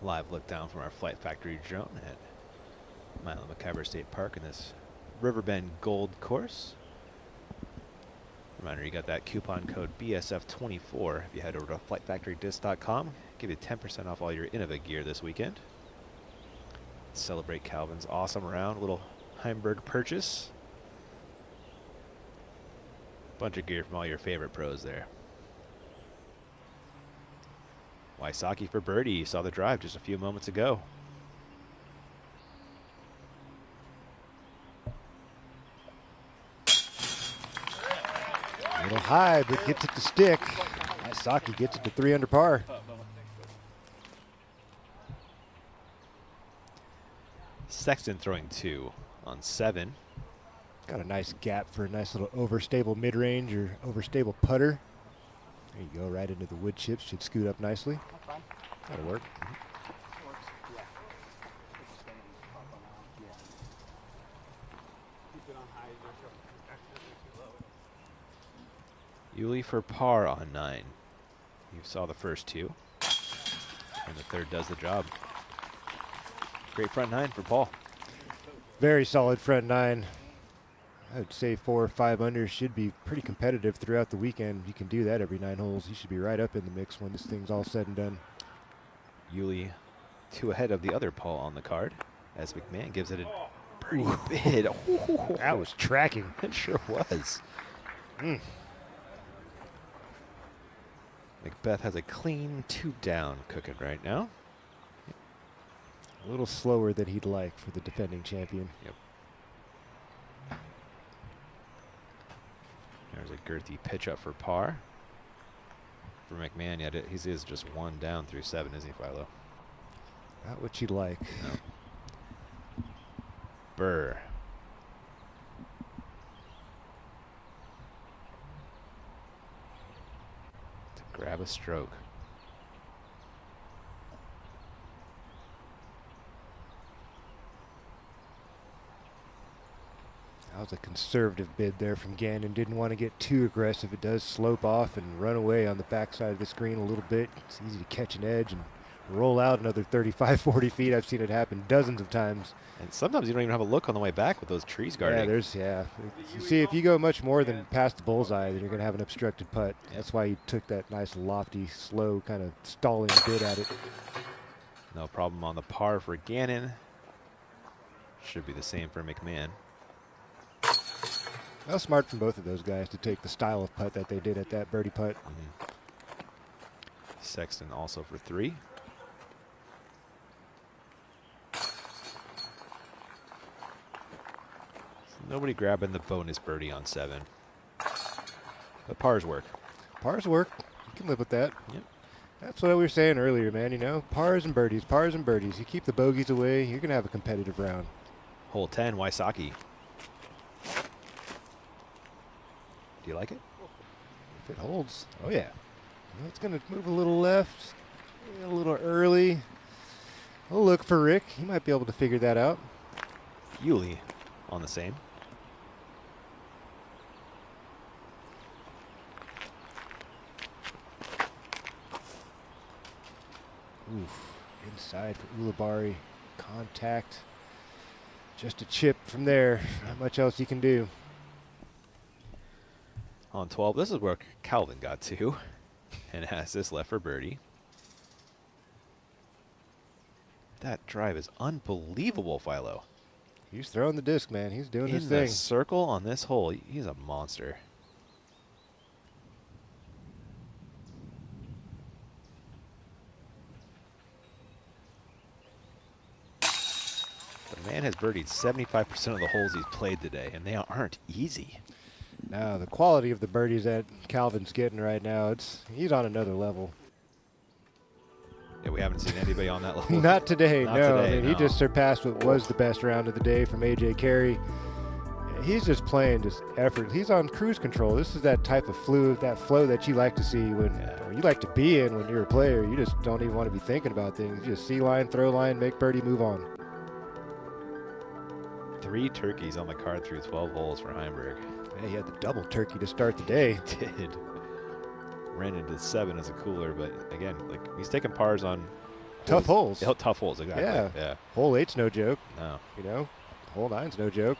Live look down from our Flight Factory drone at Milo McKyer State Park in this Riverbend Gold course. Reminder, you got that coupon code BSF24 if you head over to flightfactorydisc.com. Give you 10% off all your Innova gear this weekend. Celebrate Calvin's awesome round. Little Heimberg purchase. Bunch of gear from all your favorite pros there. Wysocki for birdie. You saw the drive just a few moments ago. A little high, but gets it to stick. Wysocki gets it to 3 under par. Sexton throwing 2 on 7. Got a nice gap for a nice little overstable mid-range or overstable putter. There you go, right into the wood chips. Should scoot up nicely. That'll work. Yuli for par on 9. You saw the first 2. And the third does the job. Great front 9 for Paul. Very solid front 9. I would say 4 or 5 under should be pretty competitive throughout the weekend. You can do that every 9 holes. You should be right up in the mix when this thing's all said and done. Yuli 2 ahead of the other Paul on the card as McMahon gives it a pretty bid. That was tracking. It sure was. Macbeth has a clean 2 down cooking right now. A little slower than he'd like for the defending champion. Yep. There's a girthy pitch up for par. For McMahon, yet he is just 1 down through 7, isn't he, Philo? Not what you'd like. No. Burr. To grab a stroke. was a conservative bid there from Gannon. Didn't want to get too aggressive. It does slope off and run away on the backside of the screen a little bit. It's easy to catch an edge and roll out another 35, 40 feet. I've seen it happen dozens of times. And sometimes you don't even have a look on the way back with those trees guarding. You see, if you go much more than past the bullseye, then you're going to have an obstructed putt. That's why he took that nice, lofty, slow, kind of stalling bid at it. No problem on the par for Gannon. Should be the same for McMahon. Well, smart from both of those guys to take the style of putt that they did at that birdie putt. Sexton also for 3. Nobody grabbing the bonus birdie on 7. But pars work. Pars work. You can live with that. Yep. That's what we were saying earlier, man. You know, pars and birdies, pars and birdies. You keep the bogeys away, you're going to have a competitive round. Hole 10, Wysocki. Do you like it? If it holds. Oh, yeah. It's going to move a little left, a little early. We'll look for Rick. He might be able to figure that out. Yuli on the same. Oof. Inside for Ulibarri. Contact. Just a chip from there. Not much else you can do. On 12, this is where Calvin got to and has this left for birdie. That drive is unbelievable, Philo. He's throwing the disc, man. He's doing his In thing. the circle on this hole, he's a monster. The man has birdied 75% of the holes he's played today, and they aren't easy. Now, the quality of the birdies that Calvin's getting right now, he's on another level. Yeah, we haven't seen anybody on that level. Not today, Not no. today, I mean, he just surpassed what was the best round of the day from A.J. Carey. He's just playing just effort. He's on cruise control. This is that type of flow that you like to see when, or you like to be in when you're a player. You just don't even want to be thinking about things. You just see line, throw line, make birdie, move on. 3 turkeys on the card through 12 holes for Heimberg. Yeah, he had the double turkey to start the day. He did. Ran into 7 as a cooler, but again, like he's taking pars on tough holes. Yeah, tough holes, exactly. Yeah. Hole 8's no joke. No. You know, hole 9's no joke.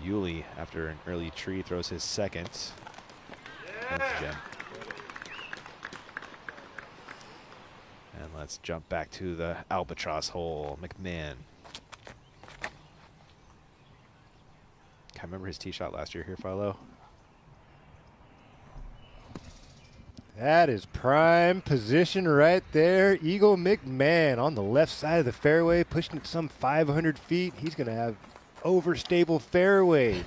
Yuli, after an early tree, throws his second. That's Jim. And let's jump back to the albatross hole. McMahon. Can I remember his tee shot last year here, Philo? That is prime position right there. Eagle McMahon on the left side of the fairway, pushing it some 500 feet. He's going to have overstable fairway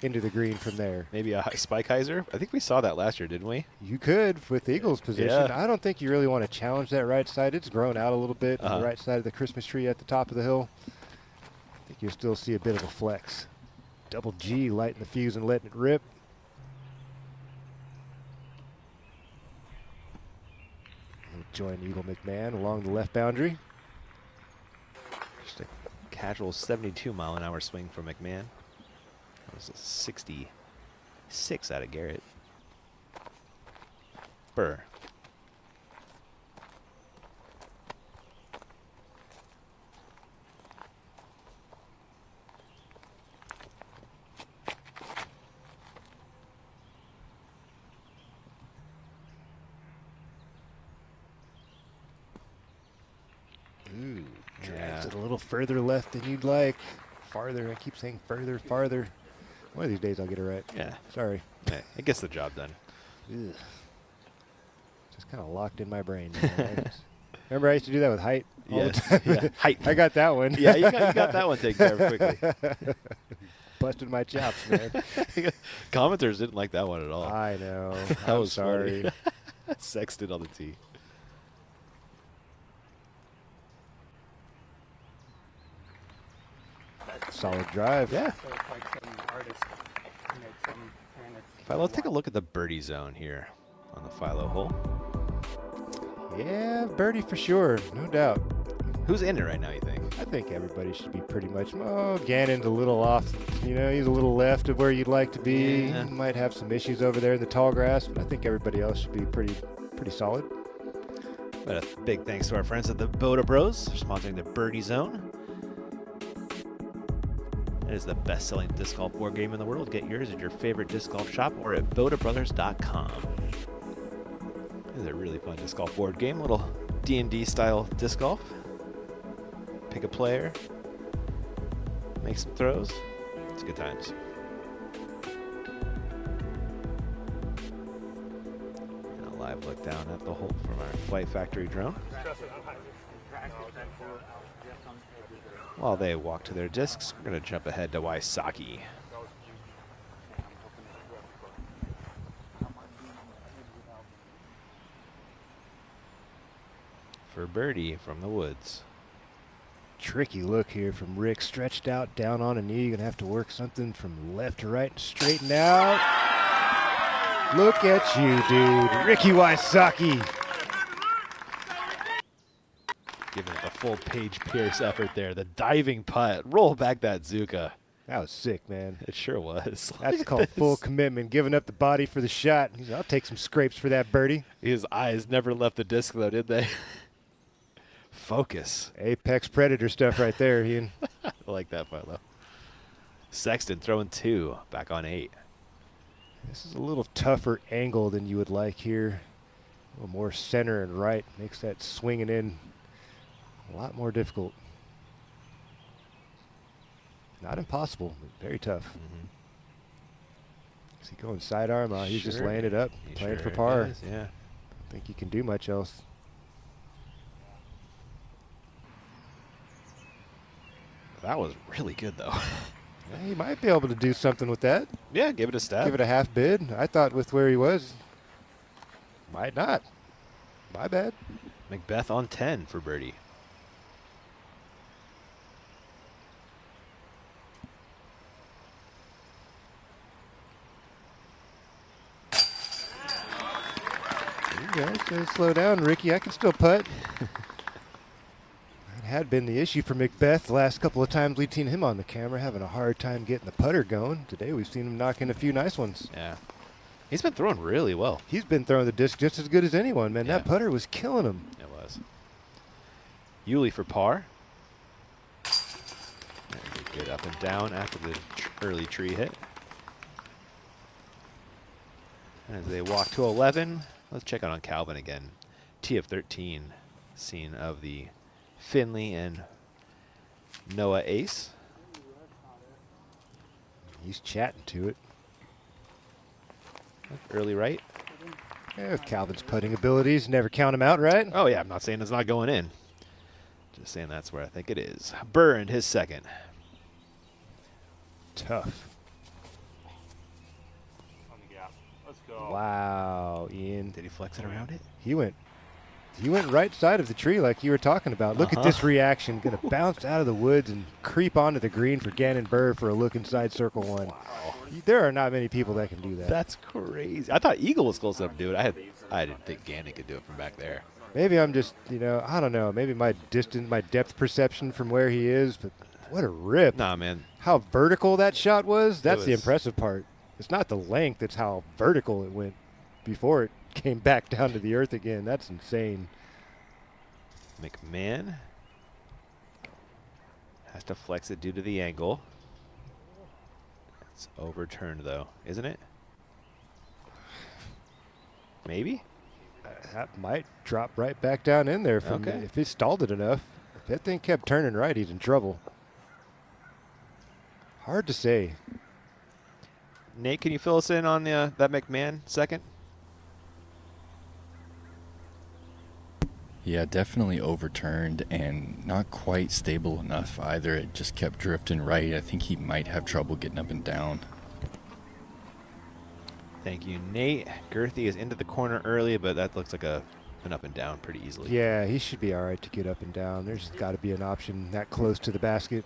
into the green from there. Maybe a spike hyzer? I think we saw that last year, didn't we? You could with the Eagles position. Yeah. I don't think you really want to challenge that right side. It's grown out a little bit on the right side of the Christmas tree at the top of the hill. I think you'll still see a bit of a flex. Double G lighting the fuse and letting it rip. We'll join Eagle McMahon along the left boundary. Just a casual 72-mile-an-hour swing from McMahon. That was a 66 out of Garrett. Burr. Ooh, drags it a little further left than you'd like. Farther, I keep saying further, farther. One of these days I'll get it right. Yeah. Sorry. Yeah, it gets the job done. Ugh. Just kind of locked in my brain. Remember I used to do that with height all the time? Yeah. Height. I got that one. Yeah, you got that one taken care of quickly. Busted my chops, man. Commenters didn't like that one at all. I know. That was sorry. funny. Sexton on the tee. Solid drive. Yeah. Philo, let's take a look at the birdie zone here on the Philo hole. Yeah, birdie for sure, no doubt. Who's in it right now, you think? think everybody should be pretty much. Oh, Gannon's a little off. You know, he's a little left of where you'd like to be. Yeah. He might have some issues over there in the tall grass, but I think everybody else should be pretty solid. But a big thanks to our friends at the Boda Bros for sponsoring the Birdie Zone. It is the best-selling disc golf board game in the world. Get yours at your favorite disc golf shop or at bodabrothers.com. It is a really fun disc golf board game, little D&D style disc golf. Pick a player, make some throws. It's good times. And a live look down at the hole from our Flight Factory drone. While they walk to their discs, we're going to jump ahead to Wysocki. For birdie from the woods. Tricky look here from Rick, stretched out, down on a knee. You're gonna have to work something from left to right and straighten out. Look at you, dude. Ricky Wysocki. Giving it the full Paige Pierce effort there. The diving putt. Roll back that Zuka. That was sick, man. It sure was. That's called full commitment, giving up the body for the shot. He's, I'll take some scrapes for that birdie. His eyes never left the disc, though, did they? Focus. Apex predator stuff right there, Ian. I like that, Milo. Sexton throwing 2, back on 8. This is a little tougher angle than you would like here. A little more center and right. Makes that swinging in a lot more difficult. Not impossible, but very tough. Mm-hmm. Is he going sidearm? He's just laying it up, playing for par. Yeah. I don't think he can do much else. That was really good, though. Yeah, he might be able to do something with that. Yeah, give it a stab. Give it a half bid. I thought with where he was, might not. My bad. Macbeth on 10 for birdie. There you go. So slow down, Ricky. I can still putt. That had been the issue for Macbeth the last couple of times we've seen him on the camera, having a hard time getting the putter going. Today we've seen him knock in a few nice ones. Yeah. He's been throwing really well. He's been throwing the disc just as good as anyone, man. Yeah. That putter was killing him. It was. Yulee for par. Good up and down after the early tree hit. And as they walk to 11, let's check out on Calvin again. Tee of 13, scene of the Finley and Noah ace. He's chatting to it. Early right. Yeah, with Calvin's putting abilities, never count him out, right? Oh, yeah, I'm not saying it's not going in. Just saying that's where I think it is. Burned his second. Tough. On the gap. Let's go. Wow, Ian. Did he flex it around it? He went right side of the tree like you were talking about. Look at this reaction. Going to bounce out of the woods and creep onto the green for Gannon Burr for a look inside circle 1. Wow. There are not many people that can do that. That's crazy. I thought Eagle was close enough to do it. I didn't think Gannon could do it from back there. Maybe I'm just, I don't know. Maybe my depth perception from where he is, but what a rip. Nah, man. How vertical that shot was, that's the impressive part. It's not the length, it's how vertical it went before it came back down to the earth again. That's insane. McMahon has to flex it due to the angle. It's overturned, though, isn't it? Maybe? That might drop right back down in there from if he stalled it enough. If that thing kept turning right, he's in trouble. Hard to say. Nate, can you fill us in on that McMahon second? Yeah, definitely overturned and not quite stable enough either. It just kept drifting right. I think he might have trouble getting up and down. Thank you, Nate. Girthy is into the corner early, but that looks like an up and down pretty easily. Yeah, he should be all right to get up and down. There's got to be an option that close to the basket.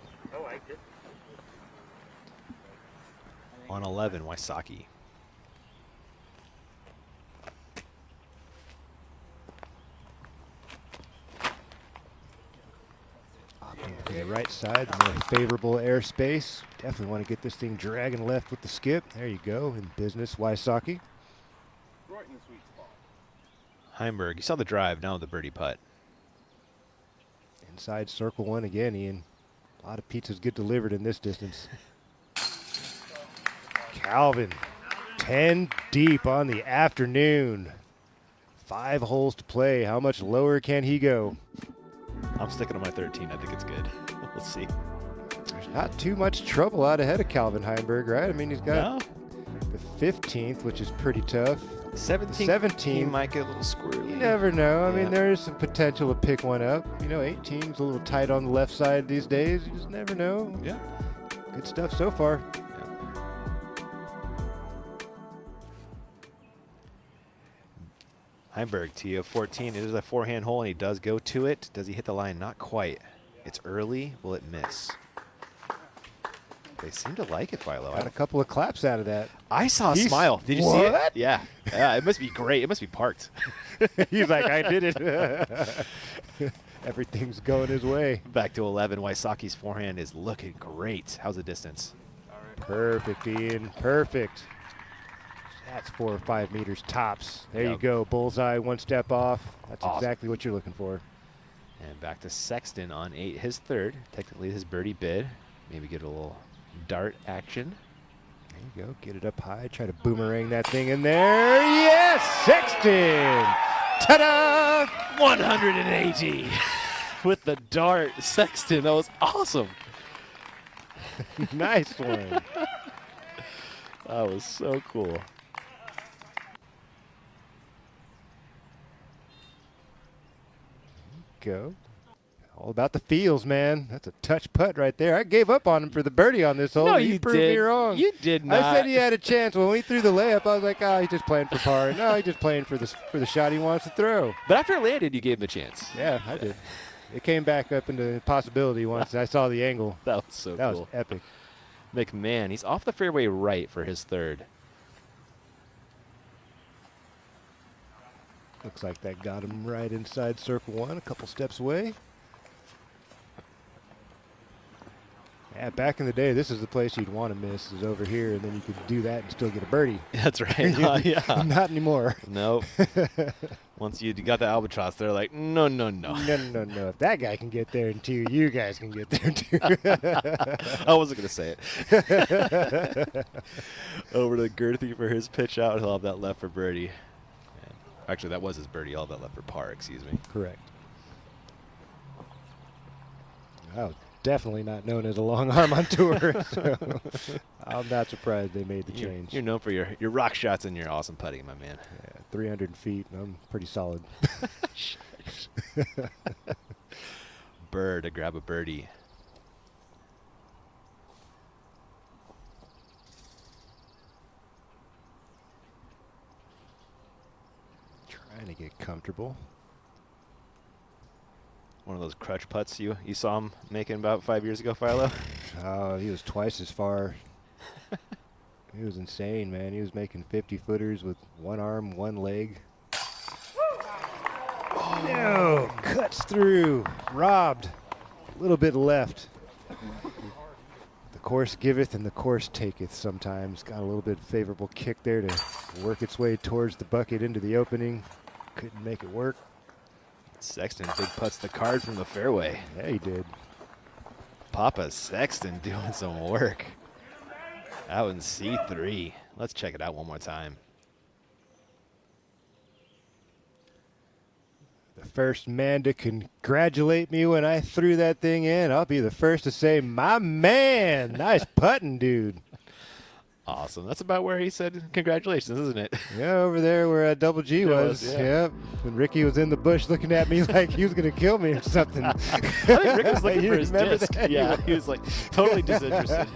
On 11, Wysocki. Opting to the right side, the more favorable airspace. Definitely want to get this thing dragging left with the skip. There you go, in business, Wysocki. Heimberg, you saw the drive, now the birdie putt. Inside circle one again, Ian. A lot of pizzas get delivered in this distance. Calvin, 10 deep on the afternoon. 5 holes to play. How much lower can he go? I'm sticking on my 13. I think it's good. We'll see. There's not too much trouble out ahead of Calvin Heimberg, right? I mean, he's got the 15th, which is pretty tough. 17th, he might get a little squirrely. You never know. I mean, there is some potential to pick one up. You know, 18's a little tight on the left side these days. You just never know. Yeah. Good stuff so far. Heimberg, tee of 14. It is a forehand hole, and he does go to it. Does he hit the line? Not quite. It's early. Will it miss? They seem to like it, Philo. Got a couple of claps out of that. I saw a smile. Did you see it? Yeah. Yeah, it must be great. It must be parked. He's like, I did it. Everything's going his way. Back to 11. Wysocki's forehand is looking great. How's the distance? Perfect, Ian. Perfect. That's 4 or 5 meters tops. There you go. Bullseye, one step off. That's exactly what you're looking for. And back to Sexton on 8, his third. Technically his birdie bid. Maybe get a little dart action. There you go. Get it up high. Try to boomerang that thing in there. Yes! Sexton! Ta-da! 180 with the dart. Sexton, that was awesome. Nice one. That was so cool. Go. All about the feels, man. That's a touch putt right there. I gave up on him for the birdie on this hole. No, you proved me wrong. You did not. I said he had a chance. When we threw the layup, I was like, oh, he's just playing for par. No, he's just playing for the shot he wants to throw. But after it landed, you gave him a chance. Yeah, I did. It came back up into possibility once I saw the angle. That was so cool. That was epic. McMahon, he's off the fairway right for his third. Looks like that got him right inside circle one, a couple steps away. Yeah, back in the day, this is the place you'd want to miss, is over here, and then you could do that and still get a birdie. That's right. Yeah. Not anymore. Nope. Once you got the albatross, they're like, no. No. If that guy can get there in 2, you guys can get there in 2. I wasn't going to say it. Over to Girthy for his pitch out. He'll have that left for birdie. Actually, that was his birdie. He'll have that left for par, excuse me. Correct. Wow. Definitely not known as a long arm on tour. So I'm not surprised they made the change. You're known for your rock shots and your awesome putting, my man. Yeah, 300 feet, and I'm pretty solid. Bird to grab a birdie. Trying to get comfortable. One of those crutch putts you saw him making about 5 years ago, Philo? Oh, he was twice as far. He was insane, man. He was making 50-footers with one arm, one leg. Oh, no, cuts through, robbed, a little bit left. The course giveth and the course taketh sometimes. Got a little bit favorable kick there to work its way towards the bucket into the opening. Couldn't make it work. Sexton big putts the card from the fairway. Yeah, he did. Papa Sexton doing some work. Out in C3. Let's check it out one more time. The first man to congratulate me when I threw that thing in. I'll be the first to say, my man, nice putting, dude. Awesome. That's about where he said congratulations, isn't it? Yeah, over there where Double G was. Yeah. Yep. When Ricky was in the bush looking at me like he was going to kill me or something. I think Rick was looking for his disc. That? Yeah, he was like totally disinterested.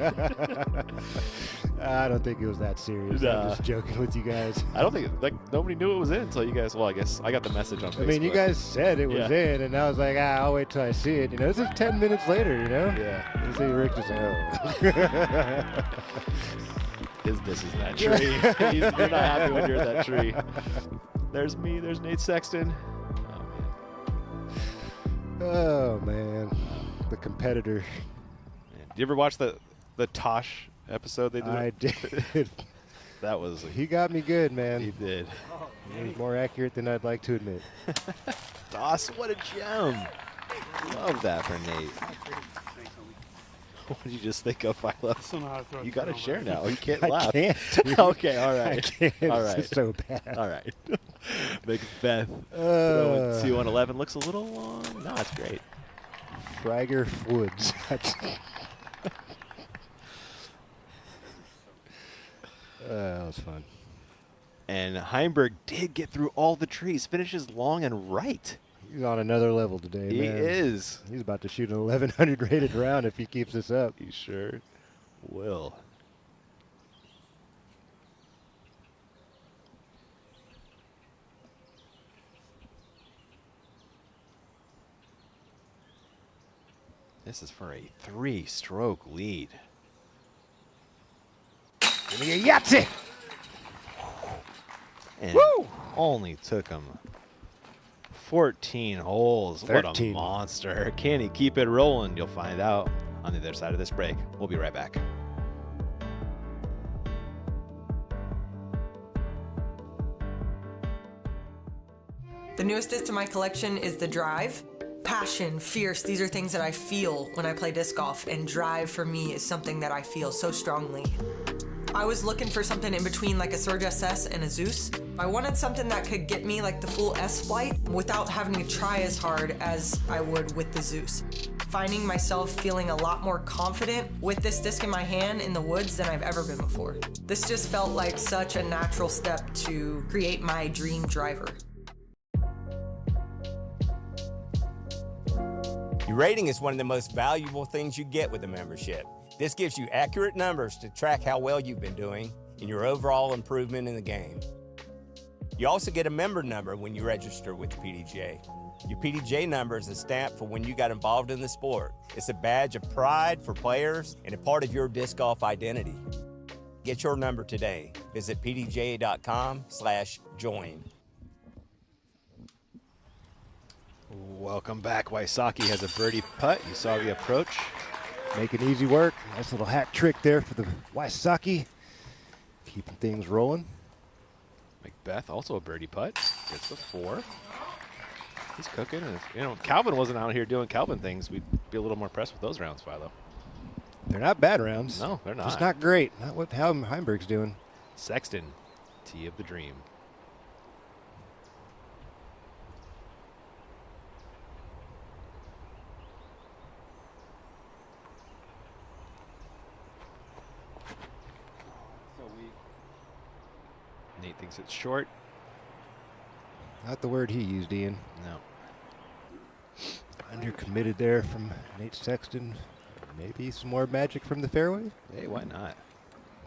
I don't think it was that serious. I'm just joking with you guys. I don't think, nobody knew it was in until you guys, well, I guess I got the message on Facebook. I mean, you guys said it was in, and I was like, I'll wait till I see it. You know, this is 10 minutes later, you know? Yeah. You see Rick just, His disc is that tree. You're not happy when you're at that tree. There's me, there's Nate Sexton. Oh, man. the competitor. Yeah. Did you ever watch the Tosh episode they did? I did. That was... He got me good, man. He did. He was more accurate than I'd like to admit. Doss, what a gem. Love that for Nate. What did you just think of, Philo? You got to share now. You can't laugh. I can't. Okay, all right. I can't. All right. It's so bad. All right. Macbeth throwing 2 on 11 looks a little long. No, it's great. Fragger Woods. That was fun. And Heimberg did get through all the trees. Finishes long and right. He's on another level today, He man. is. He's about to shoot an 1100 rated round if he keeps this up. He sure will. This is for a 3-stroke lead. Give me a Yahtzee! And only took him 14 holes. 13. What a monster. Can he keep it rolling? You'll find out on the other side of this break. We'll be right back. The newest disc to my collection is the Drive. Passion, fierce, these are things that I feel when I play disc golf, and drive for me is something that I feel so strongly. I was looking for something in between like a Surge SS and a Zeus. I wanted something that could get me like the full S flight without having to try as hard as I would with the Zeus. Finding myself feeling a lot more confident with this disc in my hand in the woods than I've ever been before. This just felt like such a natural step to create my dream driver. Your rating is one of the most valuable things you get with a membership. This gives you accurate numbers to track how well you've been doing and your overall improvement in the game. You also get a member number when you register with the PDGA. Your PDGA number is a stamp for when you got involved in the sport. It's a badge of pride for players and a part of your disc golf identity. Get your number today. Visit pdga.com/join. Welcome back. Wysocki has a birdie putt. You saw the approach. Making easy work. Nice little hat trick there for the Wysocki. Keeping things rolling. Macbeth also a birdie putt. Gets the 4. He's cooking. And if Calvin wasn't out here doing Calvin things, we'd be a little more impressed with those rounds, Philo. They're not bad rounds. No, they're not. Just not great. Not what Heimberg's doing. Sexton, tee of the dream. Nate thinks it's short. Not the word he used, Ian. No. Undercommitted there from Nate Sexton. Maybe some more magic from the fairway? Hey, why not?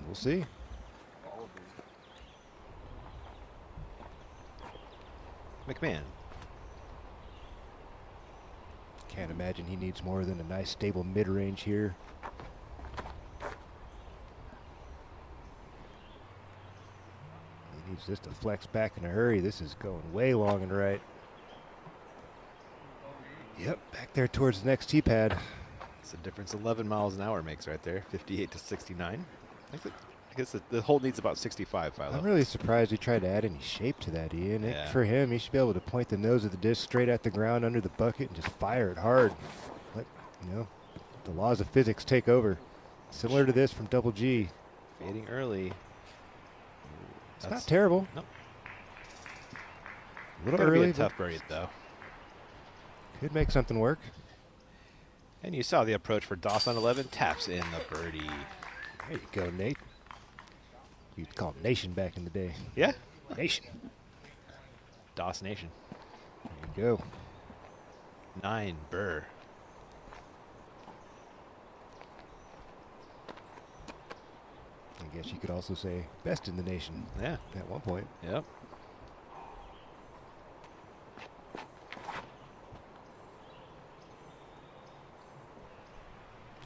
We'll see. McMahon. Can't imagine he needs more than a nice stable mid-range here. He needs this to flex back in a hurry. This is going way long and right. Yep, back there towards the next tee pad. It's the difference 11 miles an hour makes right there, 58 to 69. I guess the hole needs about 65, Philo. I'm really surprised he tried to add any shape to that, Ian. Yeah. For him, he should be able to point the nose of the disc straight at the ground under the bucket and just fire it hard. Let, the laws of physics take over. Similar to this from Double G. Fading early. It's not terrible. Nope. A little Gonna early. be a tough birdie, though. Could make something work. And you saw the approach for Doss on 11. Taps in the birdie. There you go, Nate. You'd call him Nation back in the day. Yeah. Nation. Doss Nation. There you go. 9, Burr. I guess you could also say best in the nation. Yeah. At one point. Yep.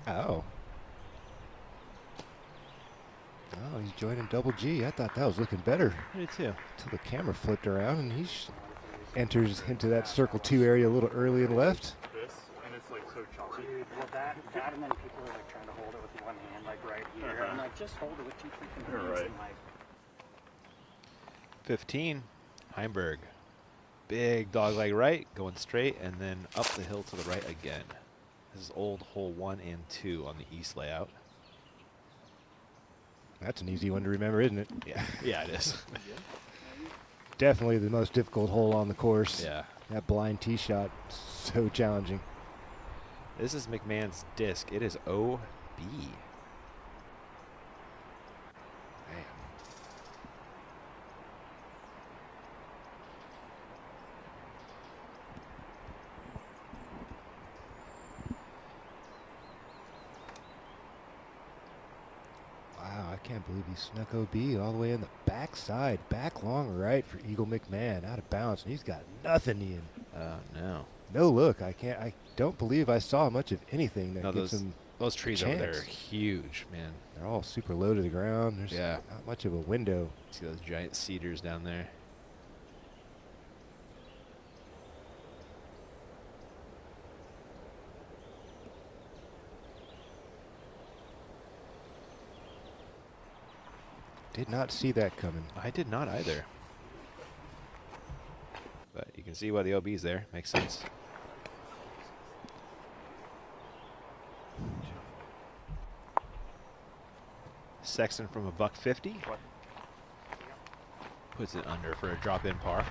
Oh. Oh, he's joining Double G. I thought that was looking better. Me too. Until the camera flipped around and he enters into that circle 2 area a little early and left. This, and it's like so chalky. Dude, well that and then people are like trying to hold it with one hand, like right here. I'm like, just hold it with 2 freaking hands. Right. And like, 15, Heimberg. Big dog leg right, going straight, and then up the hill to the right again. This is old hole 1 and 2 on the east layout. That's an easy one to remember, isn't it? Yeah, yeah, it is. Definitely the most difficult hole on the course. Yeah. That blind tee shot, so challenging. This is McMahon's disc. It is OB. Wow, I can't believe he snuck OB all the way in the backside. Back long right for Eagle McMahon. Out of bounds, and he's got nothing in. Oh, no. No look. I don't believe I saw much of anything that gives him those trees over there are chance. huge, man. They're all super low to the ground. There's Yeah. not much of a window. See those giant cedars down there? Did not see that coming. I did not either. But you can see why the OB's there. Makes sense. Sexton from a $150. Puts it under for a drop-in par.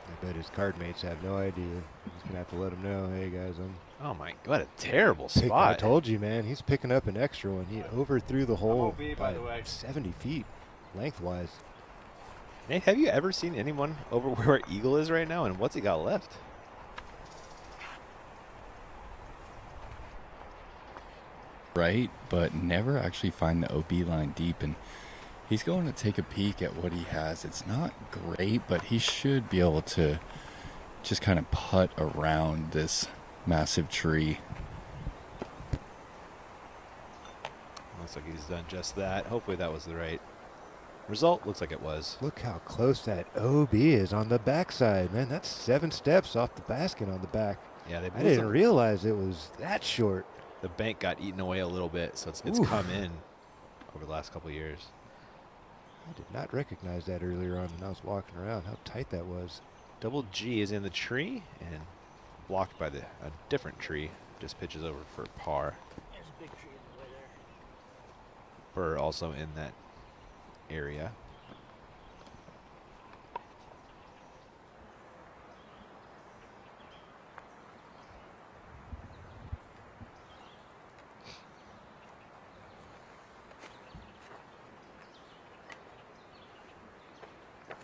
I bet his card mates have no idea. He's going to have to let them know, hey, guys, I'm... Oh, my God, what a terrible I spot. told you, man. He's picking up an extra one. He overthrew the hole OB, by by the way. 70 feet lengthwise. Nate, have you ever seen anyone over where Eagle is right now, and what's he got left? Right, but never actually find the OB line deep, and he's going to take a peek at what he has. It's not great, but he should be able to just kind of putt around this massive tree. Looks like he's done just that. Hopefully that was the right result. Looks like it was. Look how close that OB is on the backside, man. That's 7 steps off the basket on the back. Yeah, they I didn't realize it was that short. The bank got eaten away a little bit, so it's Oof. come in over the last couple of years. I did not recognize that earlier on when I was walking around, how tight that was. Double G is in the tree and blocked by a different tree. Just pitches over for par. There's a big tree in the way there. Burr also in that area.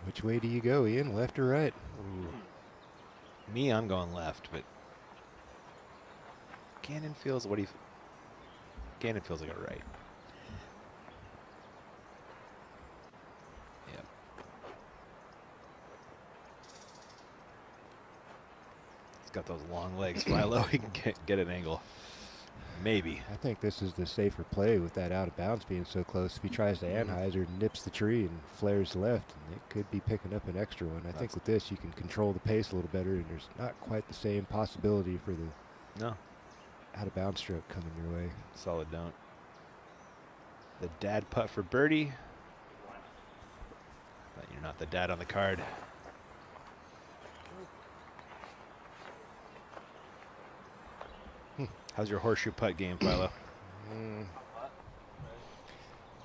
Which way do you go, Ian? Left or right? Ooh. Me, I'm going left, but Gannon feels Gannon feels like a right. Yeah. He's got those long legs. Fly low, he can get an angle. Maybe. I think this is the safer play with that out of bounds being so close. If he tries to Anheuser, nips the tree and flares left, and it could be picking up an extra one. I think with this, you can control the pace a little better, and there's not quite the same possibility for the out of bounds stroke coming your way. Solid don't. The dad putt for birdie. But you're not the dad on the card. How's your horseshoe putt game, Milo?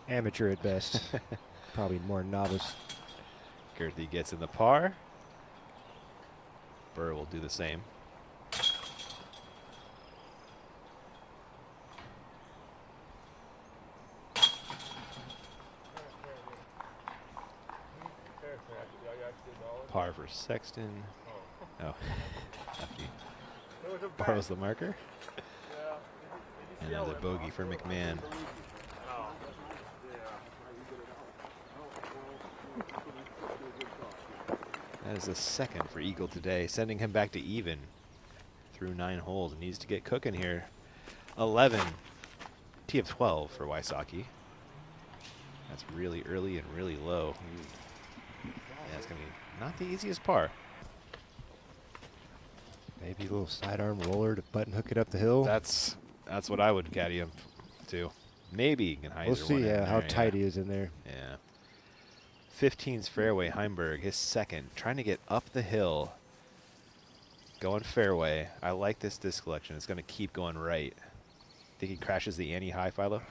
Amateur at best. Probably more novice. Girthy gets in the par. Burr will do the same. Par for Sexton. Oh. Borrows the marker. Another bogey for McMahon. That is the second for Eagle today, sending him back to even through 9 holes. Needs to get cooking here. 11. T of 12 for Wysocki. That's really early and really low. Yeah, it's going to be not the easiest par. Maybe a little sidearm roller to button hook it up the hill. That's what I would caddy him to. Maybe you can We'll see how tight he is in there. Yeah. 15's fairway, Heimberg, his second. Trying to get up the hill. Going fairway. I like this disc collection. It's going to keep going right. Think he crashes the ante high, Philo?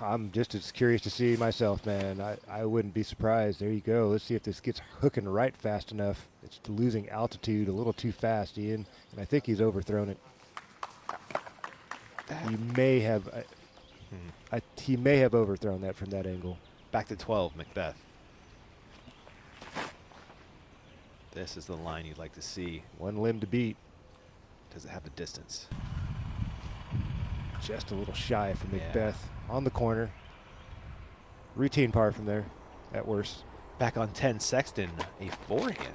I'm just as curious to see myself, man. I wouldn't be surprised. There you go. Let's see if this gets hooking right fast enough. It's losing altitude a little too fast, Ian, and I think he's overthrown it. He may have he may have overthrown that from that angle. Back to 12, Macbeth. This is the line you'd like to see. One limb to beat. Does it have the distance? Just a little shy for Macbeth on the corner. Routine par from there, at worst. Back on 10, Sexton, a forehand.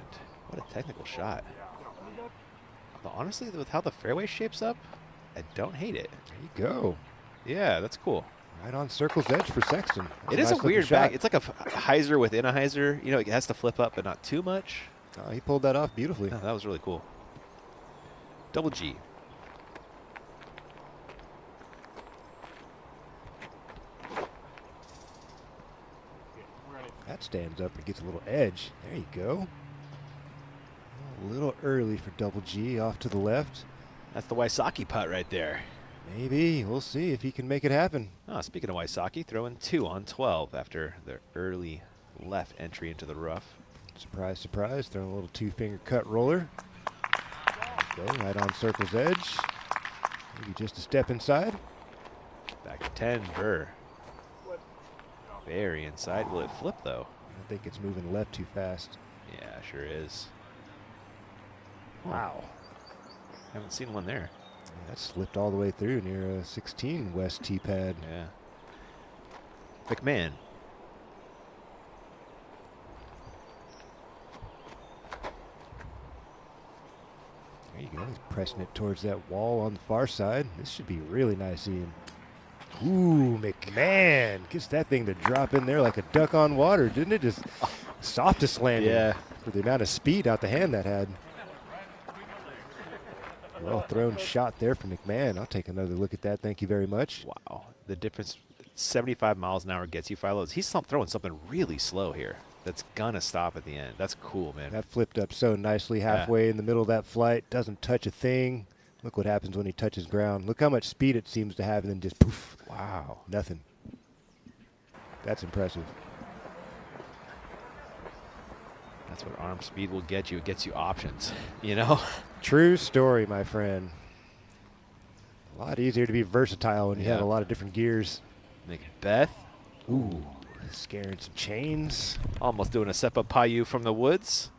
What a technical shot. But honestly, with how the fairway shapes up, I don't hate it. There you go. Yeah, that's cool. Right on circle's edge for Sexton. It is a weird back. It's like a hyzer within a hyzer. You know, it has to flip up, but not too much. Oh, he pulled that off beautifully. Oh, that was really cool. Double G. That stands up and gets a little edge. There you go. A little early for Double G off to the left. That's the Wysocki putt right there. Maybe. We'll see if he can make it happen. Oh, speaking of Wysocki, throwing 2 on 12 after the early left entry into the rough. Surprise, surprise. Throwing a little 2-finger cut roller. There you go, right on circle's edge. Maybe just a step inside. Back to 10, Burr. Very inside. Will it flip, though? I think it's moving left too fast. Yeah, sure is. Wow. Haven't seen one there. Yeah, that slipped all the way through near a 16 west tee pad. Yeah. McMahon. There you go. He's pressing it towards that wall on the far side. This should be really nice, Ian. Ooh, McMahon gets that thing to drop in there like a duck on water, didn't it? Just softest landing. Yeah. For the amount of speed out the hand that had. Well thrown shot there from McMahon. I'll take another look at that. Thank you very much. Wow. The difference 75 miles an hour gets you, Philo. He's throwing something really slow here. That's gonna stop at the end. That's cool, man. That flipped up so nicely halfway in the middle of that flight. Doesn't touch a thing. Look what happens when he touches ground. Look how much speed it seems to have, and then just poof. Wow. Nothing. That's impressive. That's what arm speed will get you. It gets you options, you know? True story, my friend. A lot easier to be versatile when you have a lot of different gears. Macbeth. Ooh, scaring some chains. Almost doing a Seppa Payu from the woods.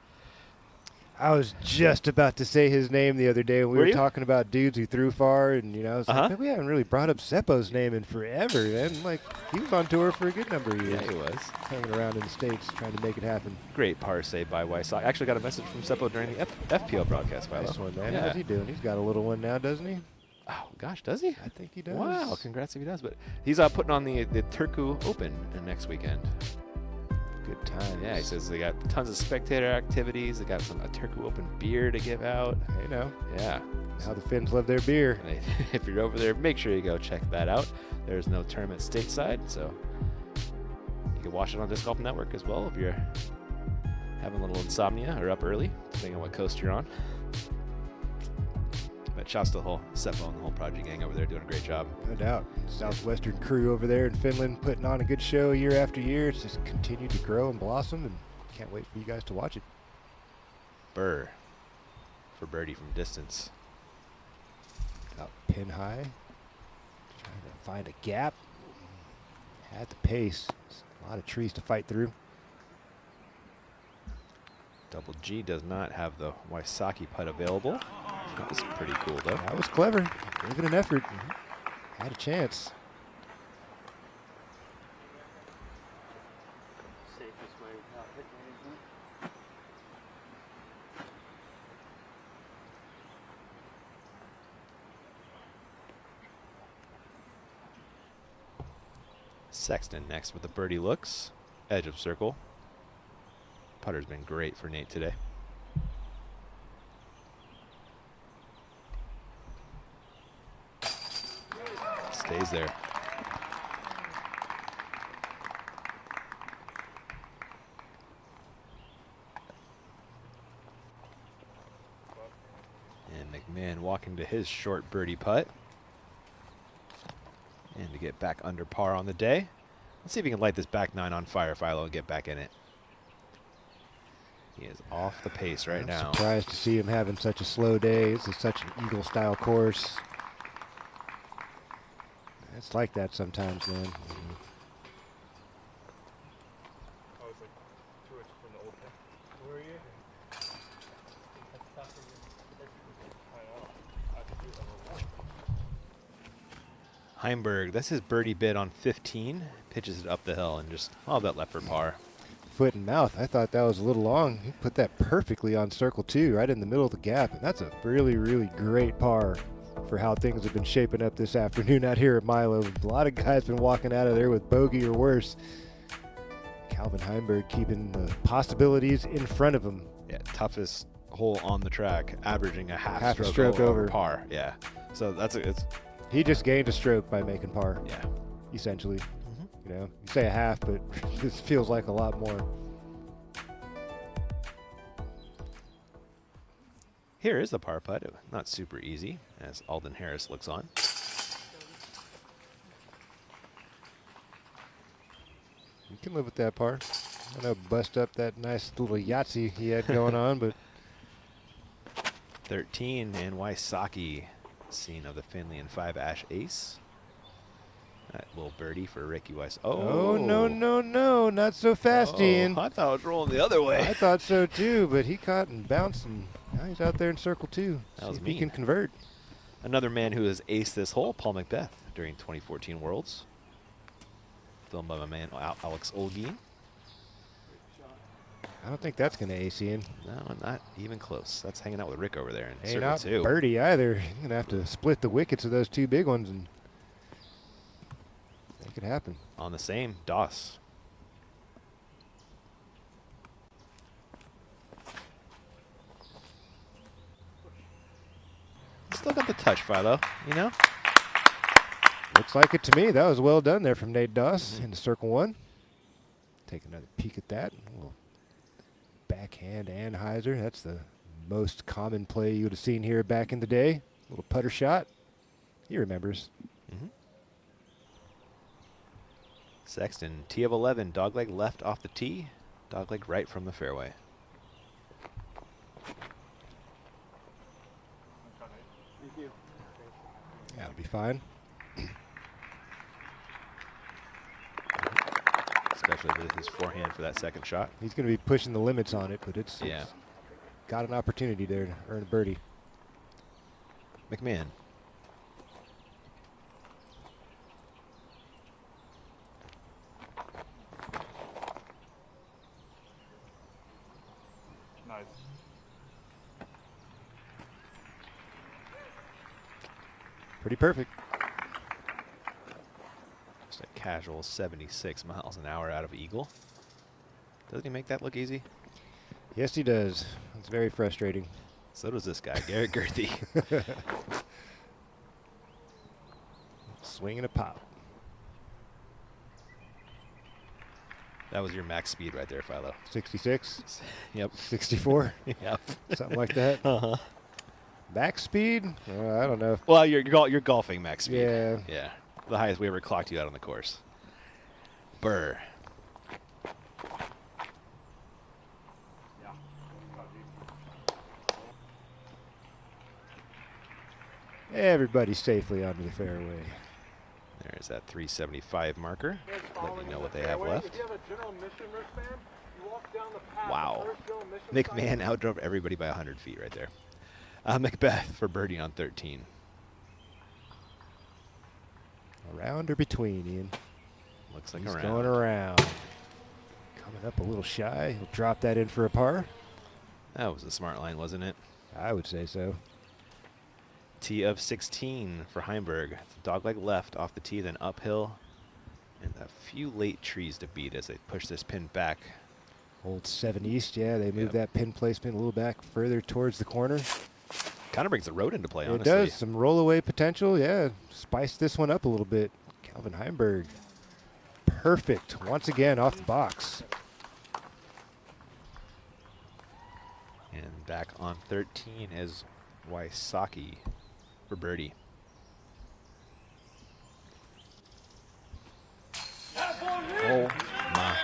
I was just about to say his name the other day when we were talking about dudes who threw far, and I was like, we haven't really brought up Seppo's name in forever, man. Like, he was on tour for a good number of years. Yeah, he was. Hanging around in the States trying to make it happen. Great par save by Wysocki. I actually got a message from Seppo during the FPO broadcast. Nice one, man. How's he doing? He's got a little one now, doesn't he? Oh, gosh, does he? I think he does. Wow, congrats if he does. But he's putting on the Turku Open next weekend. Good time. Yeah, he says they got tons of spectator activities. They got a Turku Open beer to give out. Hey, now. Yeah. How the Finns love their beer. If you're over there, make sure you go check that out. There's no tournament stateside, so you can watch it on Disc Golf Network as well if you're having a little insomnia or up early, depending on what coast you're on. But shouts to the whole Seppo and the whole project gang over there doing a great job. No doubt. Southwestern crew over there in Finland putting on a good show year after year. It's just continued to grow and blossom, and can't wait for you guys to watch it. Burr for birdie from distance. Out pin high. Trying to find a gap. Had the pace. A lot of trees to fight through. Double G does not have the Wysocki putt available. That was pretty cool, though. That was clever. Gave it an effort. Had a chance. Sexton next with the birdie looks. Edge of circle. Putter's been great for Nate today. Stays there. And McMahon walking to his short birdie putt. And to get back under par on the day. Let's see if he can light this back nine on fire, Philo, and get back in it. He is off the pace right now. Surprised to see him having such a slow day. This is such an Eagle-style course. It's like that sometimes, man. Heimberg, that's his birdie bid on 15. Pitches it up the hill and just all that left for par. Foot and mouth. I thought that was a little long. He put that perfectly on circle 2, right in the middle of the gap. And that's a really, really great par for how things have been shaping up this afternoon out here at Milo. A lot of guys been walking out of there with bogey or worse. Calvin Heimberg keeping the possibilities in front of him. Yeah, toughest hole on the track, averaging a half stroke over par. Yeah, so he just gained a stroke by making par. Yeah, essentially. You know, you say a half, but this feels like a lot more. Here is the par putt. Not super easy, as Alden Harris looks on. You can live with that par. I know, bust up that nice little Yahtzee he had going on, but 13 and Wysocki, scene of the Finley and 5 Ash Ace. That little birdie for Ricky Weiss. Oh, no, no, no, not so fast, Ian. I thought it was rolling the other way. I thought so too, but he caught and bounced, and now he's out there in circle 2. That was See if mean. he can convert. Another man who has aced this hole, Paul Macbeth, during 2014 Worlds. Filmed by my man Alex Olguin. I don't think that's going to ace, Ian. No, not even close. That's hanging out with Rick over there in Hey, circle not 2. birdie either. You're going to have to split the wickets of those 2 big ones and make it happen. On the same, Doss. Still got the touch, Philo, you know? Looks like it to me. That was well done there from Nate Doss into circle 1. Take another peek at that. A little backhand Anheuser. That's the most common play you would have seen here back in the day. Little putter shot. He remembers. Sexton, tee of 11, dogleg left off the tee, dogleg right from the fairway. Thank you. That'll be fine. Especially with his forehand for that second shot. He's going to be pushing the limits on it, but it's Yeah. got an opportunity there to earn a birdie. McMahon. Nice. Pretty perfect. Just a casual 76 miles an hour out of Eagle. Doesn't he make that look easy? Yes, he does. It's very frustrating. So does this guy, Garrett Gerthy. Swing and a pop. That was your max speed right there, Philo. 66? Yep. 64? Yep. Something like that. Uh-huh. Max speed? I don't know. Well, you're golfing max speed. Yeah. Yeah. The highest we ever clocked you out on the course. Burr. Everybody safely onto the fairway. There's that 375 marker. Let me know what they have left. Wow. McMahon outdrove everybody by 100 feet right there. Macbeth for birdie on 13. Around or between, Ian? Looks like He's around. going around. Coming up a little shy. He'll drop that in for a par. That was a smart line, wasn't it? I would say so. Tee of 16 for Heimberg. Dogleg left off the tee, then uphill. And a few late trees to beat as they push this pin back. Old 7 East, yeah, they moved that pin placement a little back further towards the corner. Kind of brings the road into play, It honestly. does. Some rollaway potential, yeah. Spice this one up a little bit. Calvin Heimberg. Perfect. Once again, off the box. And back on 13 is Wysocki for birdie. Oh my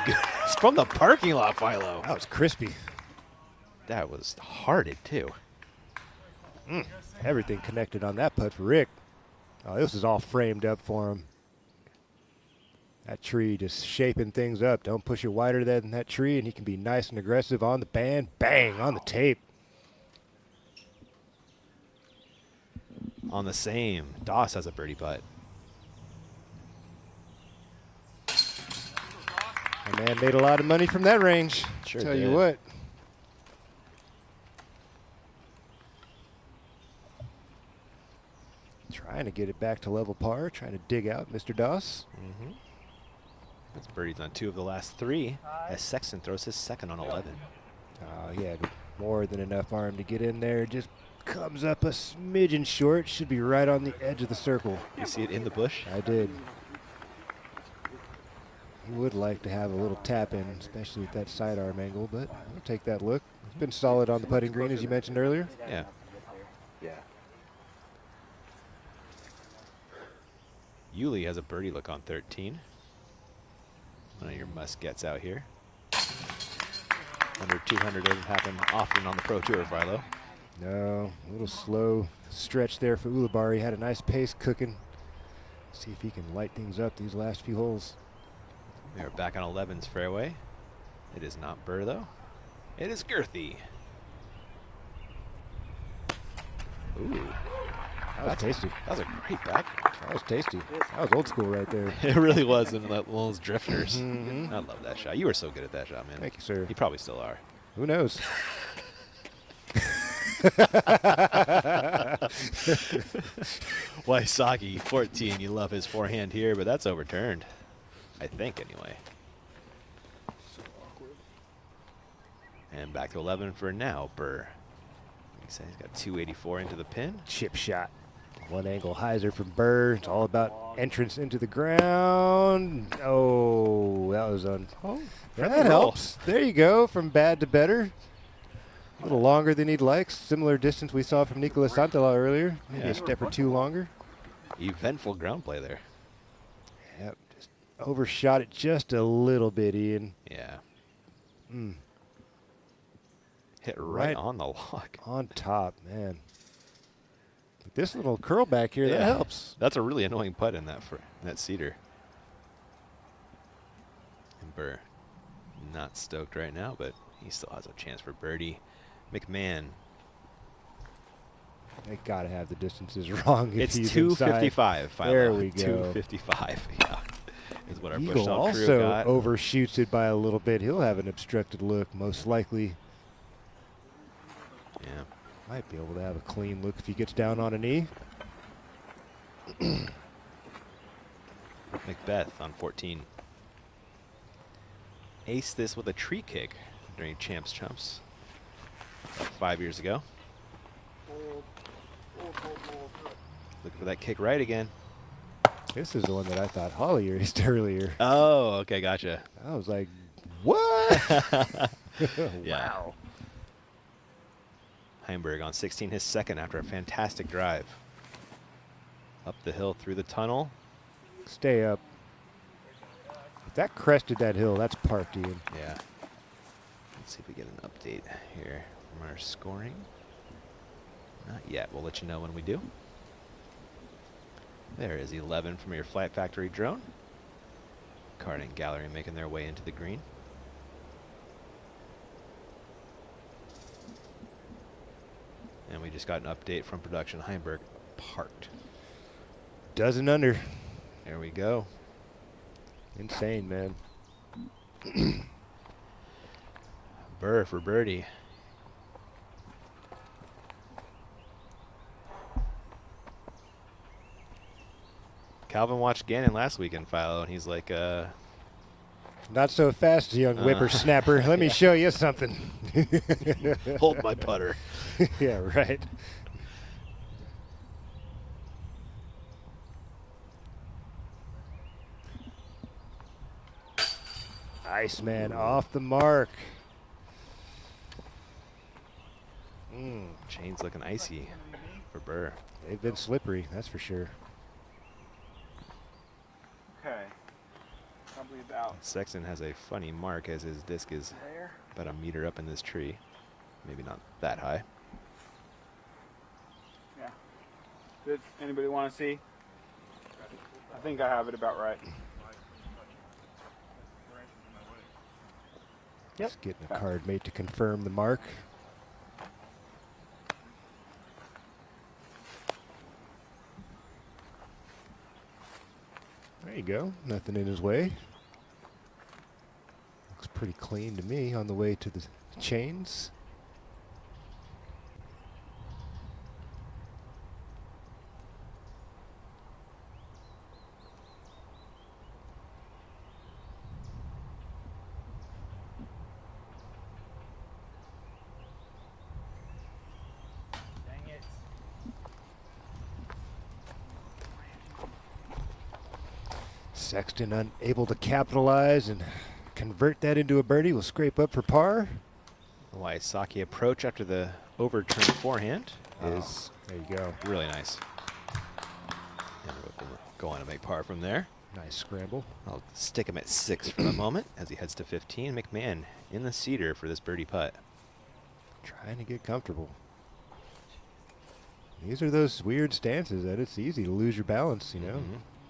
goodness. From the parking lot, Philo. That was crispy. That was hearted, too. Everything connected on that putt for Rick. Oh, this is all framed up for him. That tree just shaping things up. Don't push it wider than that tree, and he can be nice and aggressive on the band. Bang, on the tape. On the same, Doss has a birdie putt. My man made a lot of money from that range. Sure Tell did. you what. Trying to get it back to level par, trying to dig out Mr. Doss. That's birdies on 2 of the last 3 as Sexton throws his second on 11. He had more than enough arm to get in there. Just comes up a smidgen short. Should be right on the edge of the circle. You see it in the bush? I did. He would like to have a little tap in, especially with that sidearm angle, but we'll take that look. It's been solid on the putting green, as you mentioned earlier. Yeah. Yuli has a birdie look on 13. One of your must-gets out here. Under 200 doesn't happen often on the Pro Tour, Philo. No, a little slow stretch there for Ulibarri. Had a nice pace cooking. See if he can light things up these last few holes. We are back on 11's fairway. It is not Burr, though. It is Girthy. Ooh. That was tasty. That was a great back. That was tasty. That was old school right there. It really was in those drifters. Mhm. I love that shot. You were so good at that shot, man. Thank you, sir. You probably still are. Who knows? Wysocki, 14. You love his forehand here, but that's overturned. I think, anyway. And back to 11 for now, Burr. He said he's got 284 into the pin. Chip shot. One angle hyzer from Burr. It's all about entrance into the ground. Oh, that was on. Oh, that helps. There you go. From bad to better. A little longer than he'd like. Similar distance we saw from Nicolas Santala earlier. Maybe a step or two longer. Eventful ground play there. Yep. Just overshot it just a little bit, Ian. Yeah. Hit right on the lock. On top, man. This little curl back here, that helps. That's a really annoying putt in that cedar. And Burr not stoked right now, but he still has a chance for birdie. McMahon. They gotta have the distances wrong. If It's he's 255. inside. There we go. 255. Yeah, is what our Eagle Bush Salt crew also got. overshoots it by a little bit. He'll have an obstructed look, most likely. Yeah. Might be able to have a clean look if he gets down on a knee. Macbeth on 14. Aced this with a tree kick during Champs Chumps about 5 years ago. Looking for that kick right again. This is the one that I thought Holly erased earlier. Oh, okay, gotcha. I was like, what? Yeah. Wow. Heimberg on 16, his second after a fantastic drive. Up the hill through the tunnel. Stay up. If that crested that hill, that's parked, Ian. Yeah. Let's see if we get an update here from our scoring. Not yet. We'll let you know when we do. There is 11 from your Flight Factory drone. Card and gallery making their way into the green. And we just got an update from production. Heimberg parked. Dozen under. There we go. Insane, man. Burr for birdie. Calvin watched Gannon last weekend, Philo, and he's like, Not so fast, young whippersnapper. Let me show you something. Hold my putter. Yeah, right. Iceman off the mark. Chain's looking icy for Burr. They've been slippery, that's for sure. Okay. Probably about. Sexton has a funny mark as his disc is about a meter up in this tree. Maybe not that high. Yeah. Good. Anybody want to see? I think I have it about right. Yep. Just getting a card made to confirm the mark. There you go. Nothing in his way. Looks pretty clean to me on the way to the chains. Sexton unable to capitalize and convert that into a birdie. Will scrape up for par. The Wysocki approach after the overturned forehand is there you go. Really nice. And we'll go on to make par from there. Nice scramble. I'll stick him at 6 for the moment as he heads to 15. McMahon in the cedar for this birdie putt. Trying to get comfortable. These are those weird stances that it's easy to lose your balance, you know.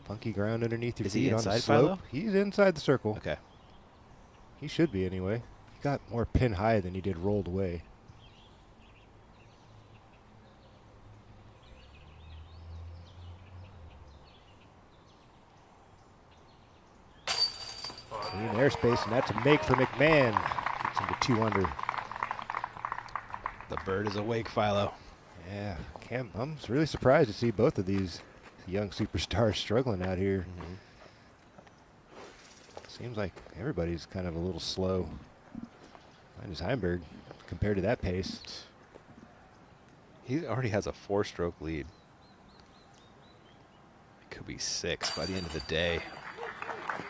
Funky ground underneath your feet on the slope. He's inside the circle. Okay. He should be anyway. He got more pin high than he did rolled away. Clean airspace, and that's a make for McMahon. Gets him to 2 under. The bird is awake, Philo. Yeah, I'm really surprised to see both of these young superstars struggling out here. Seems like everybody's kind of a little slow. Minus Heimberg compared to that pace. He already has a 4-stroke lead. It could be 6 by the end of the day.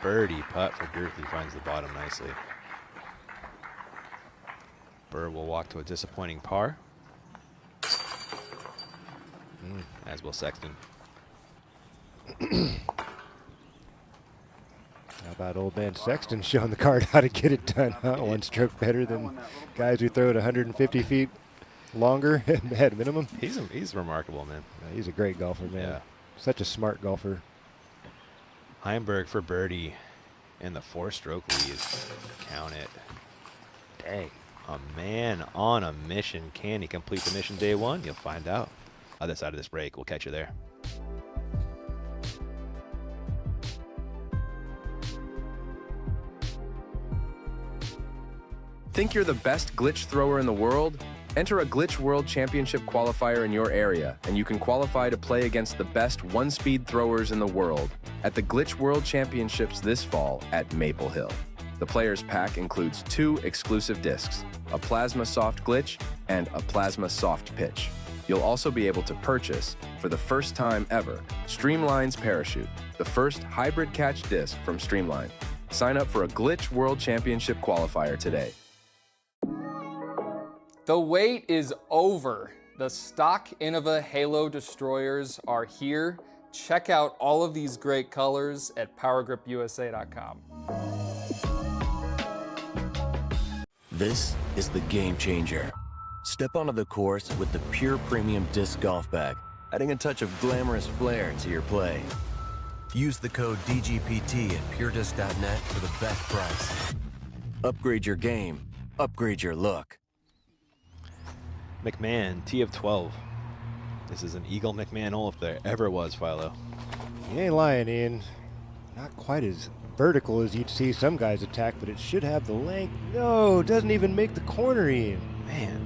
Birdie putt for Girthy finds the bottom nicely. Burr will walk to a disappointing par. As will Sexton. How about old man Sexton showing the card how to get it done, huh? 1 stroke better than guys who throw it 150 feet longer at minimum. He's remarkable, man. Yeah, he's a great golfer, man. Yeah. Such a smart golfer. Heimberg for birdie and the 4-stroke lead. Count it. Dang. A man on a mission. Can he complete the mission day 1? You'll find out. Other side of this break. We'll catch you there. Think you're the best glitch thrower in the world? Enter a Glitch World Championship qualifier in your area, and you can qualify to play against the best one-speed throwers in the world at the Glitch World Championships this fall at Maple Hill. The players' pack includes 2 exclusive discs, a Plasma Soft Glitch and a Plasma Soft Pitch. You'll also be able to purchase, for the first time ever, Streamline's Parachute, the first hybrid catch disc from Streamline. Sign up for a Glitch World Championship qualifier today. The wait is over. The stock Innova Halo Destroyers are here. Check out all of these great colors at PowerGripUSA.com. This is the game changer. Step onto the course with the Pure Premium Disc Golf Bag, adding a touch of glamorous flair to your play. Use the code DGPT at puredisc.net for the best price. Upgrade your game, upgrade your look. McMahon, T of 12. This is an Eagle McMahon hole if there ever was, Philo. You ain't lying, Ian. Not quite as vertical as you'd see some guys attack, but it should have the length. No, it doesn't even make the corner, Ian. Man,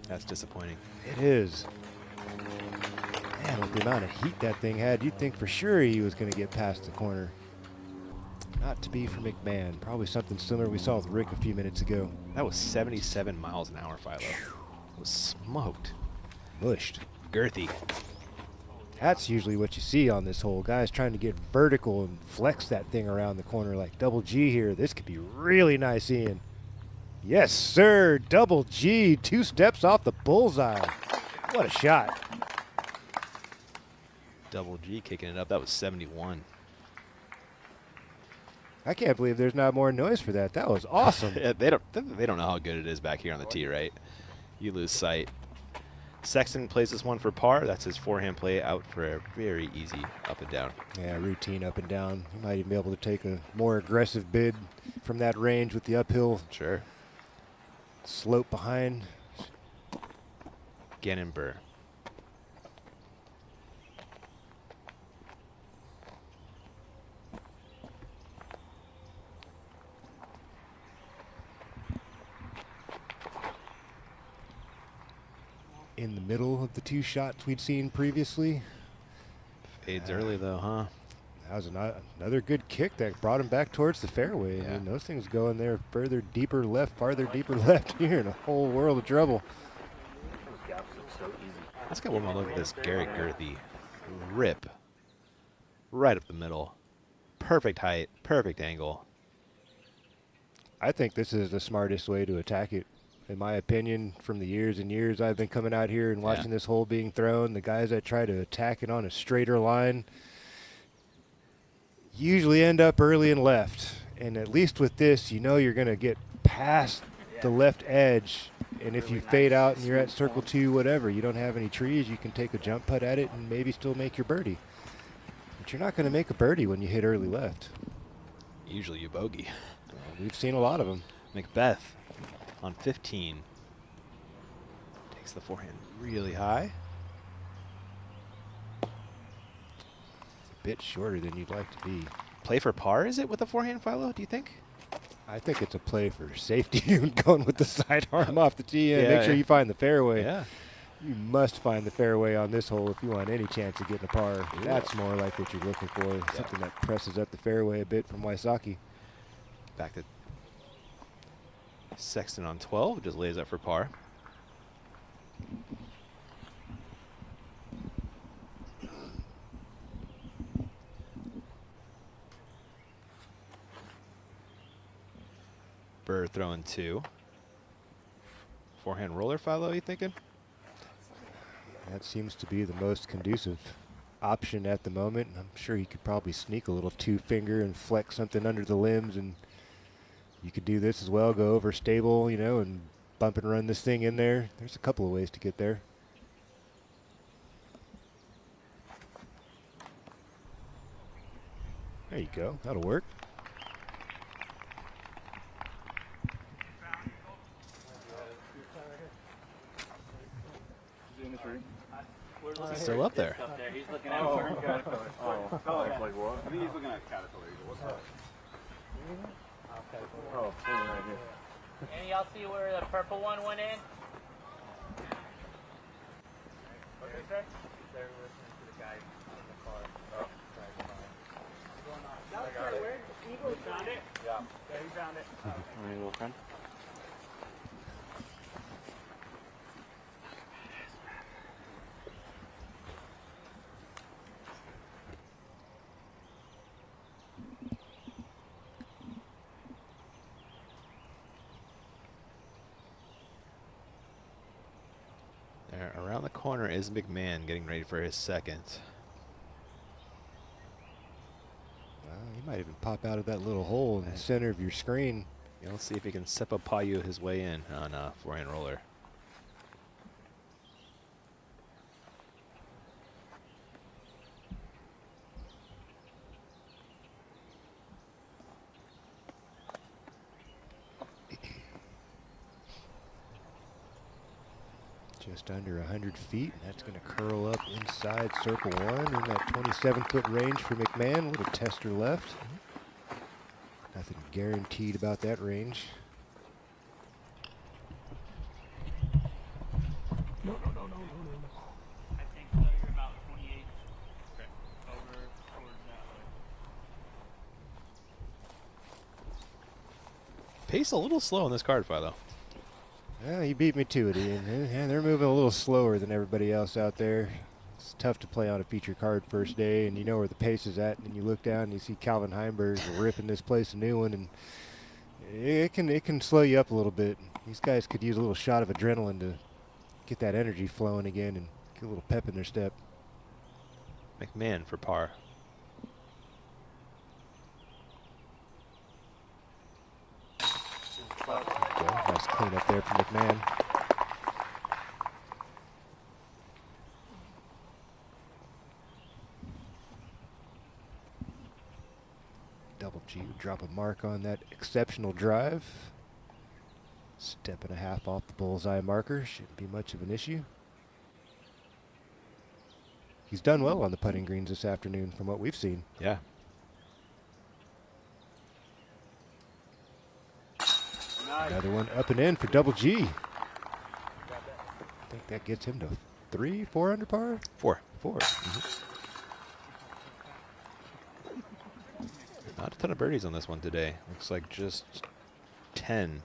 that's disappointing. It is. Man, with the amount of heat that thing had, you'd think for sure he was going to get past the corner. Not to be for McMahon. Probably something similar we saw with Rick a few minutes ago. That was 77 miles an hour, Philo. It was smoked. Mushed. Girthy. That's usually what you see on this hole. Guys trying to get vertical and flex that thing around the corner like Double G here. This could be really nice, Ian. Yes, sir. Double G. 2 steps off the bullseye. What a shot. Double G kicking it up. That was 71. I can't believe there's not more noise for that. That was awesome. Yeah, they don't know how good it is back here on the tee, right? You lose sight. Sexton plays this one for par. That's his forehand play out for a very easy up and down. Yeah, routine up and down. He might even be able to take a more aggressive bid from that range with the uphill. Sure. Slope behind. Gannon Burr. In the middle of the 2 shots we'd seen previously. Fades early though, huh? That was another good kick that brought him back towards the fairway. Yeah. I mean, those things go in there further, deeper left, farther, deeper left. You're in a whole world of trouble. Let's get one more look at this Garrett Girthy rip. Right up the middle. Perfect height, perfect angle. I think this is the smartest way to attack it. In my opinion, from the years and years I've been coming out here and watching this hole being thrown, the guys that try to attack it on a straighter line usually end up early and left. And at least with this, you know you're going to get past the left edge. And if you fade out and you're at circle 2, whatever, you don't have any trees, you can take a jump putt at it and maybe still make your birdie. But you're not going to make a birdie when you hit early left. Usually you bogey. We've seen a lot of them. Macbeth on 15. Takes the forehand really high. It's a bit shorter than you'd like to be. Play for par, is it, with the forehand, Philo, do you think? I think it's a play for safety. Going with the sidearm off the tee in. Yeah, Make sure you find the fairway. Yeah. You must find the fairway on this hole if you want any chance of getting a par. Yeah. That's more like what you're looking for. Something that presses up the fairway a bit from Wysocki. Back to Sexton on 12, just lays up for par. Burr throwing 2. Forehand roller, Philo, you thinking? That seems to be the most conducive option at the moment. I'm sure he could probably sneak a little 2-finger and flex something under the limbs, and you could do this as well, go over stable, you know, and bump and run this thing in there. There's a couple of ways to get there. There you go. That'll work. He's still up there. He's looking at Caterpillar. Like what? I think he's looking at Caterpillar. What's up? Oh, right here. And y'all see where the purple one went in? What did you say? They're listening to the guy in the car. Oh, driving by. What's going on? Where? Eagle found it? Yeah. Yeah, he found it. My little friend. There, around the corner is McMahon getting ready for his second. He might even pop out of that little hole in the center of your screen. Let's see if he can Seppa-Payu his way in on a forehand roller. Just under 100 feet. That's going to curl up inside circle 1 in that 27-foot range for McMahon. A little tester left. Nothing guaranteed about that range. No. I think so. You're about 28 over towards that way. Pace a little slow on this card, Philo. Yeah, you beat me to it, Ian. Yeah, they're moving a little slower than everybody else out there. It's tough to play on a feature card first day, and you know where the pace is at, and you look down and you see Calvin Heimberg ripping this place a new one, and it can slow you up a little bit. These guys could use a little shot of adrenaline to get that energy flowing again and get a little pep in their step. McMahon for par. Okay, nice clean up there from McMahon. Double G would drop a mark on that exceptional drive. Step and a half off the bullseye marker. Shouldn't be much of an issue. He's done well on the putting greens this afternoon from what we've seen. Yeah. Another one up and in for Double G. I think that gets him to 4 under par? 4. 4. Mm-hmm. Not a ton of birdies on this one today. Looks like just 10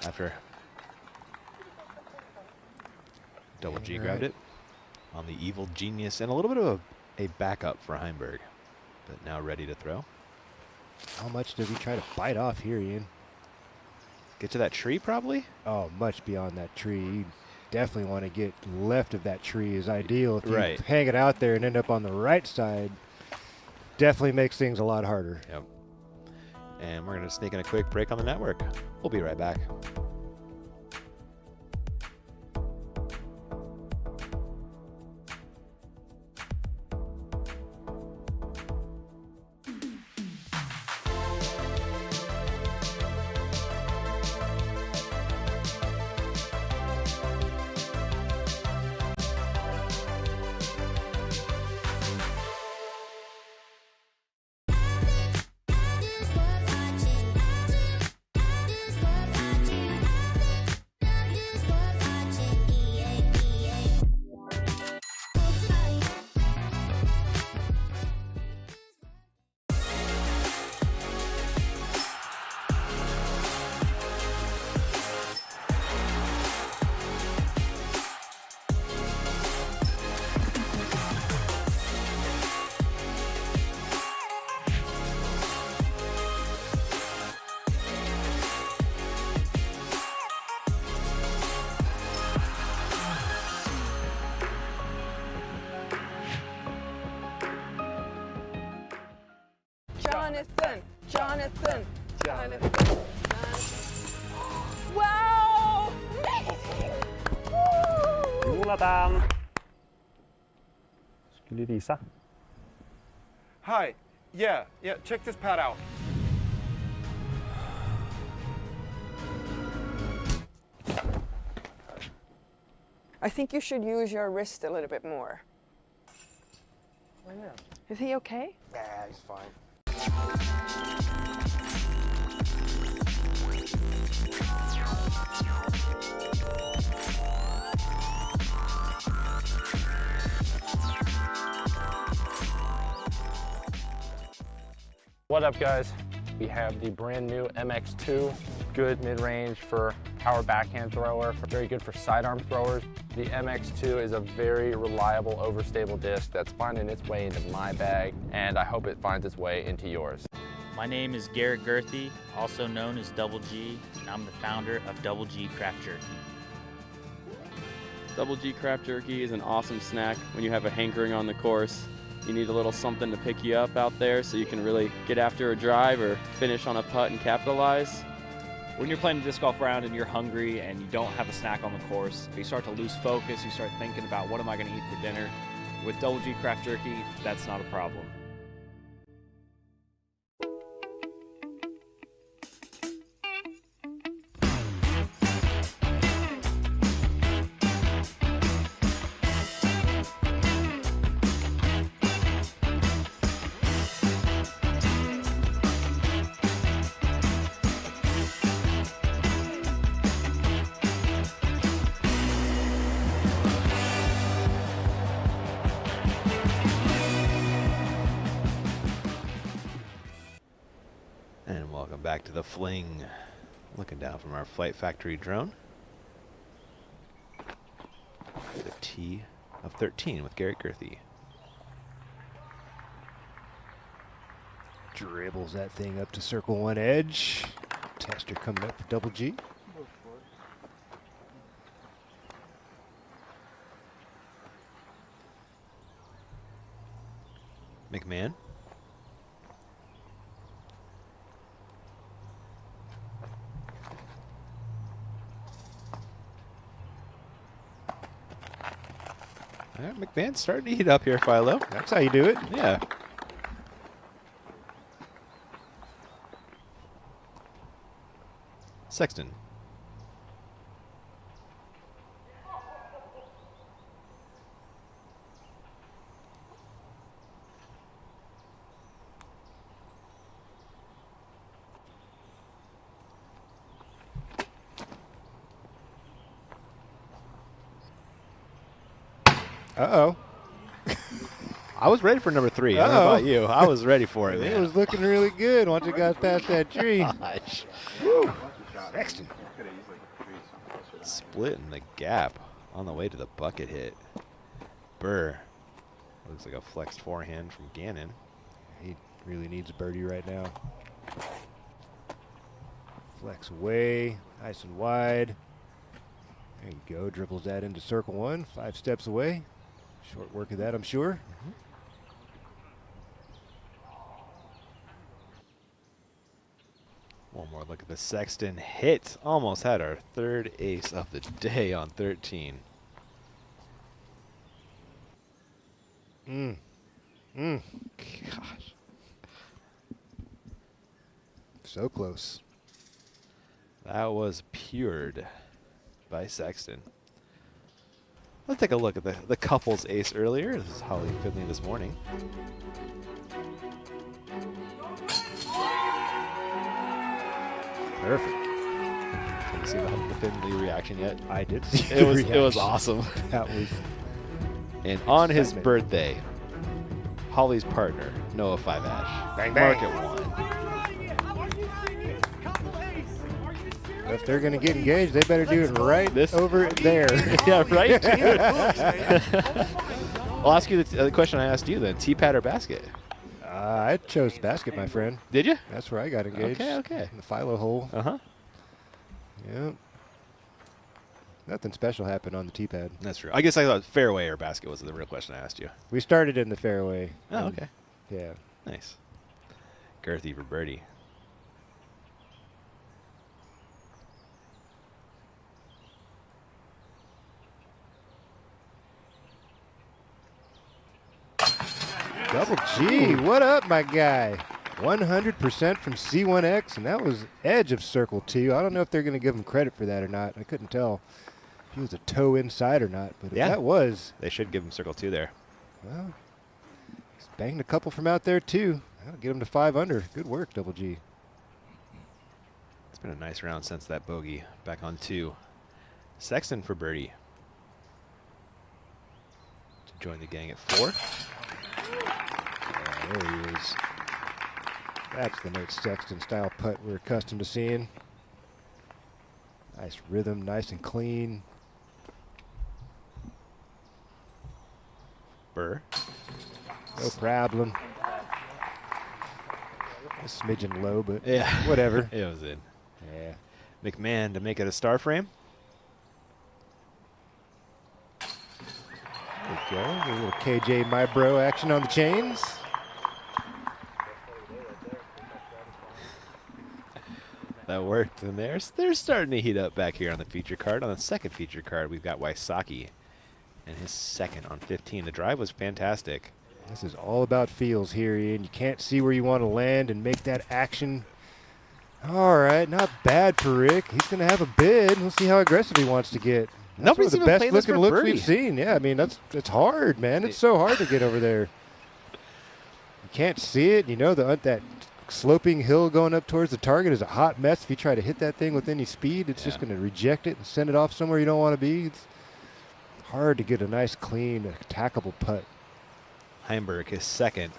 after Double G grabbed it on the Evil Genius, and a little bit of a backup for Heimberg, but now ready to throw. How much does he try to bite off here, Ian? Get to that tree, probably? Oh, much beyond that tree. You definitely want to get left of that tree is ideal. If you hang it out there and end up on the right side, definitely makes things a lot harder. Yep. And we're going to sneak in a quick break on the network. We'll be right back. Jonathan. Wow! Jonathan! Skulle du visa? Hi. Yeah, check this pad out. I think you should use your wrist a little bit more. Why not? Is he okay? Yeah, he's fine. What up, guys? We have the brand new MX2, good mid-range for power backhand thrower, very good for sidearm throwers. The MX2 is a very reliable, overstable disc that's finding its way into my bag, and I hope it finds its way into yours. My name is Garrett Gerthy, also known as Double G, and I'm the founder of Double G Craft Jerky. Double G Craft Jerky is an awesome snack when you have a hankering on the course. You need a little something to pick you up out there so you can really get after a drive or finish on a putt and capitalize. When you're playing a disc golf round and you're hungry and you don't have a snack on the course, you start to lose focus, you start thinking about what am I going to eat for dinner. With Double G Craft Jerky, that's not a problem. And welcome back to the Fling. Looking down from our Flight Factory drone. The T of 13 with Garrett Girthy. Dribbles that thing up to circle one edge. Tester coming up for Double G. McMahon. All right, McMahon's starting to heat up here, Philo. That's how you do it. Yeah. Sexton. Uh-oh. I was ready for number 3. I don't know about you. I was ready for it, man. It was looking really good once it got past that tree. Gosh. Woo. Sexton. Splitting the gap on the way to the bucket hit. Burr. Looks like a flexed forehand from Gannon. He really needs a birdie right now. Flex away, nice and wide. There you go, dribbles that into circle one, 5 steps away. Short work of that, I'm sure. One more look at the Sexton hit. Almost had our 3rd ace of the day on 13. Gosh. So close. That was pured by Sexton. Let's take a look at the couple's ace earlier. This is Holly Finley this morning. Perfect. Didn't see the Finley reaction yet. I did see it was awesome. That was. And on his birthday, Holly's partner, Noah 5 Ash. Bang, bang. Mark at 1. If they're going to get engaged, they better do it right over there. Yeah, right? I'll ask you the question I asked you then. Tee-pad or basket? I chose basket, my friend. Did you? That's where I got engaged. Okay. In the Philo hole. Uh-huh. Yep. Nothing special happened on the tee pad. That's true. I guess I thought fairway or basket was the real question I asked you. We started in the fairway. Oh, okay. Yeah. Nice. Girthy for birdie. Double G, what up, my guy? 100% from C1X, and that was edge of circle 2. I don't know if they're going to give him credit for that or not. I couldn't tell if he was a toe inside or not, but if that was. They should give him circle 2 there. Well, he's banged a couple from out there, too. That'll get him to 5 under. Good work, Double G. It's been a nice round since that bogey. Back on 2. Sexton for birdie. To join the gang at 4. Yeah, there he is. That's the Nate Sexton style putt we're accustomed to seeing. Nice rhythm, nice and clean. Burr. No problem. A smidgen low, but yeah, whatever. It was in. Yeah. McMahon to make it a star frame. There we go. A little KJ My Bro action on the chains. That worked. And they're starting to heat up back here on the feature card. On the second feature card, we've got Wysocki and his second on 15. The drive was fantastic. This is all about feels here, Ian. You can't see where you want to land and make that action. All right, not bad for Rick. He's going to have a bid. We'll see how aggressive he wants to get. That's Nobody's one of the even best looking for looks birdie. we've seen. Yeah, I mean, it's hard, man. It's so hard to get over there. You can't see it. You know that sloping hill going up towards the target is a hot mess. If you try to hit that thing with any speed, it's just going to reject it and send it off somewhere you don't want to be. It's hard to get a nice, clean, attackable putt. Heimberg is second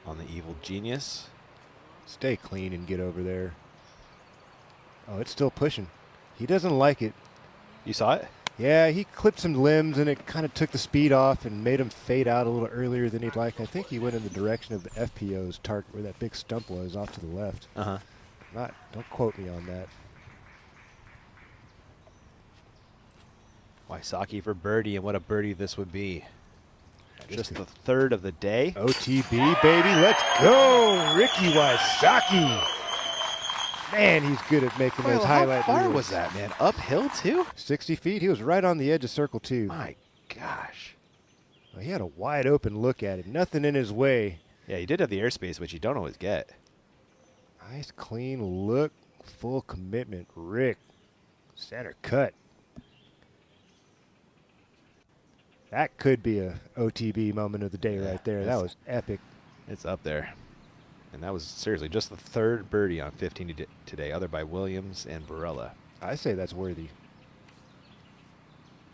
on the Evil Genius. Stay clean and get over there. Oh, it's still pushing. He doesn't like it. You saw it? Yeah, he clipped some limbs and it kind of took the speed off and made him fade out a little earlier than he'd like. I think he went in the direction of the FPO's target where that big stump was, off to the left. Uh-huh. Don't quote me on that. Wysocki for birdie, and what a birdie this would be. Just the third of the day. OTB, baby, let's go! Ricky Wysocki. Man, he's good at making those highlight How far reels. was that, man? Uphill, too? 60 feet. He was right on the edge of circle 2. My gosh. Well, he had a wide open look at it. Nothing in his way. Yeah, he did have the airspace, which you don't always get. Nice, clean look. Full commitment. Rick. Center cut. That could be a OTB moment of the day right there. That was epic. It's up there. And that was seriously just the third birdie on 15 today, other by Williams and Barella. I say that's worthy.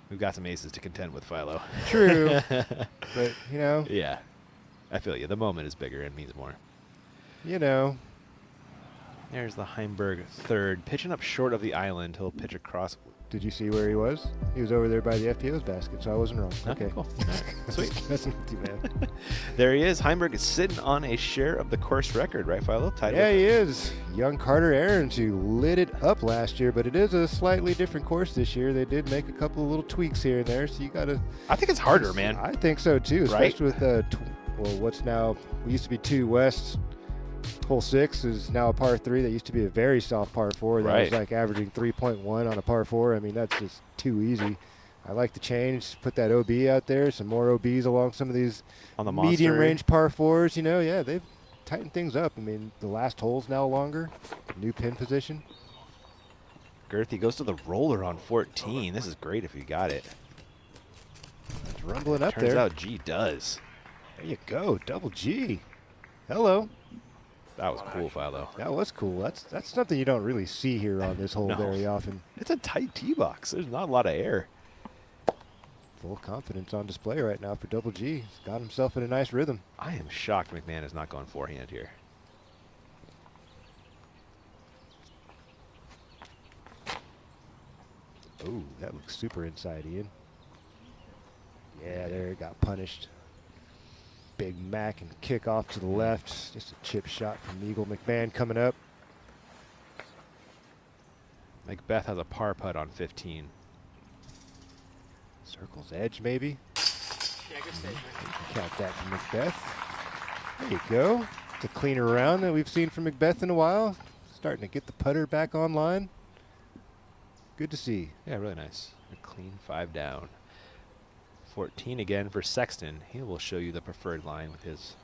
We've got some aces to contend with, Philo. True. But, you know. Yeah. I feel you. The moment is bigger and means more. You know. There's the Heimberg third. Pitching up short of the island. He'll pitch across. Did you see where he was? He was over there by the FPO's basket, so I wasn't wrong. Oh, Okay. cool. Right. Sweet. Messing with you, man. There he is. Heimberg is sitting on a share of the course record, right, Philo? Tied Yeah, with he is. Young Carter Aarons, who lit it up last year, but it is a slightly different course this year. They did make a couple of little tweaks here and there, so you got to. I think it's harder, man. I think so too, Right? especially with what's now we used to be 2 west. Hole 6 is now a par 3. That used to be a very soft par 4. That was Right. like averaging 3.1 on a par 4. I mean, that's just too easy. I like the change. Put that OB out there. Some more OBs along some of these On the medium monster. range par 4s. You know, yeah, they've tightened things up. I mean, the last hole's now longer. New pin position. Girthy goes to the roller on 14. This is great if you got it. It's rumbling up Turns there. out G does. There you go. Double G. Hello. That was cool, Philo. That was cool. That's something you don't really see here on this hole No. very often. It's a tight tee box. There's not a lot of air. Full confidence on display right now for Double G. He's got himself in a nice rhythm. I am shocked McMahon is not going forehand here. Oh, that looks super inside, Ian. Yeah, there it got punished. Big Mac and kick off to the left. Just a chip shot from Eagle McMahon coming up. Macbeth has a par putt on 15. Circle's edge, maybe. Yeah, good stage, man. Count that from Macbeth. There you go. It's a cleaner round than we've seen from Macbeth in a while. Starting to get the putter back online. Good to see. Yeah, really nice. A clean 5 down. 14 again for Sexton. He will show you the preferred line with his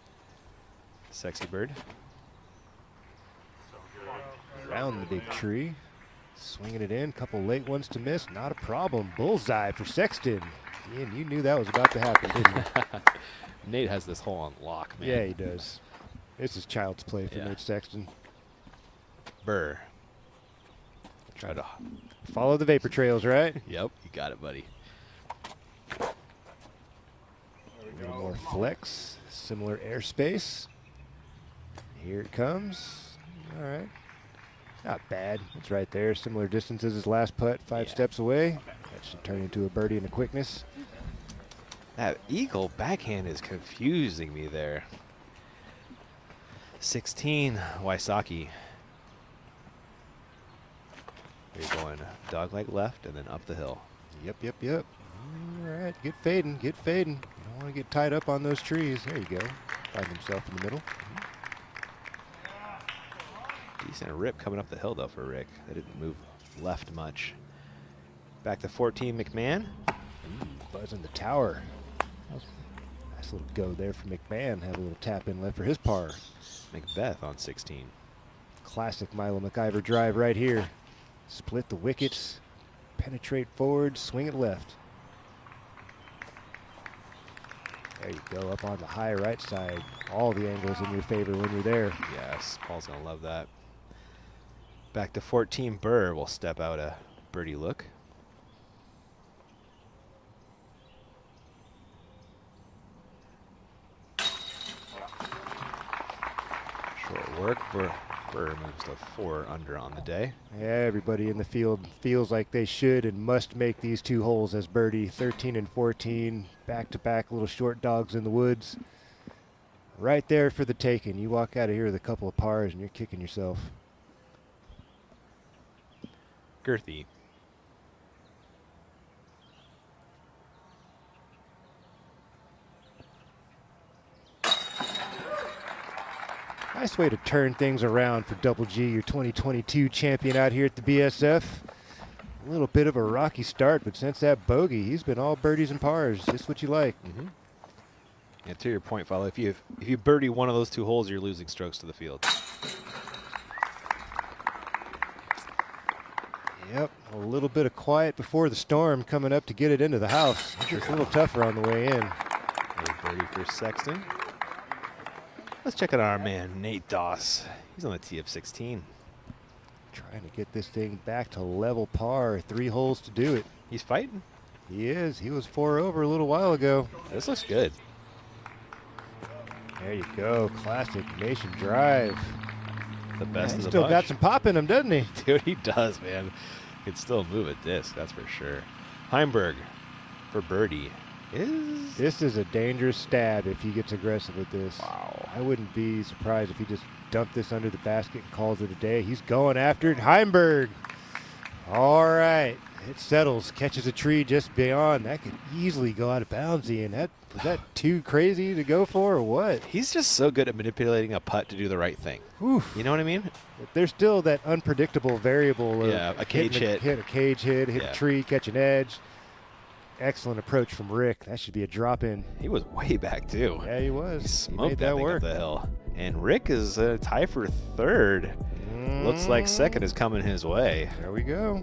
sexy bird. Around the big tree. Swinging it in. Couple late ones to miss. Not a problem. Bullseye for Sexton. Ian, you knew that was about to happen, didn't you? Nate has this hole on lock, man. Yeah, he does. This is child's play for Nate Sexton. Burr. Try to follow the vapor trails, right? Yep, you got it, buddy. A little more flex, similar airspace. Here it comes. All right. Not bad. It's right there. Similar distance as his last putt, 5 steps away. That should turn into a birdie in a quickness. That eagle backhand is confusing me there. 16, Wysocki. You're going dogleg left and then up the hill. Yep. All right, get fading. You don't want to get tied up on those trees. There you go. Find himself in the middle. Decent rip coming up the hill, though, for Rick. They didn't move left much. Back to 14, McMahon. Buzz in the tower. Nice little go there for McMahon. Had a little tap in left for his par. Macbeth on 16. Classic Milo McIver drive right here. Split the wickets, penetrate forward, swing it left. There you go, up on the high right side. All the angles in your favor when you're there. Yes, Paul's going to love that. Back to 14, Burr will step out a birdie look. Short work. Burr moves to 4 under on the day. Yeah, everybody in the field feels like they should and must make these 2 holes as birdie. 13 and 14, back-to-back little short dogs in the woods. Right there for the taking. You walk out of here with a couple of pars and you're kicking yourself. Girthy. Nice way to turn things around for Double G, your 2022 champion out here at the BSF. A little bit of a rocky start, but since that bogey, he's been all birdies and pars. Just what you like. Yeah, to your point, Follow, if you birdie one of those 2 holes, you're losing strokes to the field. Yep, a little bit of quiet before the storm coming up to get it into the house. It's a little tougher on the way in. A birdie for Sexton. Let's check out our man, Nate Doss. He's on the tee of 16. Trying to get this thing back to level par. 3 holes to do it. He's fighting. He is. He was 4 over a little while ago. This looks good. There you go. Classic Nation drive. The best of the still bunch. got some pop in him, doesn't he? Dude, he does, man. Can still move a disc, that's for sure. Heimberg for birdie. This is a dangerous stab if he gets aggressive with this. Wow. I wouldn't be surprised if he just dumped this under the basket and calls it a day. He's going after it. Heimberg. All right. It settles, catches a tree just beyond. That could easily go out of bounds, Ian. Was that too crazy to go for or what? He's just so good at manipulating a putt to do the right thing. Oof. You know what I mean? There's still that unpredictable variable of a cage hit. Hit a cage hit, hit a tree, catch an edge. Excellent approach from Rick. That should be a drop in. He was way back, too. Yeah, he was. He smoked that thing work. up the hill. And Rick is a tie for 3rd. Looks like 2nd is coming his way. There we go.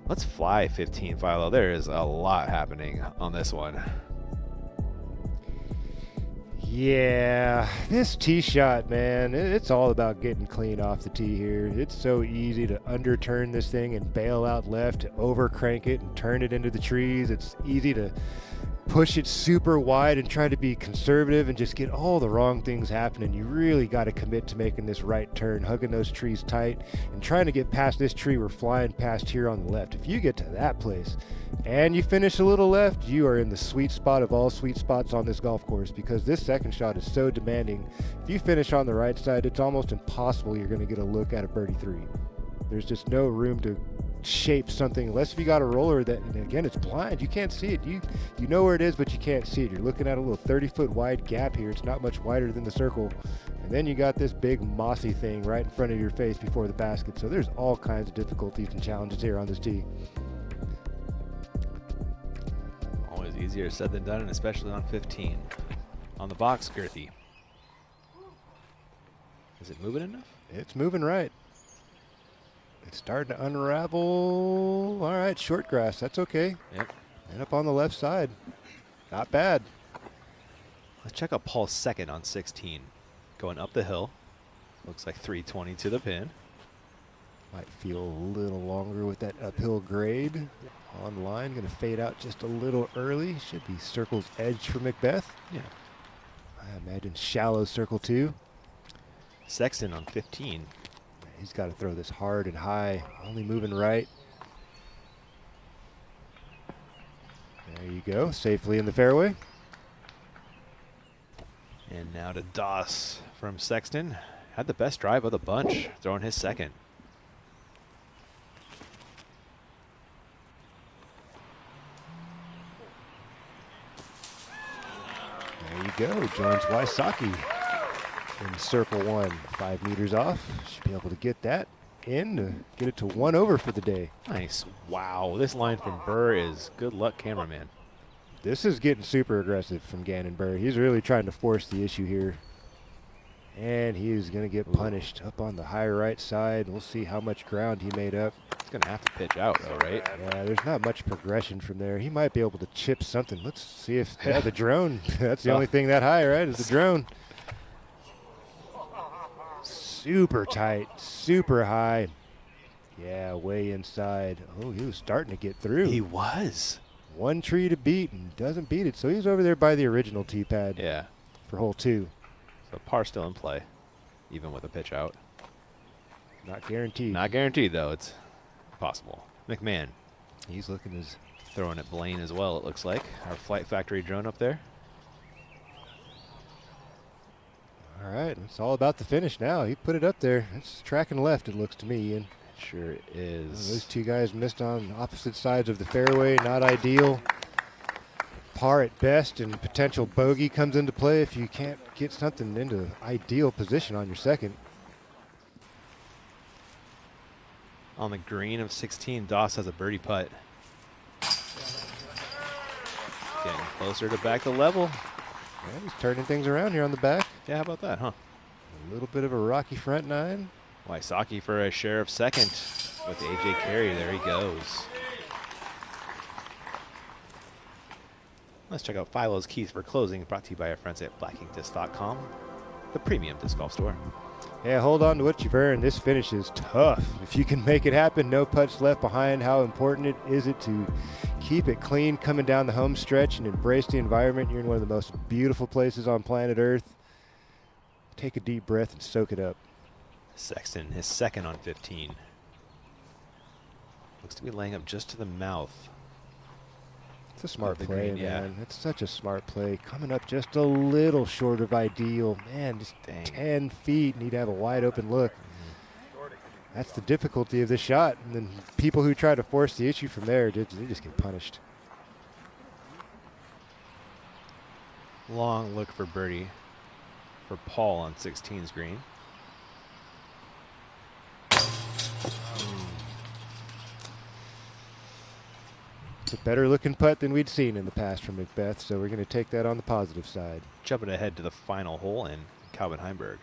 Let's fly 15, Philo. There is a lot happening on this one. Yeah, this tee shot, man, it's all about getting clean off the tee here. It's so easy to underturn this thing and bail out left, to overcrank it and turn it into the trees. It's easy to push it super wide and try to be conservative and just get all the wrong things happening. You really got to commit to making this right turn, hugging those trees tight, and trying to get past this tree we're flying past here on the left. If you get to that place and you finish a little left, you are in the sweet spot of all sweet spots on this golf course, because this second shot is so demanding. If you finish on the right side, it's almost impossible you're going to get a look at a birdie 3. There's just no room to shape something unless if you got a roller that, and again, it's blind. You can't see it. You know where it is, but you can't see it. You're looking at a little 30-foot wide gap here. It's not much wider than the circle. And then you got this big mossy thing right in front of your face before the basket. So there's all kinds of difficulties and challenges here on this tee. Always easier said than done, and especially on 15. On the box, Girthy. Is it moving enough? It's moving right. It's starting to unravel. All right, short grass. That's okay. Yep. And up on the left side. Not bad. Let's check out Paul's 2nd on 16. Going up the hill. Looks like 320 to the pin. Might feel a little longer with that uphill grade. On line, going to fade out just a little early. Should be circle's edge for Macbeth. Yeah. I imagine shallow circle 2. Sexton on 15. He's got to throw this hard and high. Only moving right. There you go. Safely in the fairway. And now to Doss from Sexton. Had the best drive of the bunch, throwing his 2nd. There you go. Joins Wysocki in circle 1. 5 meters off. Should be able to get that in to get it to 1 over for the day. Nice. Wow. This line from Burr is good luck, cameraman. This is getting super aggressive from Gannon Burr. He's really trying to force the issue here. And he is going to get punished up on the high right side. We'll see how much ground he made up. He's going to have to pitch out, though, right? Yeah, there's not much progression from there. He might be able to chip something. Let's see if the drone. That's the only thing that high, right, is the drone. Super tight, super high. Yeah, way inside. Oh, he was starting to get through. He was. 1 tree to beat and doesn't beat it. So he's over there by the original tee pad. Yeah. For hole 2. So par still in play, even with a pitch out. Not guaranteed. Not guaranteed, though. It's possible. McMahon. He's looking as throwing at Blaine as well, it looks like. Our Flight Factory drone up there. All right, it's all about the finish now. He put it up there. It's tracking left, it looks to me, Ian. Sure is. Those two guys missed on opposite sides of the fairway. Not ideal. Par at best, and potential bogey comes into play if you can't get something into ideal position on your second. On the green of 16, Doss has a birdie putt. Getting closer to back to level. Yeah, he's turning things around here on the back. Yeah, how about that, huh? A little bit of a rocky front nine. Wysocki for a share of second with AJ Carey. There he goes. Let's check out Philo's keys for closing, brought to you by our friends at blackinkdisc.com, the premium disc golf store. Yeah, hold on to what you've earned. This finish is tough. If you can make it happen, no putts left behind. How important is it to keep it clean coming down the home stretch and embrace the environment? You're in one of the most beautiful places on planet Earth. Take a deep breath and soak it up. Sexton, his second on 15. Looks to be laying up just to the mouth. It's a smart the play, green, man. It's such a smart play. Coming up just a little short of ideal. Man, just 10 feet. Need to have a wide open look. That's the difficulty of this shot. And then people who try to force the issue from there, they just get punished. Long look for birdie for Paul on 16's green. It's a better looking putt than we'd seen in the past from Macbeth, so we're going to take that on the positive side. Jumping ahead to the final hole in Calvin Heimberg,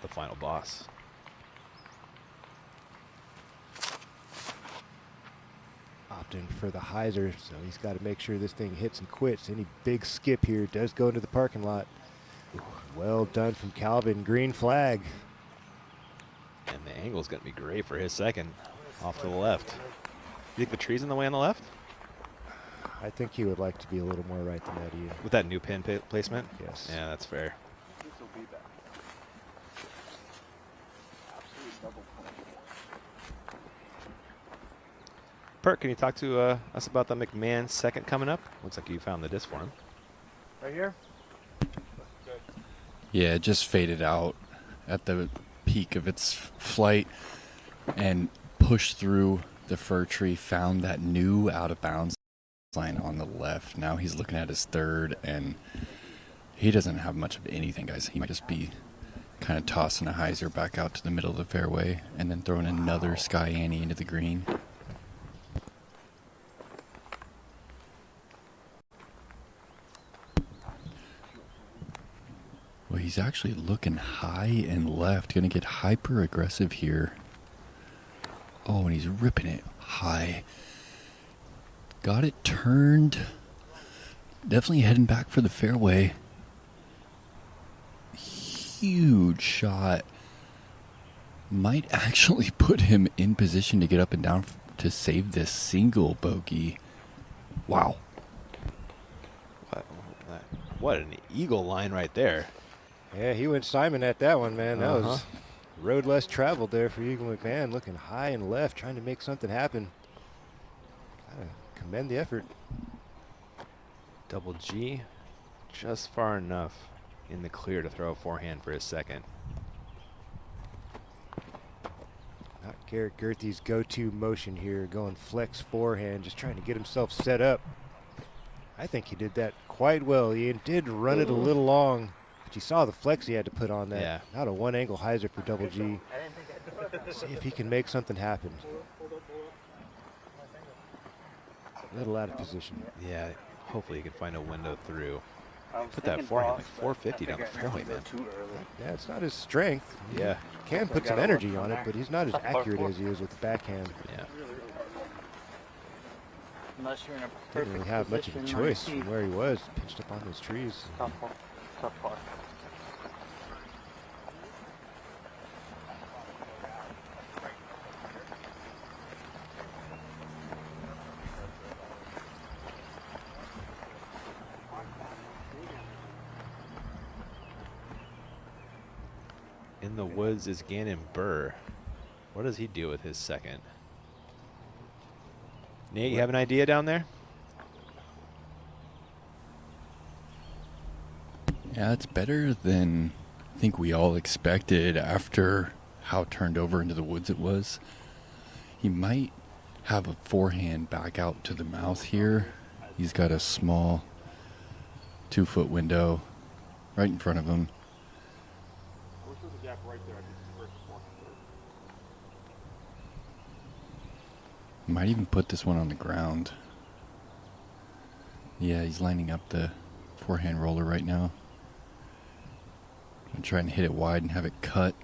the final boss. Opting for the hyzer, so he's got to make sure this thing hits and quits. Any big skip here does go into the parking lot. Well done from Calvin. Green flag. And the angle's going to be great for his second, off to the left. You think the tree's in the way on the left? I think he would like to be a little more right than that, Ian. With that new pin placement? Yes. Yeah, that's fair. Perk, can you talk to us about the McMahon second coming up? Looks like you found the disc for him. Right here? Yeah, it just faded out at the peak of its flight and pushed through the fir tree, found that new out of bounds line on the left. Now he's looking at his third, and he doesn't have much of anything, guys. He might just be kind of tossing a hyzer back out to the middle of the fairway and then throwing another Sky Annie into the green. Well, he's actually looking high and left. Going to get hyper aggressive here. Oh, and he's ripping it high. Got it turned. Definitely heading back for the fairway. Huge shot. Might actually put him in position to get up and down to save this single bogey. Wow. What an eagle line right there. Yeah, he went Simon at that one, man. That was road less traveled there for Eagle McMahon, looking high and left, trying to make something happen. Gotta commend the effort. Double G, just far enough in the clear to throw a forehand for his second. Not Garrett Gerthy's go-to motion here, going flex forehand, just trying to get himself set up. I think he did that quite well. He did run it a little long, but you saw the flex he had to put on that. Yeah. Not a one-angle hyzer for Double G. See if he can make something happen. A little out of position. Yeah, hopefully he can find a window through. Put that forehand like 450 down the fairway, man. Yeah, it's not his strength. Yeah. Can put some energy on it, but he's not as accurate as he is with the backhand. Yeah. Unless you're in a Didn't perfect really have much of a position, choice right? from where he was, pinched up on those trees. Tough part. in the woods is Gannon Burr. What does he do with his second? Nate, you have an idea down there? Yeah, it's better than I think we all expected after how turned over into the woods it was. He might have a forehand back out to the mouth here. He's got a small 2-foot window right in front of him. Might even put this one on the ground. Yeah, he's lining up the forehand roller right now. I'm trying to hit it wide and have it cut.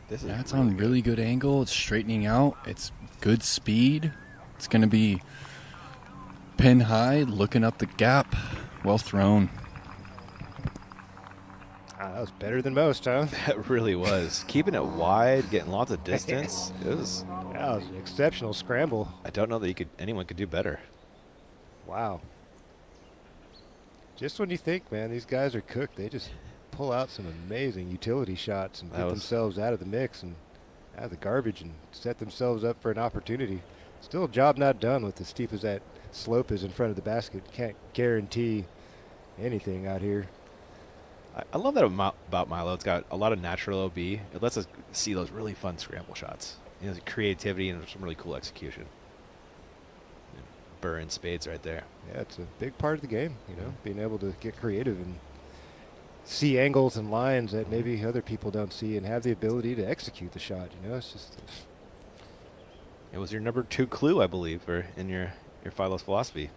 That's on really good angle. It's straightening out. It's good speed. It's going to be pin high, looking up the gap. Well thrown. That was better than most, huh? That really was. Keeping it wide, getting lots of distance. That was an exceptional scramble. I don't know that anyone could do better. Wow. Just when you think, man, these guys are cooked, they just pull out some amazing utility shots and get themselves out of the mix and out of the garbage and set themselves up for an opportunity. Still a job not done with as steep as that slope is in front of the basket. Can't guarantee anything out here. I love that about Milo. It's got a lot of natural OB. It lets us see those really fun scramble shots. You know, the creativity and some really cool execution. Burr and spades right there. Yeah, it's a big part of the game, you know, being able to get creative and see angles and lines that maybe other people don't see and have the ability to execute the shot. You know, it's just. It was your number 2 clue, I believe, in your Philo's philosophy.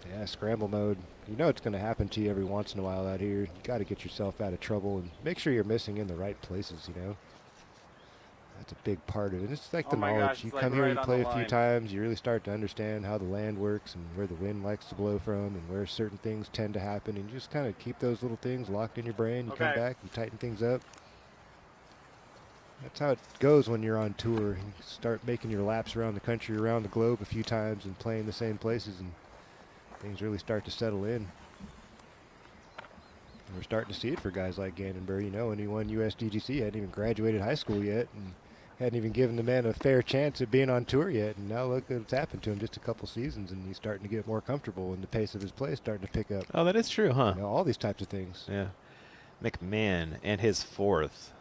Yeah, scramble mode. You know it's going to happen to you every once in a while out here. You got to get yourself out of trouble and make sure you're missing in the right places, you know. That's a big part of it. It's like the knowledge. You come here, you play a few times, you really start to understand how the land works and where the wind likes to blow from and where certain things tend to happen. And you just kind of keep those little things locked in your brain. You come back, you tighten things up. That's how it goes when you're on tour. You start making your laps around the country, around the globe a few times and playing the same places, and things really start to settle in. And we're starting to see it for guys like Gannon Burr. You know, when he won USDGC, hadn't even graduated high school yet and hadn't even given the man a fair chance at being on tour yet. And now look what's happened to him, just a couple seasons, and he's starting to get more comfortable, and the pace of his play is starting to pick up. Oh, that is true, huh? You know, all these types of things. Yeah. McMahon and his 4th.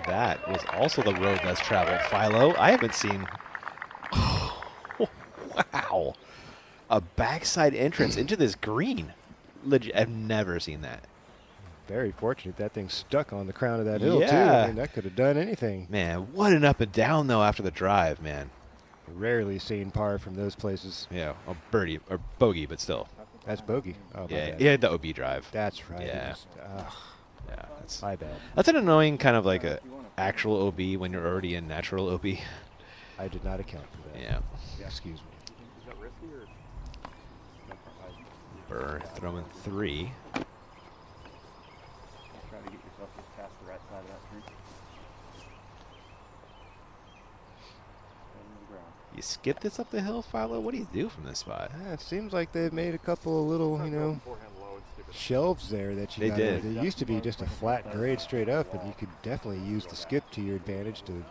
That was also the road less traveled. Philo, I haven't seen. Wow. A backside entrance into this green. Legit, I've never seen that. Very fortunate that thing stuck on the crown of that hill, too. Yeah. I mean, that could have done anything. Man, what an up and down, though, after the drive, man. Rarely seen par from those places. Yeah, a birdie, or bogey, but still. That's bogey. Oh, yeah, he had the OB drive. That's right. Yeah. Yeah, that's my bad. That's an annoying kind of like a actual OB when you're already in natural OB. I did not account for that. Yeah. Excuse me. Burr throwing 3. Try to get yourself just past the right side of that tree. You skip this up the hill, Philo? What do you do from this spot? Yeah, it seems like they've made a couple of little, you know, shelves there that you They got did. over. There used to be just a flat grade straight up, and you could definitely use the skip to your advantage to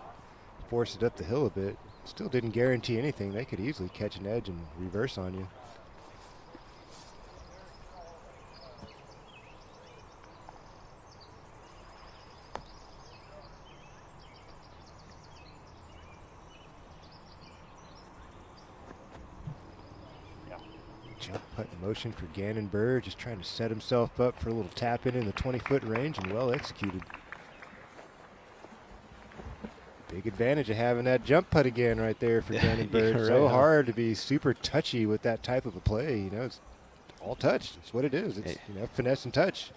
force it up the hill a bit. Still didn't guarantee anything. They could easily catch an edge and reverse on you. Jump putt in motion for Gannon Burr, just trying to set himself up for a little tap in the 20-foot range, and well executed. Big advantage of having that jump putt again right there for Gannon Burr. Right So on. hard to be super touchy with that type of a play. You know, it's all touch. It's what it is. It's, you know, finesse and touch.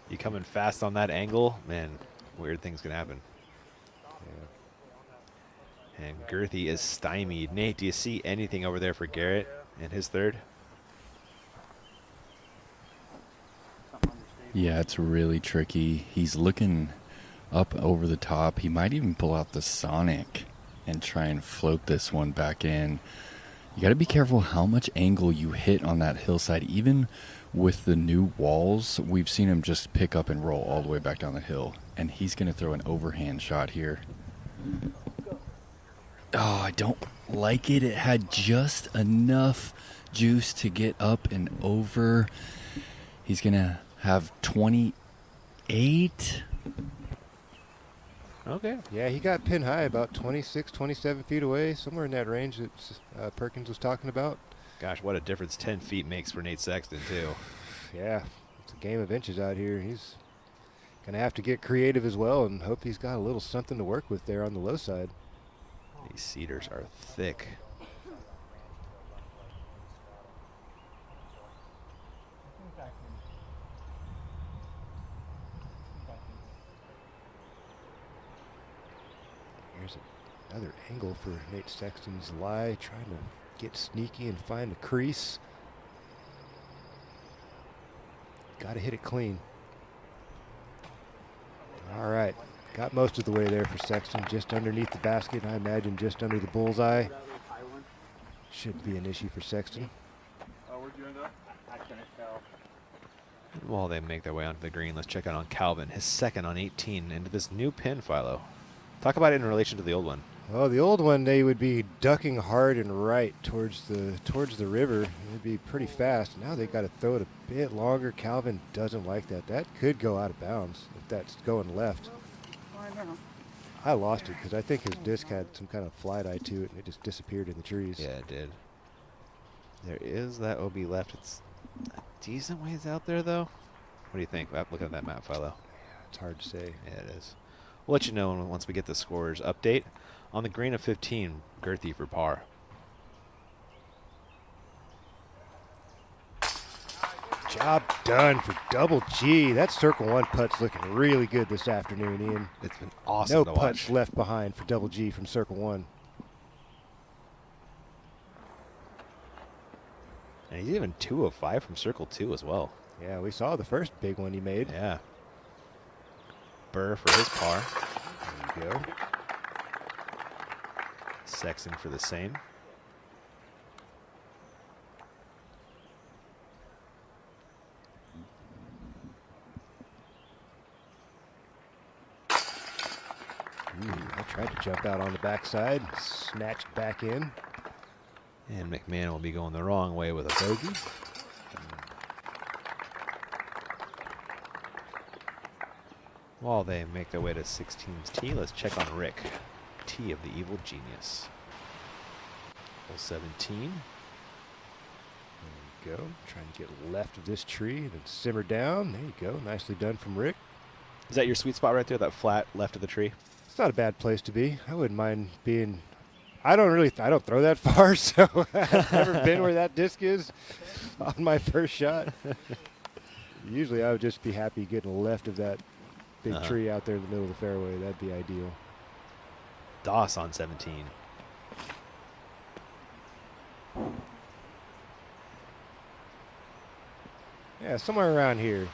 You coming fast on that angle, man, weird things can happen. Yeah. And Girthy is stymied. Nate, do you see anything over there for Garrett and his 3rd? Yeah, it's really tricky. He's looking up over the top. He might even pull out the Sonic. and try and float this one back in. You got to be careful how much angle you hit on that hillside. Even with the new walls, we've seen him just pick up and roll all the way back down the hill. And he's going to throw an overhand shot here. Oh, I don't like it. It had just enough juice to get up and over. He's going to have 28. Okay. Yeah, he got pin high about 26, 27 feet away, somewhere in that range that Perkins was talking about. Gosh, what a difference 10 feet makes for Nate Sexton, too. Yeah, it's a game of inches out here. He's going to have to get creative as well and hope he's got a little something to work with there on the low side. These cedars are thick. Here's another angle for Nate Sexton's lie, trying to get sneaky and find a crease. Got to hit it clean. All right, got most of the way there for Sexton, just underneath the basket. I imagine just under the bullseye. Shouldn't be an issue for Sexton. Where'd you end up? I couldn't tell. While they make their way onto the green, let's check out on Calvin, his second on 18 into this new pin, Philo. Talk about it in relation to the old one. Well, the old one, they would be ducking hard and right towards the river. It would be pretty fast. Now they got to throw it a bit longer. Calvin doesn't like that. That could go out of bounds if that's going left. I lost it because I think his disc had some kind of flight eye to it, and it just disappeared in the trees. Yeah, it did. There is that OB left. It's a decent ways out there, though. What do you think? Look at that map, Philo. It's hard to say. Yeah, it is. We'll let you know once we get the scores update. On the green of 15, Girthy for par. Job done for Double G. That circle one putt's looking really good this afternoon, Ian. It's been awesome No to putts watch. left behind for Double G from circle one. And he's even 2 of 5 from circle 2 as well. Yeah, we saw the first big one he made. Yeah. Burr for his par. There you go. Sexton for the same. I tried to jump out on the backside, snatched back in. And McMahon will be going the wrong way with a bogey. While they make their way to 16's tee, let's check on Rick, tee of the Evil Genius. Hole 17. There you go. Trying to get left of this tree, then simmer down. There you go. Nicely done from Rick. Is that your sweet spot right there, that flat left of the tree? It's not a bad place to be. I wouldn't mind being. I don't throw that far, so I've never been where that disc is on my first shot. Usually I would just be happy getting left of that big tree out there in the middle of the fairway. That'd be ideal. Doss on 17. Yeah, somewhere around here.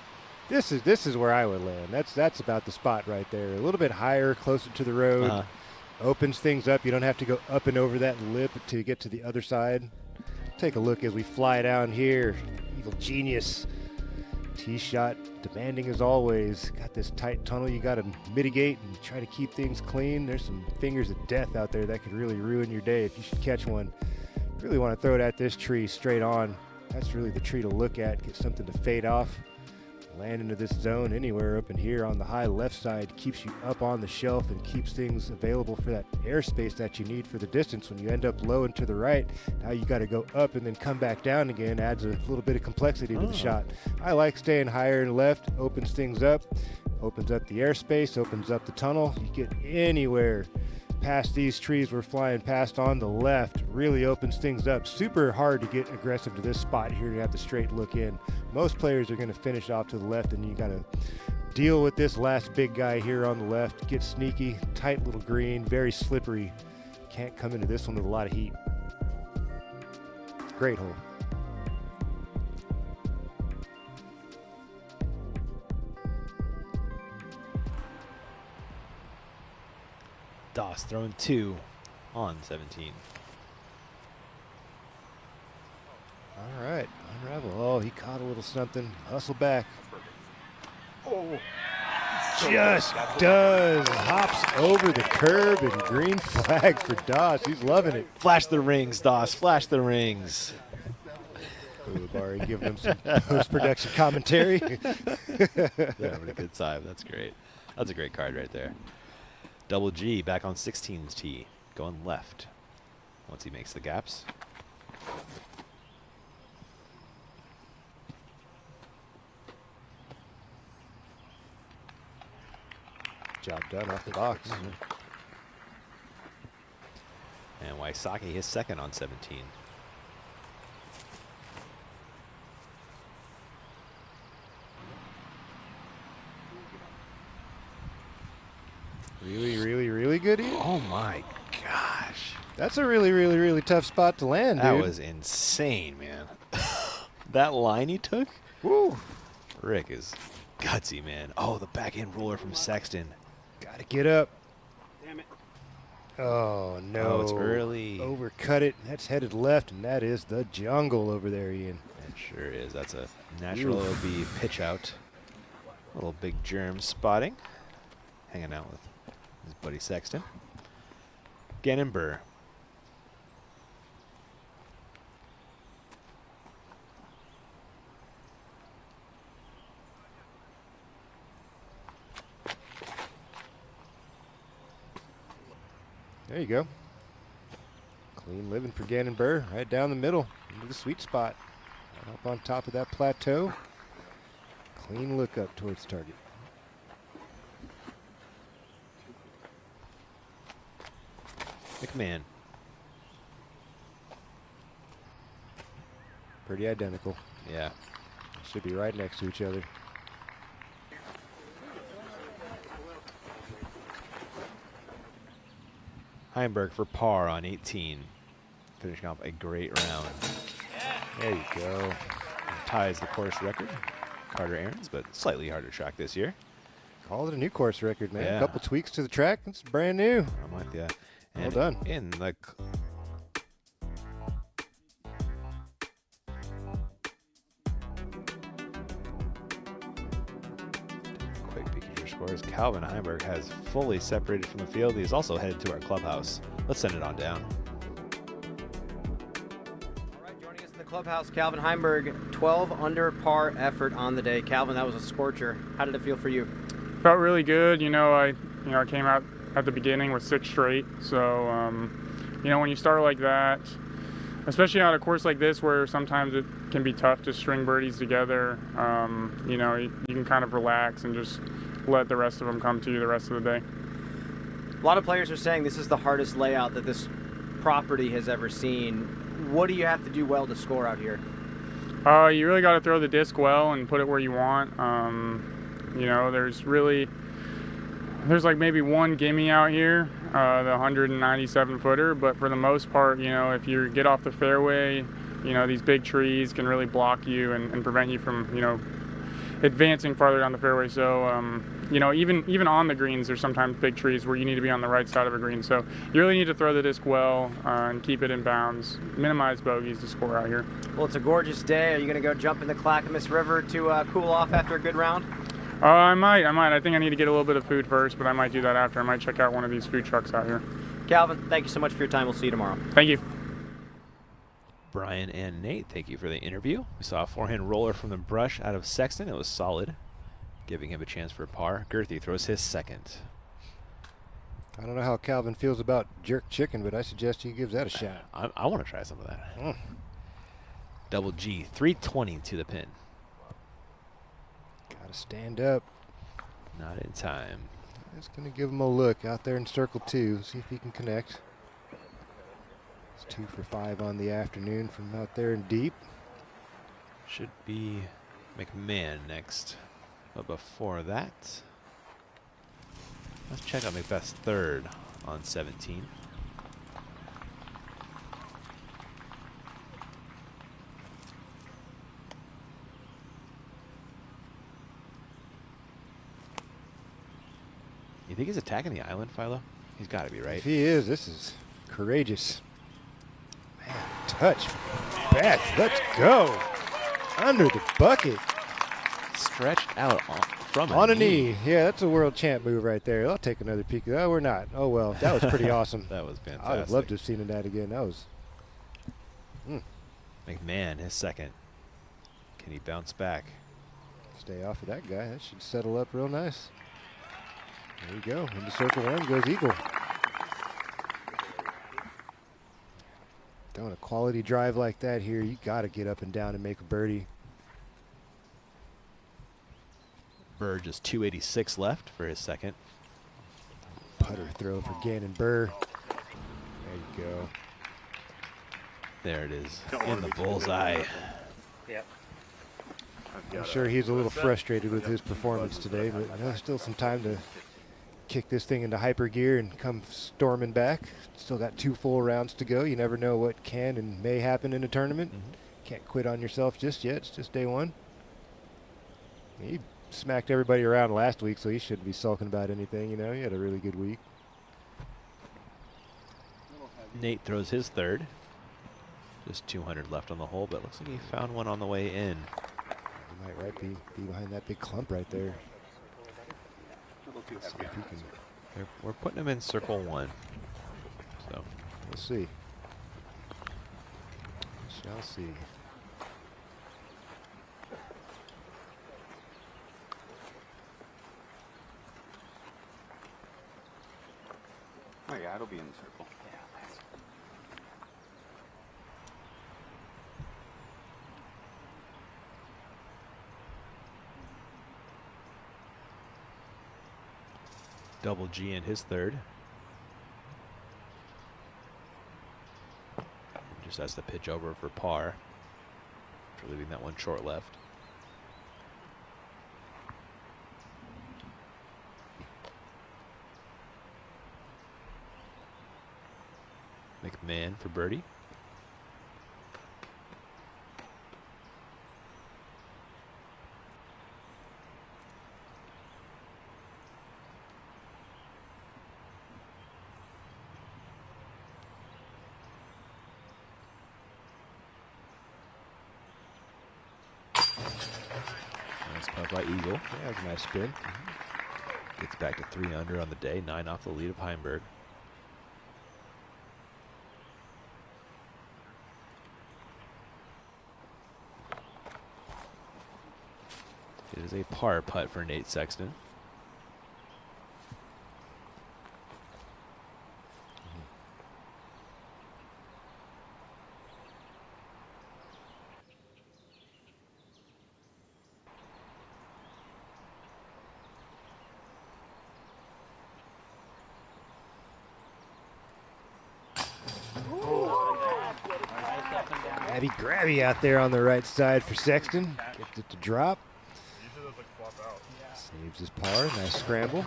This is where I would land. That's about the spot right there. A little bit higher, closer to the road. Opens things up. You don't have to go up and over that lip to get to the other side. Take a look as we fly down here. Evil Genius. Tee shot demanding as always. Got this tight tunnel you got to mitigate and try to keep things clean. There's some fingers of death out there that could really ruin your day if you should catch one. Really want to throw it at this tree straight on. That's really the tree to look at. Get something to fade off. Land into this zone anywhere up in here on the high left side keeps you up on the shelf and keeps things available for that airspace that you need for the distance. When you end up low and to the right, now you got to go up and then come back down again. Adds a little bit of complexity to the shot. I like staying higher and left. Opens things up. Opens up the airspace. Opens up the tunnel. You get anywhere past these trees we're flying past on the left. Really opens things up. Super hard to get aggressive to this spot here. You have to straight look in. Most players are going to finish off to the left, and you got to deal with this last big guy here on the left. Get sneaky, tight little green, very slippery. Can't come into this one with a lot of heat. Great hole. Doss throwing 2. on 17. All right, unravel. Oh, he caught a little something. Hustle back. Oh. Just does. Hops over the curb and green flag for Doss. He's loving it. Flash the rings, Doss. Flash the rings. Barry giving him some post-production commentary. They're having a good time. That's great. That's a great card right there. Double G back on 16's tee. Going left once he makes the gaps. Job done off the box. And Wysocki his second on 17. Really, really, really good here. Oh my gosh. That's a really, really, really tough spot to land, That dude. was insane, man. That line he took? Woo. Rick is gutsy, man. Oh, the backhand roller from Sexton. Gotta get up. Damn it. Oh, no. Oh, it's early. Overcut it. That's headed left, and that is the jungle over there, Ian. It sure is. That's a natural OB pitch out. Little big germ spotting. Hanging out with his buddy Sexton. Gannon Burr. There you go. Clean living for Gannon Burr. Right down the middle into the sweet spot. Right up on top of that plateau. Clean look up towards target. McMahon. Pretty identical. Yeah. Should be right next to each other. Heimberg for par on 18. Finishing off a great round. There you go. Ties the course record. Carter Aarons, but slightly harder track this year. Call it a new course record, man. Yeah. A couple tweaks to the track. It's brand new. I'm with ya. Well And done. In the quick peek at your scores. Calvin Heimberg has fully separated from the field. He's also headed to our clubhouse. Let's send it on down. Joining us in the clubhouse, Calvin Heimberg, 12 under par effort on the day. Calvin, that was a scorcher. How did it feel for you? Felt really good. I came out at the beginning with 6 straight. So, when you start like that, especially on a course like this where sometimes it can be tough to string birdies together, you can kind of relax and just let the rest of them come to you the rest of the day. A lot of players are saying this is the hardest layout that this property has ever seen. What do you have to do well to score out here? You really got to throw the disc well and put it where you want. There's like maybe one gimme out here, the 197 footer, but for the most part, if you get off the fairway, these big trees can really block you and prevent you from, advancing farther down the fairway. So, even on the greens, there's sometimes big trees where you need to be on the right side of a green. So you really need to throw the disc well and keep it in bounds, minimize bogeys to score out here. Well, it's a gorgeous day. Are you going to go jump in the Clackamas River to cool off after a good round? I might. I think I need to get a little bit of food first, but I might do that after. I might check out one of these food trucks out here. Calvin, thank you so much for your time. We'll see you tomorrow. Thank you. Brian and Nate, thank you for the interview. We saw a forehand roller from the brush out of Sexton. It was solid, giving him a chance for a par. Girthy throws his second. I don't know how Calvin feels about jerk chicken, but I suggest he gives that a shot. I want to try some of that. Double G, 320 to the pin. Gotta stand up. Not in time. Just gonna give him a look out there in circle 2, see if he can connect. It's 2 for 5 on the afternoon from out there in deep. Should be McMahon next. But before that, let's check out McBeth's third on 17. You think he's attacking the island, Philo? He's got to be, right? If he is, this is Courageous. Man, touch. Beth, let's go. Under the bucket. Stretched out from on a knee. Yeah, that's a world champ move right there. I'll take another peek. Oh, we're not. Oh, well, that was pretty awesome. That was fantastic. I would love to have seen that again. That was. McMahon, his second. Can he bounce back? Stay off of that guy. That should settle up real nice. There you go. Into circle one goes Eagle. Throwing a quality drive like that here, you got to get up and down and make a birdie. Burr just 286 left for his second. Putter throw for Gannon Burr. There you go. There it is, in the bullseye. Yep. I'm sure he's a little frustrated with his performance today, but still some time to kick this thing into hyper gear and come storming back. Still got 2 full rounds to go. You never know what can and may happen in a tournament. Can't quit on yourself just yet. It's just day one. He smacked everybody around last week, so he shouldn't be sulking about anything. You know, he had a really good week. Nate throws his third. Just 200 left on the hole, but looks like he found one on the way in. He might be behind that big clump right there. See if he can. We're putting him in circle one. So we'll see. Shall see. Oh yeah, it'll be in the circle. Yeah, nice. Double G in his third. Just has to pitch over for par. For leaving that one short left. McMahon for birdie. Nice putt by Eagle. Yeah, that was a nice spin. Gets back to 3 under on the day, 9 off the lead of Heimberg. It is a par putt for Nate Sexton. Grabby out there on the right side for Sexton. Gets it to drop. Saves his par. Nice scramble.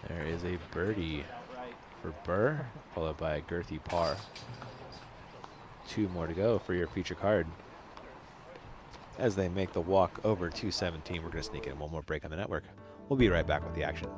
There is a birdie for Burr, followed by a girthy par. 2 more to go for your feature card. As they make the walk over to 17, we're going to sneak in one more break on the network. We'll be right back with the action.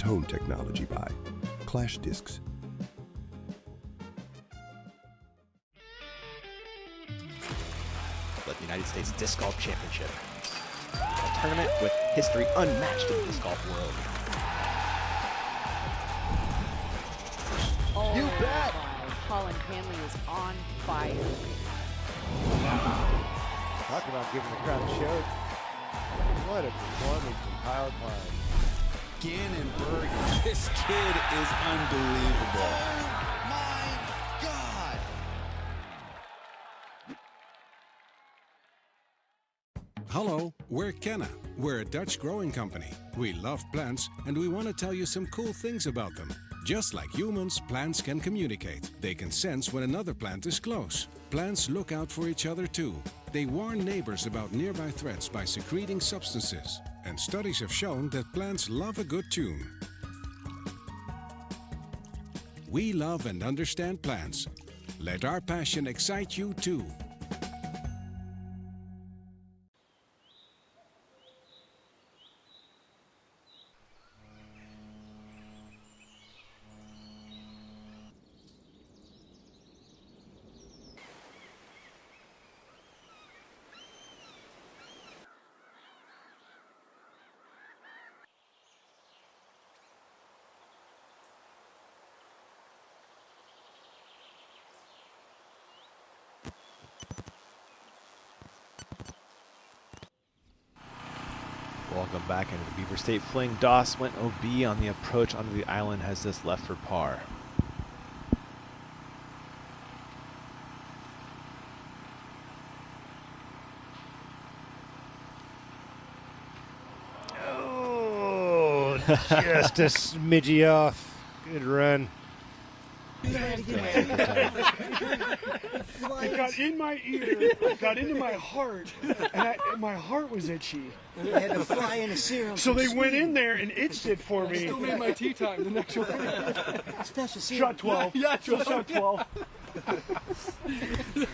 tone technology by Clash Discs. The United States Disc Golf Championship. A tournament with history unmatched in the disc golf world. Oh, You bet. Colin Hanley is on fire. Talk about giving the crowd a show. What a performance from Kyle Klein. Gannonberg, this kid is unbelievable. Hello, we're Kenna. We're a Dutch growing company. We love plants and we want to tell you some cool things about them. Just like humans, plants can communicate. They can sense when another plant is close. Plants look out for each other too. They warn neighbors about nearby threats by secreting substances. And studies have shown that plants love a good tune. We love and understand plants. Let our passion excite you too. Welcome back into the Beaver State Fling. Doss went OB on the approach onto the island, has this left for par. Oh, just a smidgy off. Good run. It got in my ear, it got into my heart, and my heart was itchy. You had to fly in a serum. So they went in there and itched it for me. Still made my tee time the next one. Special serum. Shot 12. Yeah, Shot 12.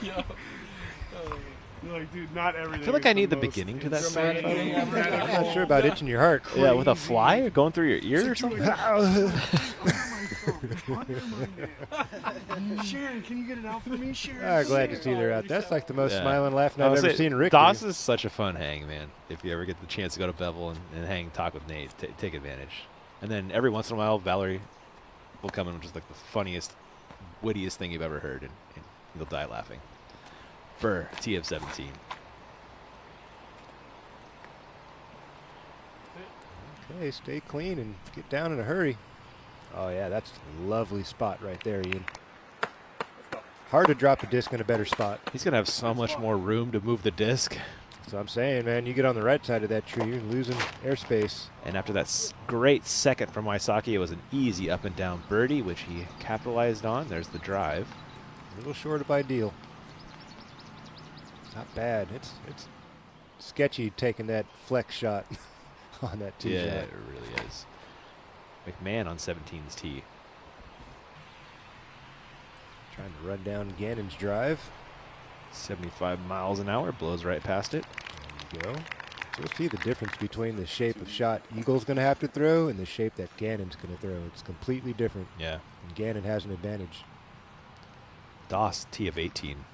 Yeah. You're like, dude, not everything. I feel like I need the beginning to that story. I'm not sure about itching your heart. Yeah, with a fly going through your ear or something? Sharon, can you get it out for me, Sharon? Ah, glad to see they're out. That's like the most Yeah. smiling, laughing I I've would ever say seen Rick. Doss is such a fun hang, man. If you ever get the chance to go to Bevel and hang, talk with Nate, take advantage. And then every once in a while, Valerie will come in with just like the funniest, wittiest thing you've ever heard, and you'll die laughing. Burr, T of 17. Okay, stay clean and get down in a hurry. Oh yeah, that's a lovely spot right there, Ian. Hard to drop a disc in a better spot. He's going to have so much more room to move the disc. That's what I'm saying, man. You get on the right side of that tree, you're losing airspace. And after that great second from Wysocki, it was an easy up and down birdie, which he capitalized on. There's the drive. A little short of ideal. Not bad. It's sketchy taking that flex shot on that tee shot. Yeah, it really is. McMahon on 17's tee. Trying to run down Gannon's drive. 75 miles an hour, blows right past it. There you go. So we'll see the difference between the shape of shot Eagle's going to have to throw and the shape that Gannon's going to throw. It's completely different. Yeah. And Gannon has an advantage. Doss, tee of 18.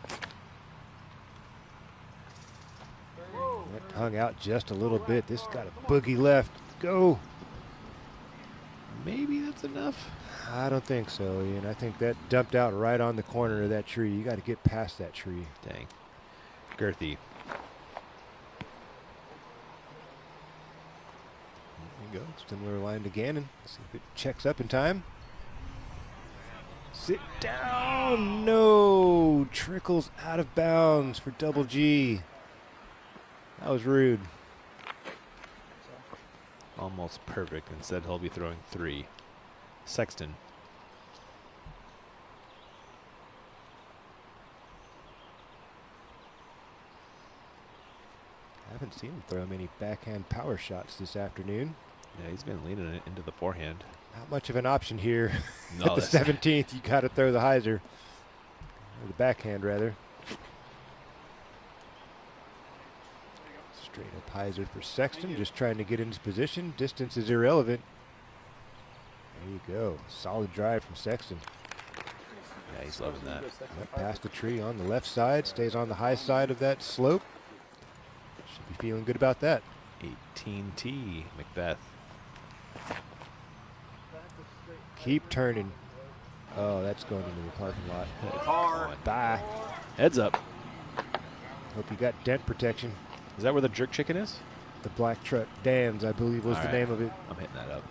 That hung out just a little bit. This got a boogie left. Go. Maybe that's enough. I don't think so, Ian. I think that dumped out right on the corner of that tree. You got to get past that tree. Dang. Girthy. There you go. Similar line to Gannon. See if it checks up in time. Sit down. No. Trickles out of bounds for double G. That was rude. Almost perfect. Instead, he'll be throwing 3. Sexton. I haven't seen him throw many backhand power shots this afternoon. Yeah, he's been leaning it into the forehand. Not much of an option here. No, At the 17th, you got to throw the hyzer. Or the backhand, rather. Straight up hyzer for Sexton, just trying to get into position. Distance is irrelevant. There you go. Solid drive from Sexton. Yeah, he's loving that. Yep, past the tree on the left side. Stays on the high side of that slope. Should be feeling good about that. 18T, Macbeth. Keep turning. Oh, that's going into the parking lot. Car. Bye. Heads up. Hope you got dent protection. Is that where the jerk chicken is? The black truck. Dan's, I believe, was the name of it. I'm hitting that up.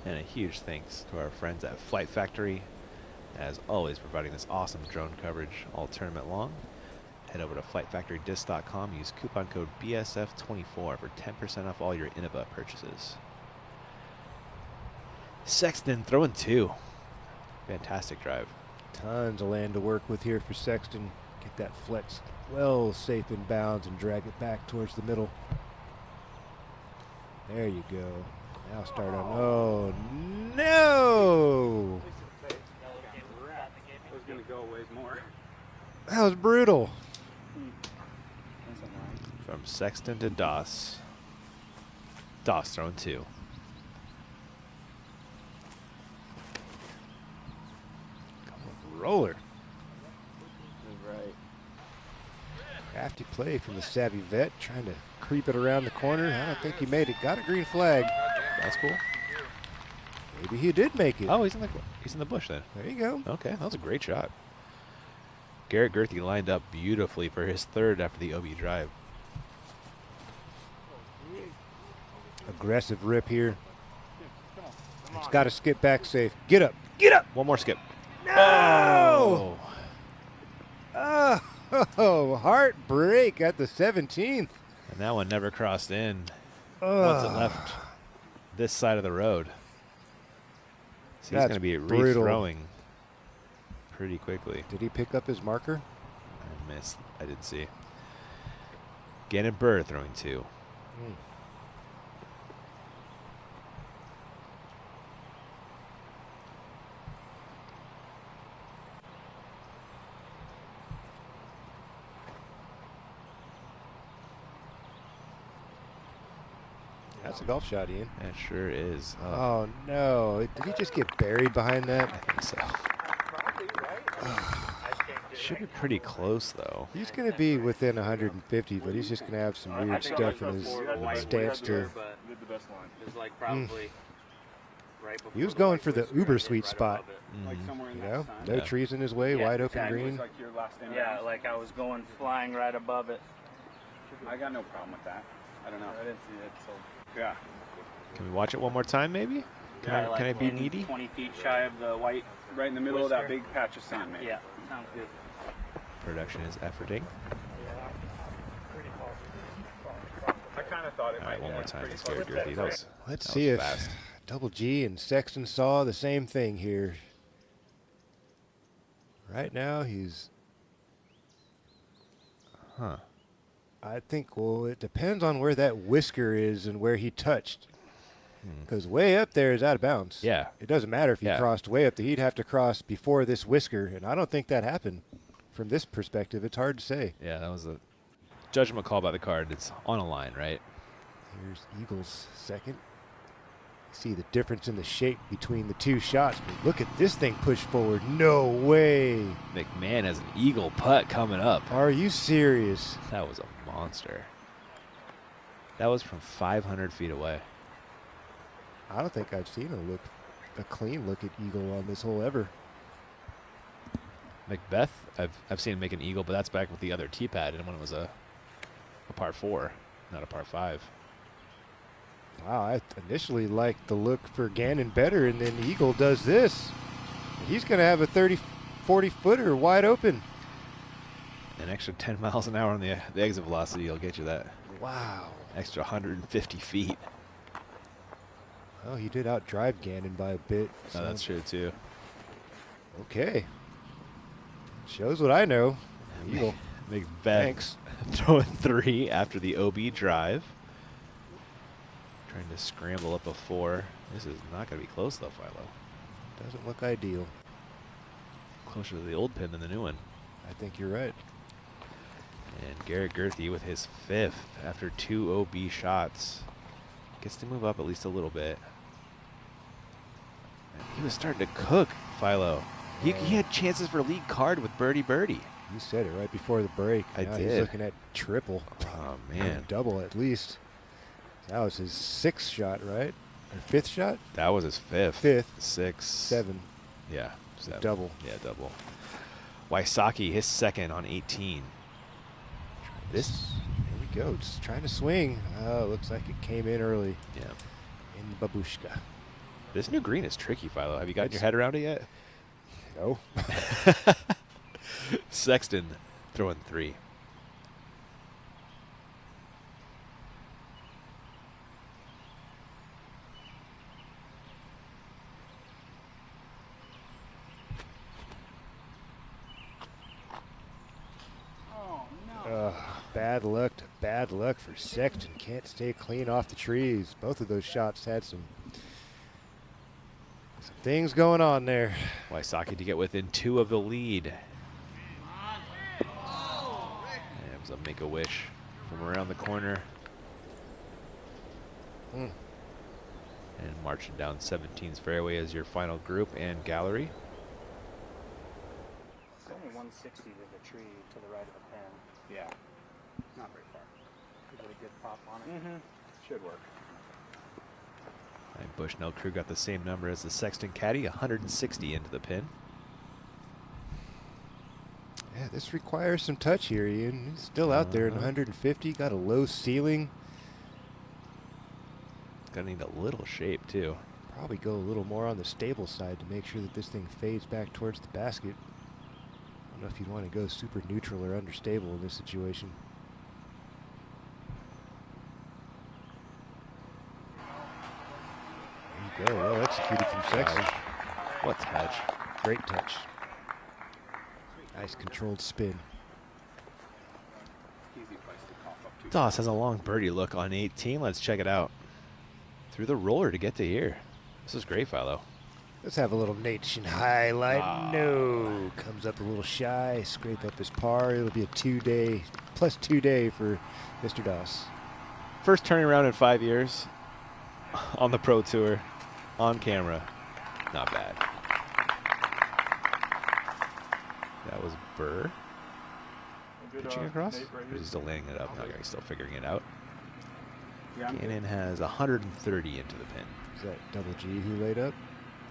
And a huge thanks to our friends at Flight Factory, as always, providing this awesome drone coverage all tournament long. Head over to flightfactorydisc.com. Use coupon code BSF24 for 10% off all your Innova purchases. Sexton throwing 2. Fantastic drive. Tons of land to work with here for Sexton. Get that flex well safe in bounds and drag it back towards the middle. There you go. Now start on. Oh, no! I was going to go ways more. That was brutal. From Sexton to Doss. Doss throwing 2. Roller. Right. Crafty play from the savvy vet, trying to creep it around the corner. I don't think he made it. Got a green flag. That's cool. Maybe he did make it. Oh, he's in the bush then. There you go. Okay, that was a great shot. Garrett Gerthy lined up beautifully for his 3rd after the OB drive. Aggressive rip here. It's got to skip back safe. Get up. Get up. One more skip. No! Oh, heartbreak at the 17th. And that one never crossed in once it left this side of the road. So he's going to be rethrowing pretty quickly. Did he pick up his marker? I missed. I didn't see. Gannon Burr throwing 2. That's a golf shot, Ian. That sure is. Oh, no. Did he just get buried behind that? I think so. Should be pretty close, though. He's going to be within 150, but he's just going to have some weird stuff in his stance to. He was going for the uber sweet spot. You know, no trees in his way, wide open green. Yeah, like I was going flying right above it. I got no problem with that. I don't know. I didn't see it, so. Yeah. Can we watch it one more time, maybe? Can I be needy? 20 feet shy of the white. Right in the middle of that big patch of sun, maybe. Yeah, sounds good. Production is efforting. I kind of thought it All right, one more time. It's Garrett Gerthy. Let's see if fast. Double G and Sexton saw the same thing here. Right now, he's. Huh. I think, well, it depends on where that whisker is and where he touched. Because way up there is out of bounds. Yeah. It doesn't matter if he crossed way up there. He'd have to cross before this whisker, and I don't think that happened. From this perspective, it's hard to say. Yeah, that was a judgment call by the card. It's on a line, right? Here's Eagles second. See the difference in the shape between the two shots. But look at this thing push forward. No way. McMahon has an eagle putt coming up. Are you serious? That was a monster. That was from 500 feet away. I don't think I've seen a clean look at eagle on this hole ever. Macbeth, I've seen him make an eagle, but that's back with the other tee pad and when it was a par 4, not a par 5. Wow, I initially liked the look for Gannon better, and then Eagle does this. He's going to have a 30, 40-footer wide open. An extra 10 miles an hour on the exit velocity will get you that. Wow. Extra 150 feet. Well, he did outdrive Gannon by a bit. So. Oh, that's true, too. Okay. Shows what I know. Eagle. Macbeth throwing 3 after the OB drive. Trying to scramble up a 4. This is not going to be close, though, Philo. Doesn't look ideal. Closer to the old pin than the new one. I think you're right. And Garrett Gerthy with his 5th after 2 OB shots. Gets to move up at least a little bit. And he was starting to cook, Philo. He had chances for lead card with birdie. You said it right before the break. I now did. He's looking at triple. Oh, man. Double at least. That was his 6th shot, right? Or 5th shot? That was his 5th. 5th. 6. 7. Yeah. 7. Double. Yeah, double. Waisaki, his 2nd on 18. Here we go. Just trying to swing. Oh, looks like it came in early. Yeah. In babushka. This new green is tricky, Philo. Have you gotten your head around it yet? No. Sexton throwing 3. Bad luck for Sexton. Can't stay clean off the trees. Both of those shots had some things going on there. Waisaki to get within 2 of the lead. And it was a make-a-wish from around the corner. And marching down 17's fairway as your final group and gallery. It's only 160 to the tree to the right of the pin. Yeah. Not very far. Give it a good pop on it. Mm-hmm. Should work. And Bushnell crew got the same number as the Sexton caddy, 160 into the pin. Yeah, this requires some touch here, Ian. He's still out there in 150, got a low ceiling. It's gonna need a little shape too. Probably go a little more on the stable side to make sure that this thing fades back towards the basket. I don't know if you'd want to go super neutral or understable in this situation. There you go, well executed from Sexton. What touch. Great touch. Nice controlled spin. Doss has a long birdie look on 18. Let's check it out. Through the roller to get to here. This is great, Philo. Let's have a little nation highlight. No. Comes up a little shy. Scrape up his par. It'll be a +2 day for Mr. Doss. First turning around in 5 years on the Pro Tour, on camera. Not bad. That was Burr. Pitching across? Or is he still landing it up? No, he's still figuring it out. Gannon has 130 into the pin. Is that Double G who laid up?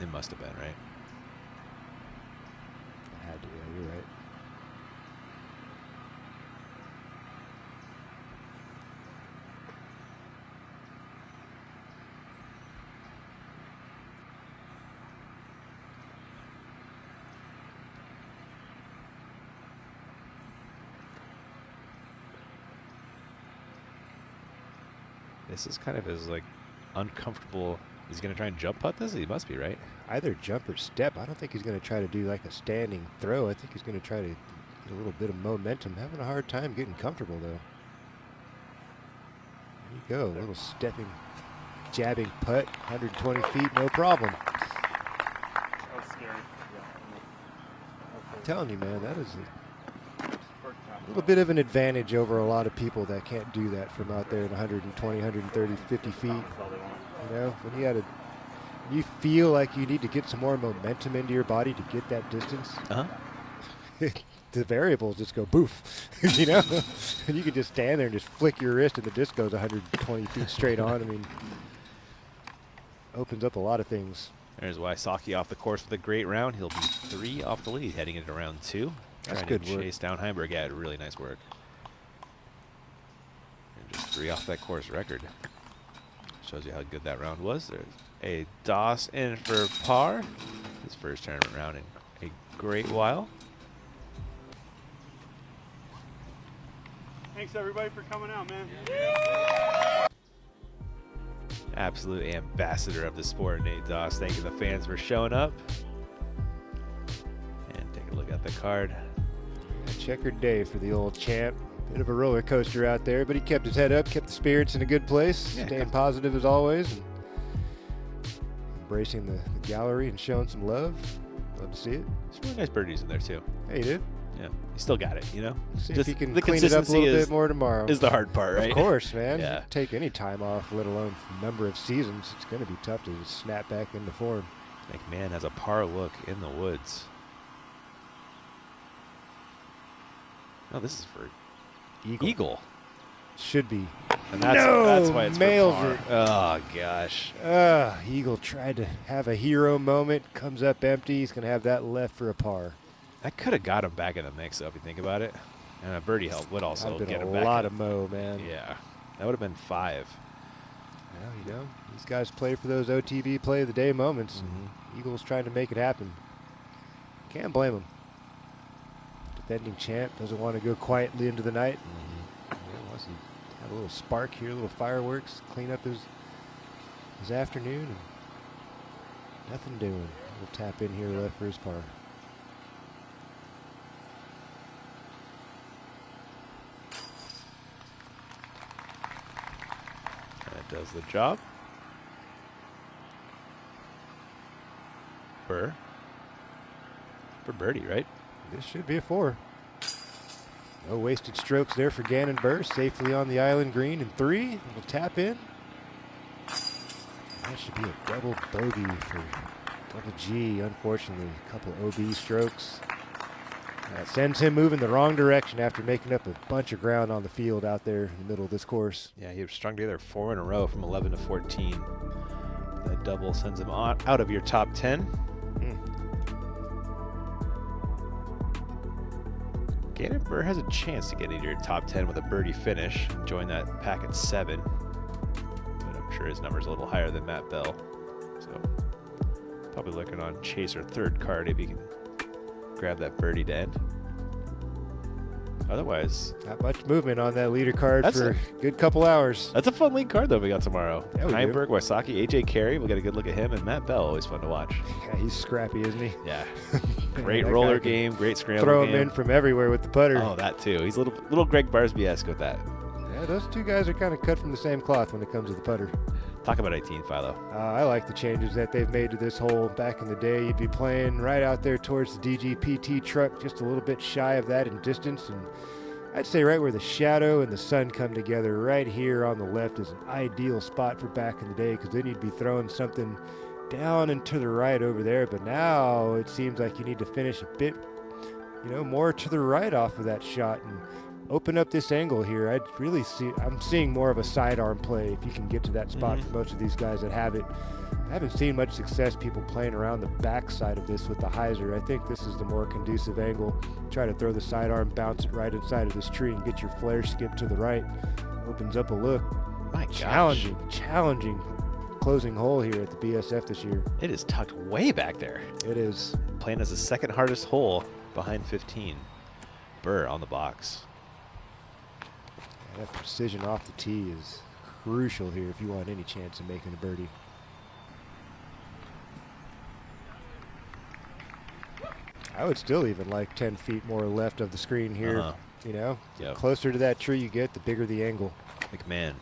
It must have been, right? It had to be, yeah, you're right. This is kind of his like uncomfortable. He's going to try and jump putt this? He must be, right? Either jump or step. I don't think he's going to try to do like a standing throw. I think he's going to try to get a little bit of momentum. Having a hard time getting comfortable though. There you go. A little stepping, jabbing putt. 120 feet, no problem. That was scary. I'm telling you, man, that is a little bit of an advantage over a lot of people that can't do that from out there in 120, 130, 50 feet. You know, when you feel like you need to get some more momentum into your body to get that distance. The variables just go boof, you know, and you can just stand there and just flick your wrist and the disc goes 120 feet straight on. I mean, opens up a lot of things. There's Waisaki off the course with a great round. He'll be 3 off the lead heading into round 2. That's Trying good to work. chase down Heimberg. Yeah, really nice work. And just 3 off that course record. Shows you how good that round was. There's a Doss in for par. His first tournament round in a great while. Thanks everybody for coming out, man. Absolute ambassador of the sport, Nate Doss. Thanking the fans for showing up. And take a look at the card. A checkered day for the old champ. Bit of a roller coaster out there, but he kept his head up, kept the spirits in a good place, Yeah, staying positive as always, and embracing the gallery and showing some love. Love to see it. Some really nice birdies in there too. Hey, you did? Yeah, you still got it, you know? See if Just he can the clean it up a consistency little bit more tomorrow. is the hard part, right? Of course, man. Yeah. Take any time off, let alone a number of seasons. It's going to be tough to just snap back into form. McMahon has a par look in the woods. Oh, this is for Eagle. Should be. And that's, no! That's why it's Mails for par. it. Oh, gosh. Eagle tried to have a hero moment. Comes up empty. He's going to have that left for a par. That could have got him back in the mix, though, if you think about it. And a birdie help would also That'd been get him a back. lot of mo, man. Yeah. That would have been 5. Well, you know, these guys play for those OTB play of the day moments. And Eagles trying to make it happen. Can't blame him. Defending champ doesn't want to go quietly into the night. Yeah, wants to have a little spark here, a little fireworks, clean up his afternoon. And nothing doing. We'll tap in here left for his par. That does the job. Burr. For birdie, right? This should be a 4. No wasted strokes there for Gannon Burr. Safely on the island green in 3. We'll tap in. That should be a double bogey for Double G. Unfortunately, a couple OB strokes. That sends him moving the wrong direction after making up a bunch of ground on the field out there in the middle of this course. Yeah, he strung together 4 in a row from 11 to 14. That double sends him out of your top 10. Gannon Burr has a chance to get into your top 10 with a birdie finish and join that pack at 7. But I'm sure his number's a little higher than Matt Bell. So probably looking on chase or third card if he can grab that birdie to end. Otherwise, not much movement on that leader card That's for a good couple hours. That's a fun league card, though, we got tomorrow. Yeah, we do. Heimberg, Wysocki, AJ Carey. We'll get a good look at him. And Matt Bell, always fun to watch. Yeah, he's scrappy, isn't he? Yeah. Great That roller guy can game, great scramble throw game. him in from everywhere with the putter. Oh, that too. He's a little Greg Barsby-esque with that. Yeah, those two guys are kind of cut from the same cloth when it comes to the putter. Talk about 18, Philo. I like the changes that they've made to this hole. Back in the day, you'd be playing right out there towards the DGPT truck, just a little bit shy of that in distance. And I'd say right where the shadow and the sun come together, right here on the left is an ideal spot for back in the day, because then you'd be throwing something down and to the right over there. But now it seems like you need to finish a bit, more to the right off of that shot and open up this angle here. I'm seeing more of a sidearm play if you can get to that spot for most of these guys that have it. I haven't seen much success people playing around the back side of this with the hyzer. I think this is the more conducive angle. Try to throw the sidearm, bounce it right inside of this tree and get your flare skip to the right. Opens up a look. My gosh. Challenging closing hole here at the BSF this year. It is tucked way back there. It is. Playing as the second hardest hole behind 15. Burr on the box. That precision off the tee is crucial here if you want any chance of making a birdie. I would still even like 10 feet more left of the screen here. Yep. Closer to that tree you get, the bigger the angle. McMahon.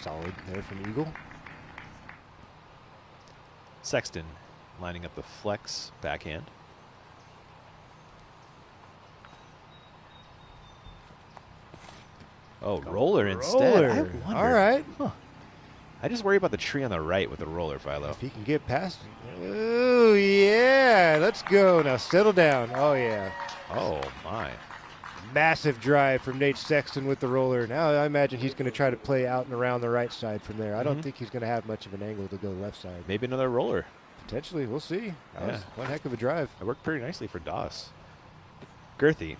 Solid there from Eagle. Sexton lining up the flex backhand. Oh, roller instead. I wonder. All right. Huh. I just worry about the tree on the right with the roller, Philo. If he can get past it. Oh, yeah. Let's go. Now settle down. Oh, yeah. Oh, my. Massive drive from Nate Sexton with the roller. Now I imagine he's going to try to play out and around the right side from there. I don't think he's going to have much of an angle to go left side. Maybe another roller. Potentially. We'll see. That was one heck of a drive. It worked pretty nicely for Doss. Girthy.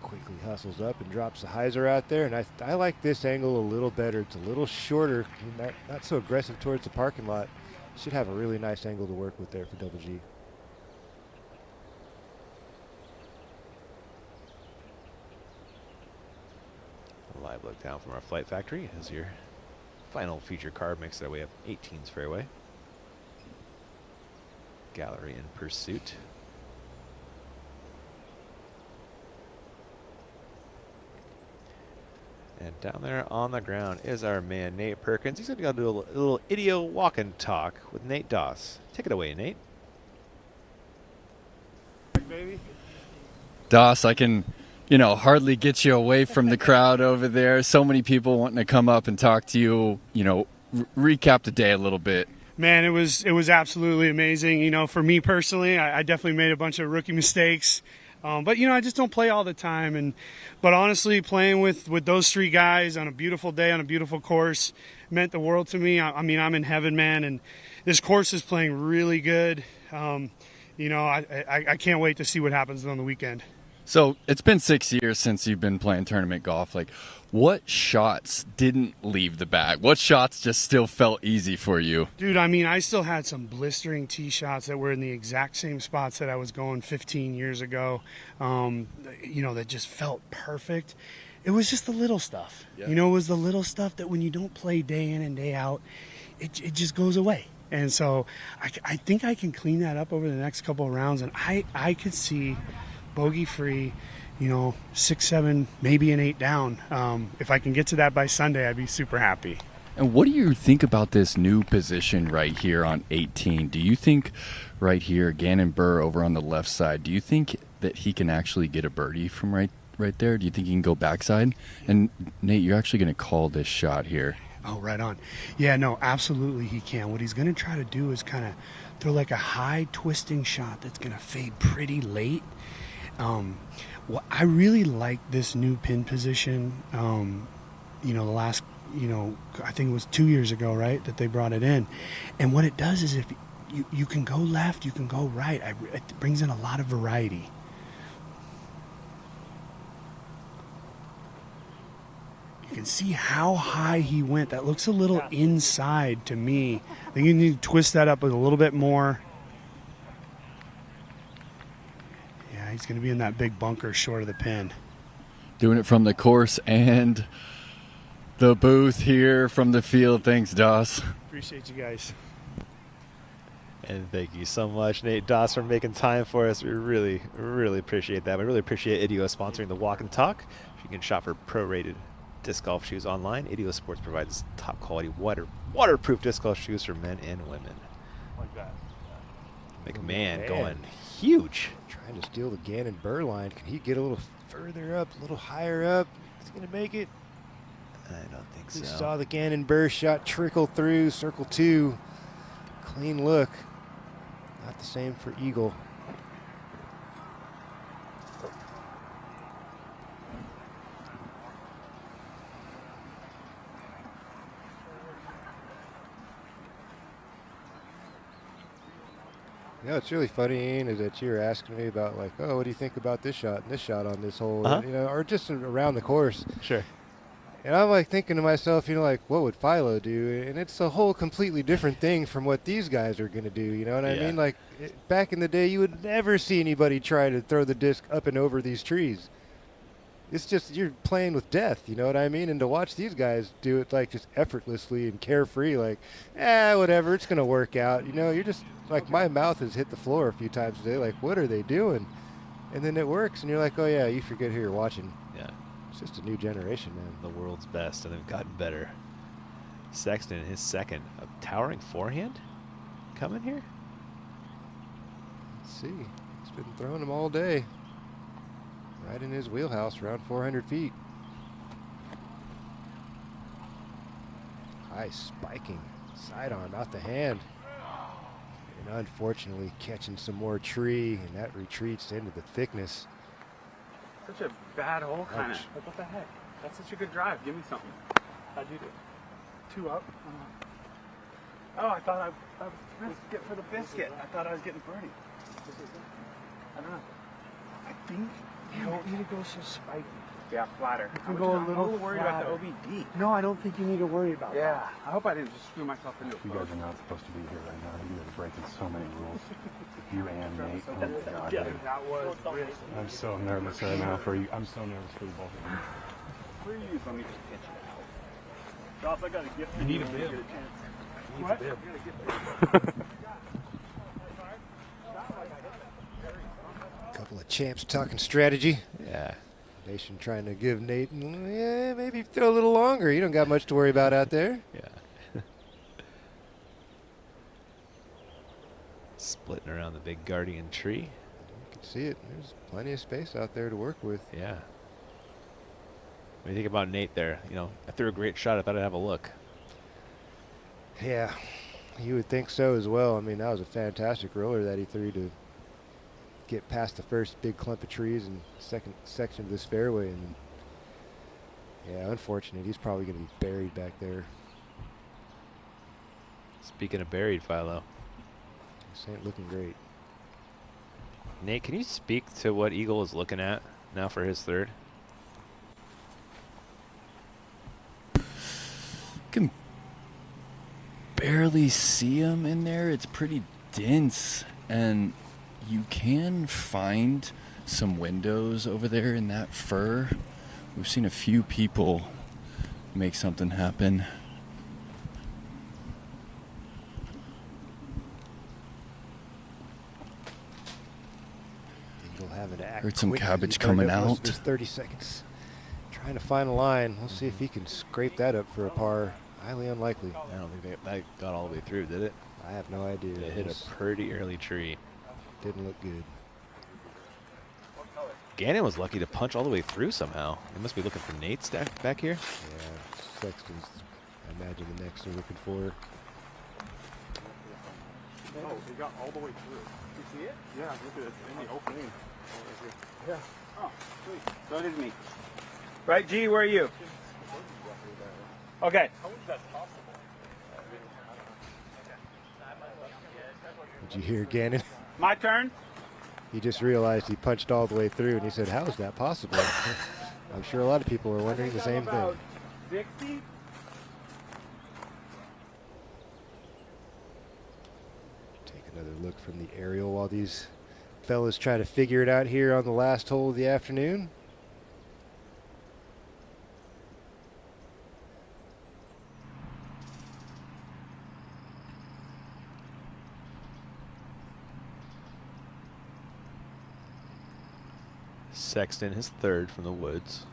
Quickly hustles up and drops the hyzer out there. And I like this angle a little better. It's a little shorter, not so aggressive towards the parking lot. Should have a really nice angle to work with there for Double G. Live look down from our Flight Factory as your final feature card makes their way up 18's fairway. Gallery in pursuit. And down there on the ground is our man, Nate Perkins. He's going to go do a little idio walk and talk with Nate Doss. Take it away, Nate. Baby. Doss, I can, hardly get you away from the crowd over there. So many people wanting to come up and talk to you, recap the day a little bit. Man, it was absolutely amazing. For me personally, I definitely made a bunch of rookie mistakes. But I just don't play all the time, but honestly, playing with those three guys on a beautiful day on a beautiful course meant the world to me. I mean, I'm in heaven, man, and this course is playing really good. I can't wait to see what happens on the weekend. So it's been 6 years since you've been playing tournament golf. Like, what shots didn't leave the bag? What shots just still felt easy for you? Dude, I mean, I still had some blistering tee shots that were in the exact same spots that I was going 15 years ago, that just felt perfect. It was just the little stuff. Yeah. It was the little stuff that when you don't play day in and day out, it just goes away. And so I think I can clean that up over the next couple of rounds, and I could see bogey-free, 6, 7, maybe an 8 down. If I can get to that by Sunday, I'd be super happy. And what do you think about this new position right here on 18? Do you think right here, Gannon Buhr over on the left side, do you think that he can actually get a birdie from right there? Do you think he can go backside? And Nate, you're actually going to call this shot here. Oh, right on. Yeah, no, absolutely he can. What he's going to try to do is kind of throw like a high twisting shot that's going to fade pretty late. I really like this new pin position. The last, I think it was 2 years ago, right, that they brought it in. And what it does is if you can go left, you can go right. It brings in a lot of variety. You can see how high he went. That looks a little inside to me. I think you need to twist that up a little bit more. Yeah, he's going to be in that big bunker short of the pin. Doing it from the course and the booth here from the field. Thanks, Doss. Appreciate you guys. And thank you so much, Nate Doss, for making time for us. We really, really appreciate that. We really appreciate IDEO sponsoring the Walk and Talk. You can shop for pro-rated disc golf shoes online. IDEO Sports provides top quality waterproof disc golf shoes for men and women. Like that. McMahon going huge. Trying to steal the Gannon Buhr line. Can he get a little further up, a little higher up? Is he going to make it? I don't think so. We saw the Gannon Buhr shot trickle through circle 2. Clean look. Not the same for Eagle. It's really funny, Ian, is that you're asking me about, like, oh, what do you think about this shot and this shot on this hole, or just around the course. Sure. And I'm like thinking to myself, like, what would Philo do? And it's a whole completely different thing from what these guys are going to do. You know what I mean? Like, back in the day, you would never see anybody try to throw the disc up and over these trees. It's just, you're playing with death, you know what I mean? And to watch these guys do it, like, just effortlessly and carefree, like, whatever, it's going to work out. You're just, like, my mouth has hit the floor a few times today, like, what are they doing? And then it works, and you're like, oh, yeah, you forget who you're watching. Yeah. It's just a new generation, man. The world's best, and they've gotten better. Sexton, his second. A towering forehand coming here? Let's see. He's been throwing them all day. Right in his wheelhouse, around 400 feet. High spiking sidearm out the hand. And unfortunately catching some more tree, and that retreats into the thickness. Such a bad hole, kind of. Like, what the heck? That's such a good drive. Give me something. How'd you do? 2 up. Oh, I thought I was getting for the biscuit. I thought I was getting birdie. I don't know. I think you don't need to go so spiky. Yeah, flatter. You can go a little worried flatter. about the OBD. No, I don't think you need to worry about that. Yeah, I hope I didn't just screw myself into it. You guys are not supposed to be here right now. You guys are breaking so many rules. You and Nate. Oh my God, Yeah, dude. that was risky. I'm so nervous right now for you. I'm so nervous for you both of you. Please let me just pitch it out. Josh, I got a gift. You need a bib. What? Couple of champs talking strategy. Yeah. Nation trying to give Nate, yeah, maybe throw a little longer. You don't got much to worry about out there. Yeah. Splitting around the big guardian tree. You can see it. There's plenty of space out there to work with. Yeah. What do you think about Nate there? You know, I threw a great shot. I thought I'd have a look. Yeah, you would think so as well. I mean, that was a fantastic roller that he threw to get past the first big clump of trees and second section of this fairway. And yeah, unfortunate. He's probably going to be buried back there. Speaking of buried, Philo. This ain't looking great. Nate, can you speak to what Eagle is looking at now for his third? Can barely see him in there. It's pretty dense, and you can find some windows over there in that fir. We've seen a few people make something happen. Eagle having to act Heard some quick as cabbage he burned coming up most of out. his 30 seconds. Trying to find a line. We'll see if he can scrape that up for a par. Highly unlikely. I don't think that got all the way through, did it? I have no idea. It hit a pretty early tree. Didn't look good. Gannon was lucky to punch all the way through somehow. They must be looking for Nate stacked back here. Yeah, Sexton's, I imagine, the next they're looking for. Oh, it got all the way through. You see it? Yeah, look at it in the opening. Yeah. Oh, sweet. So did me. Right, G, where are you? Okay. How is that possible? Did you hear Gannon? My turn. He just realized he punched all the way through, and he said, how is that possible? I'm sure a lot of people are wondering the same thing. 60? Take another look from the aerial while these fellas try to figure it out here on the last hole of the afternoon. Sexton, his third from the woods.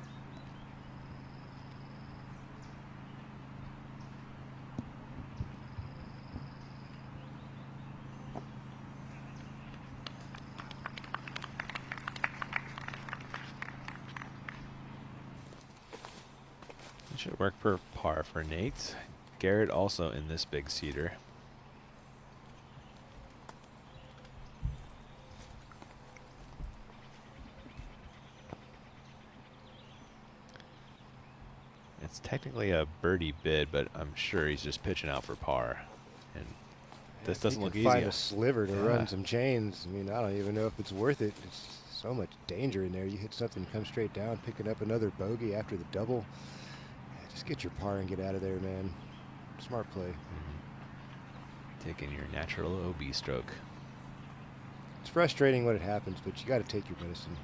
It should work for par for Nate. Garrett also in this big cedar. It's technically a birdie bid, but I'm sure he's just pitching out for par. And this doesn't look easy. Find a sliver to run some chains. I mean, I don't even know if it's worth it. It's so much danger in there. You hit something, come straight down, picking up another bogey after the double. Yeah, just get your par and get out of there, man. Smart play. Taking your natural OB stroke. It's frustrating when it happens, but you got to take your medicine.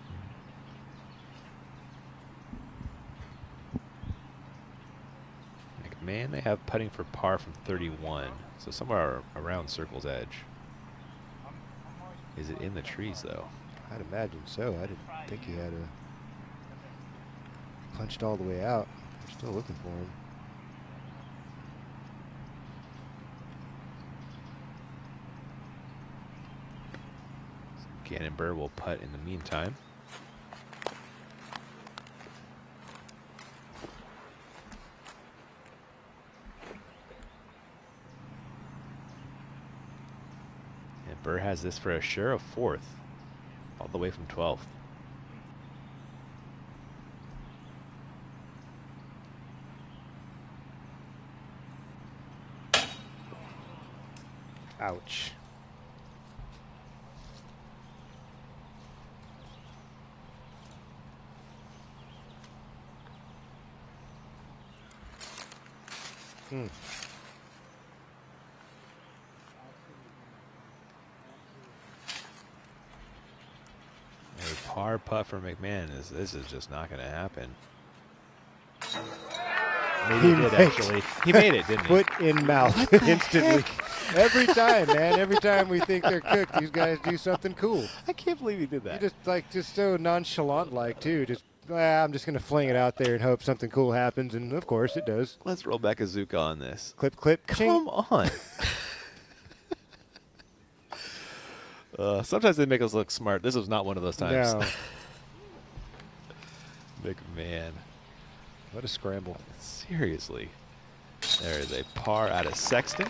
Man, they have putting for par from 31, so somewhere around circle's edge. Is it in the trees, though? I'd imagine so. I didn't think he had punched all the way out. They're still looking for him. Gannon Burr will putt in the meantime. Burr has this for a share of fourth, all the way from 12th. Ouch. A par putt for McMahon. This is just not going to happen. Maybe he did, actually. He made it, didn't he? Foot in mouth instantly. Every time, man. Every time we think they're cooked, these guys do something cool. I can't believe he did that. He just so nonchalant like too. Just I'm just going to fling it out there and hope something cool happens, and of course it does. Let's roll back a Zuka on this. Clip, clip, Come on. Sometimes they make us look smart. This was not one of those times. No. McMahon. What a scramble. Seriously. There is a par out of Sexton.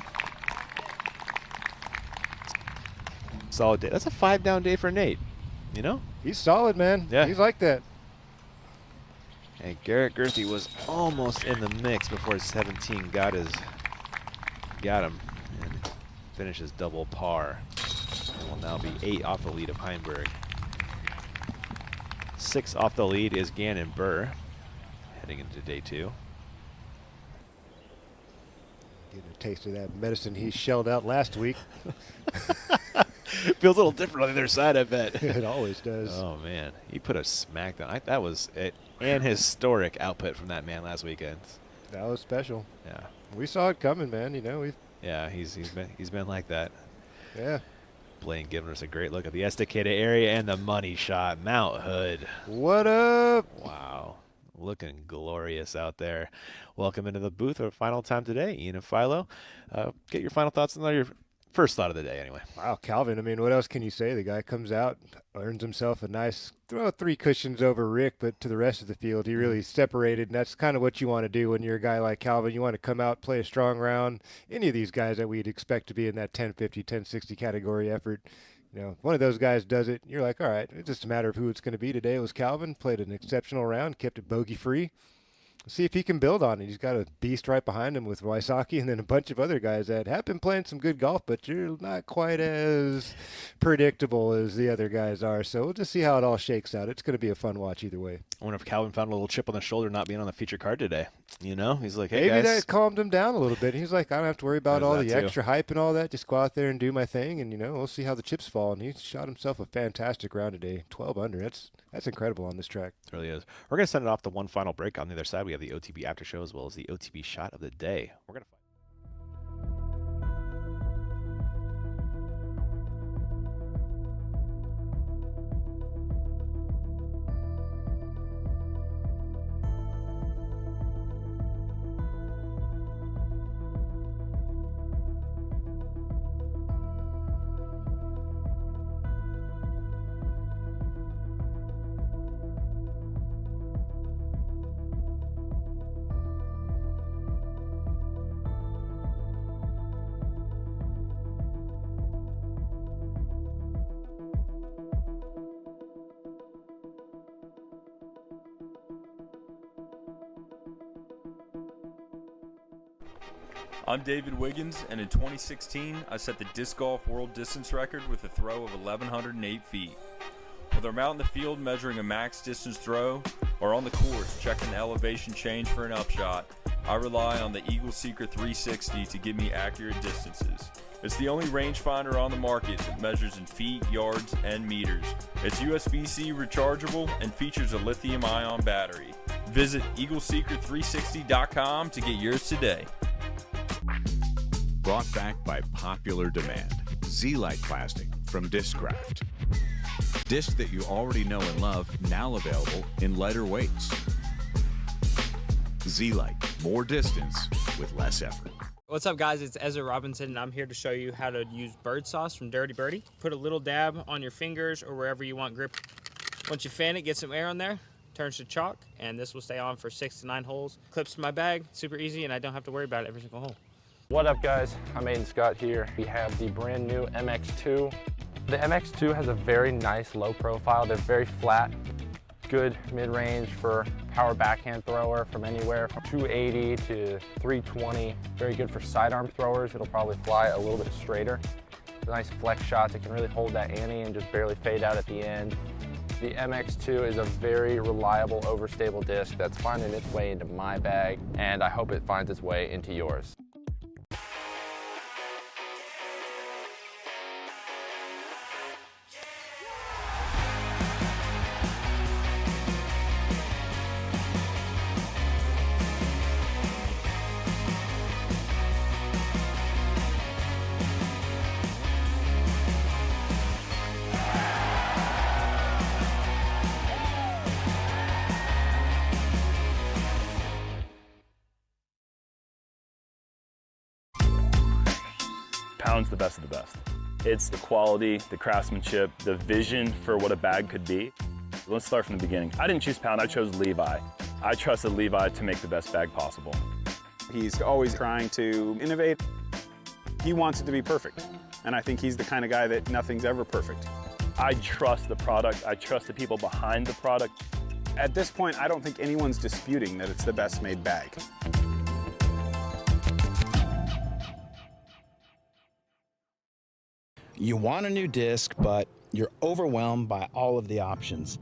Solid day. That's a 5-down day for Nate. You know? He's solid, man. Yeah. He's like that. And Garrett Gerthy was almost in the mix before 17 got him and finishes double par. And will now be 8 off the lead of Heimberg. 6 off the lead is Gannon Burr heading into day 2. Getting a taste of that medicine he shelled out last week. Feels a little different on the other side, I bet. It always does. Oh, man. He put a smackdown. That was an historic output from that man last weekend. That was special. Yeah. We saw it coming, man. You know, yeah, he's been like that. Yeah. Blaine giving us a great look at the Estacada area and the money shot. Mount Hood. What up? Wow. Looking glorious out there. Welcome into the booth for the final time today, Ian and Philo. Get your final thoughts on your first thought of the day, anyway. Wow, Calvin, I mean, what else can you say? The guy comes out, earns himself a nice, throw 3 cushions over Rick, but to the rest of the field, he really separated, and that's kind of what you want to do when you're a guy like Calvin. You want to come out, play a strong round. Any of these guys that we'd expect to be in that 1050, 1060 category effort, you know, one of those guys does it, you're like, all right, it's just a matter of who it's going to be today. It was Calvin, played an exceptional round, kept it bogey-free. See if he can build on it. He's got a beast right behind him with Wysocki and then a bunch of other guys that have been playing some good golf, but you're not quite as predictable as the other guys are. So we'll just see how it all shakes out. It's going to be a fun watch either way. I wonder if Calvin found a little chip on the shoulder not being on the feature card today. You know, he's like, hey, maybe guys. that calmed him down a little bit. He's like, I don't have to worry about all the too. extra hype and all that. Just go out there and do my thing, and, you know, we'll see how the chips fall. And he shot himself a fantastic round today, 12 under. That's incredible on this track. It really is. We're going to send it off to one final break. On the other side, we have the OTB after show as well as the OTB shot of the day. We're going to I'm David Wiggins, and in 2016, I set the disc golf world distance record with a throw of 1,108 feet. Whether I'm out in the field measuring a max distance throw, or on the course checking the elevation change for an upshot, I rely on the Eagle Secret 360 to give me accurate distances. It's the only rangefinder on the market that measures in feet, yards, and meters. It's USB-C rechargeable and features a lithium-ion battery. Visit EagleSecret360.com to get yours today. Brought back by popular demand. Z-Lite plastic from Discraft. Disc that you already know and love, now available in lighter weights. Z-Lite, more distance with less effort. What's up, guys? It's Ezra Robinson, and I'm here to show you how to use bird sauce from Dirty Birdie. Put a little dab on your fingers or wherever you want grip. Once you fan it, get some air on there, turns to chalk, and this will stay on for 6 to 9 holes. Clips to my bag, super easy, and I don't have to worry about it every single hole. What up, guys? I'm Aiden Scott here. We have the brand new MX2. The MX2 has a very nice low profile. They're very flat, good mid-range for power backhand thrower from anywhere from 280 to 320. Very good for sidearm throwers. It'll probably fly a little bit straighter. Nice flex shots. It can really hold that ante and just barely fade out at the end. The MX2 is a very reliable, overstable disc that's finding its way into my bag, and I hope it finds its way into yours. Pound's the best of the best. It's the quality, the craftsmanship, the vision for what a bag could be. Let's start from the beginning. I didn't choose Pound, I chose Levi. I trusted Levi to make the best bag possible. He's always trying to innovate. He wants it to be perfect. And I think he's the kind of guy that nothing's ever perfect. I trust the product. I trust the people behind the product. At this point, I don't think anyone's disputing that it's the best made bag. You want a new disc, but you're overwhelmed by all of the options.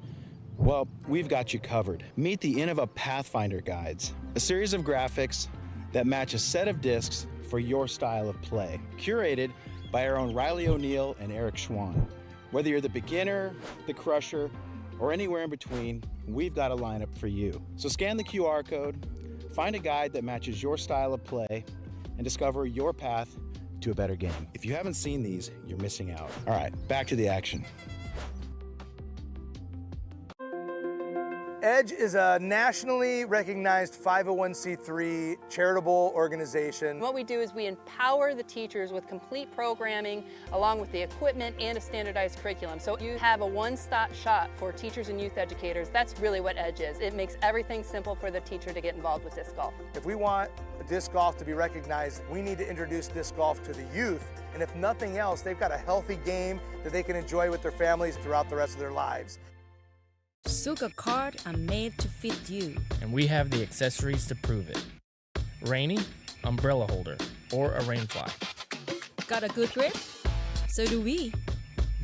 Well, we've got you covered. Meet the Innova Pathfinder Guides, a series of graphics that match a set of discs for your style of play, curated by our own Riley O'Neill and Eric Schwann. Whether you're the beginner, the crusher, or anywhere in between, we've got a lineup for you. So scan the QR code, find a guide that matches your style of play, and discover your path to a better game. If you haven't seen these, you're missing out. All right, back to the action. EDGE is a nationally recognized 501c3 charitable organization. What we do is we empower the teachers with complete programming along with the equipment and a standardized curriculum. So you have a one-stop shop for teachers and youth educators. That's really what EDGE is. It makes everything simple for the teacher to get involved with disc golf. If we want disc golf to be recognized, we need to introduce disc golf to the youth. And if nothing else, they've got a healthy game that they can enjoy with their families throughout the rest of their lives. Suga cards are made to fit you. And we have the accessories to prove it. Rainy, umbrella holder, or a rainfly. Got a good grip? So do we.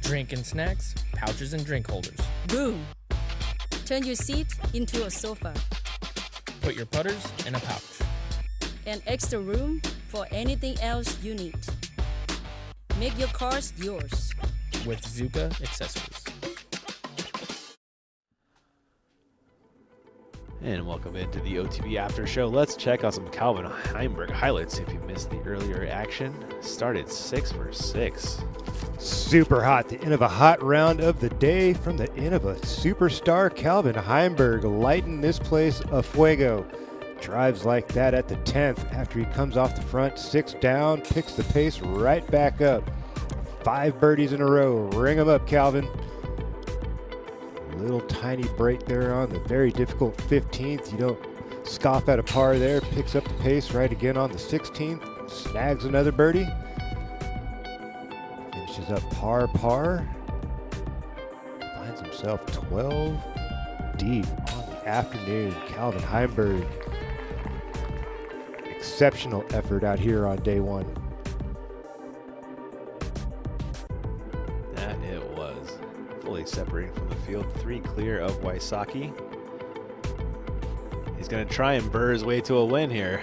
Drink and snacks, pouches and drink holders. Boom! Turn your seat into a sofa. Put your putters in a pouch. And extra room for anything else you need. Make your cards yours. With Zuka accessories. And welcome into the OTB After Show. Let's check out some Calvin Heimberg highlights. If you missed the earlier action, started 6 for 6. Super hot, the Innova hot round of the day from the Innova superstar Calvin Heimberg, lighting this place a fuego. Drives like that at the 10th after he comes off the front, 6 down, picks the pace right back up. 5 birdies in a row. Ring them up, Calvin. Little tiny break there on the very difficult 15th. You don't scoff at a par there. Picks up the pace right again on the 16th. Snags another birdie. Finishes up par. Finds himself 12 deep on the afternoon. Calvin Heimberg. Exceptional effort out here on day one. That it was. Fully separating from the field, 3 clear of Wysocki. He's going to try and burr his way to a win here.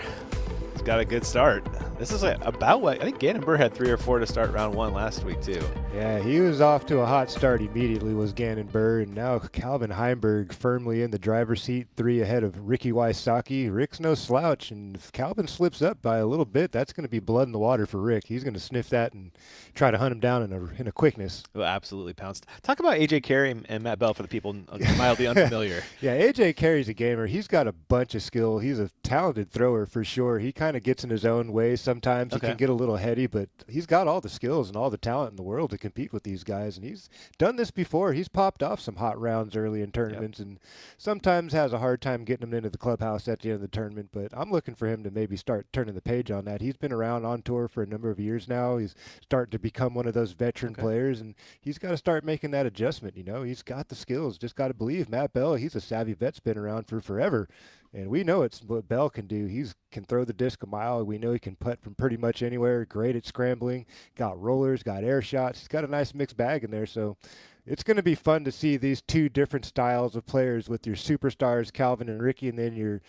He's got a good start. This is about what I think Gannon Burr had 3 or 4 to start round 1 last week too. Yeah, he was off to a hot start immediately, was Gannon Burr, and now Calvin Heimberg firmly in the driver's seat, 3 ahead of Ricky Wysocki. Rick's no slouch, and if Calvin slips up by a little bit, that's going to be blood in the water for Rick. He's going to sniff that and try to hunt him down in a quickness. Well, absolutely pounced. Talk about AJ Carey and Matt Bell for the people mildly unfamiliar. Yeah, AJ Carey's a gamer. He's got a bunch of skill. He's a talented thrower for sure. He kind of gets in his own way sometimes. Okay. He can get a little heady, but he's got all the skills and all the talent in the world to compete with these guys, and he's done this before. He's popped off some hot rounds early in tournaments, and sometimes has a hard time getting them into the clubhouse at the end of the tournament, but I'm looking for him to maybe start turning the page on that. He's been around on tour for a number of years now. He's starting to become one of those veteran players, and he's got to start making that adjustment. You know, he's got the skills, just got to believe. Matt Bell, he's a savvy vet's been around for forever, and we know it's what Bell can do. He can throw the disc a mile. We know he can putt from pretty much anywhere. Great at scrambling. Got rollers, got air shots. He's got a nice mixed bag in there. So it's going to be fun to see these 2 different styles of players with your superstars, Calvin and Ricky, and then your,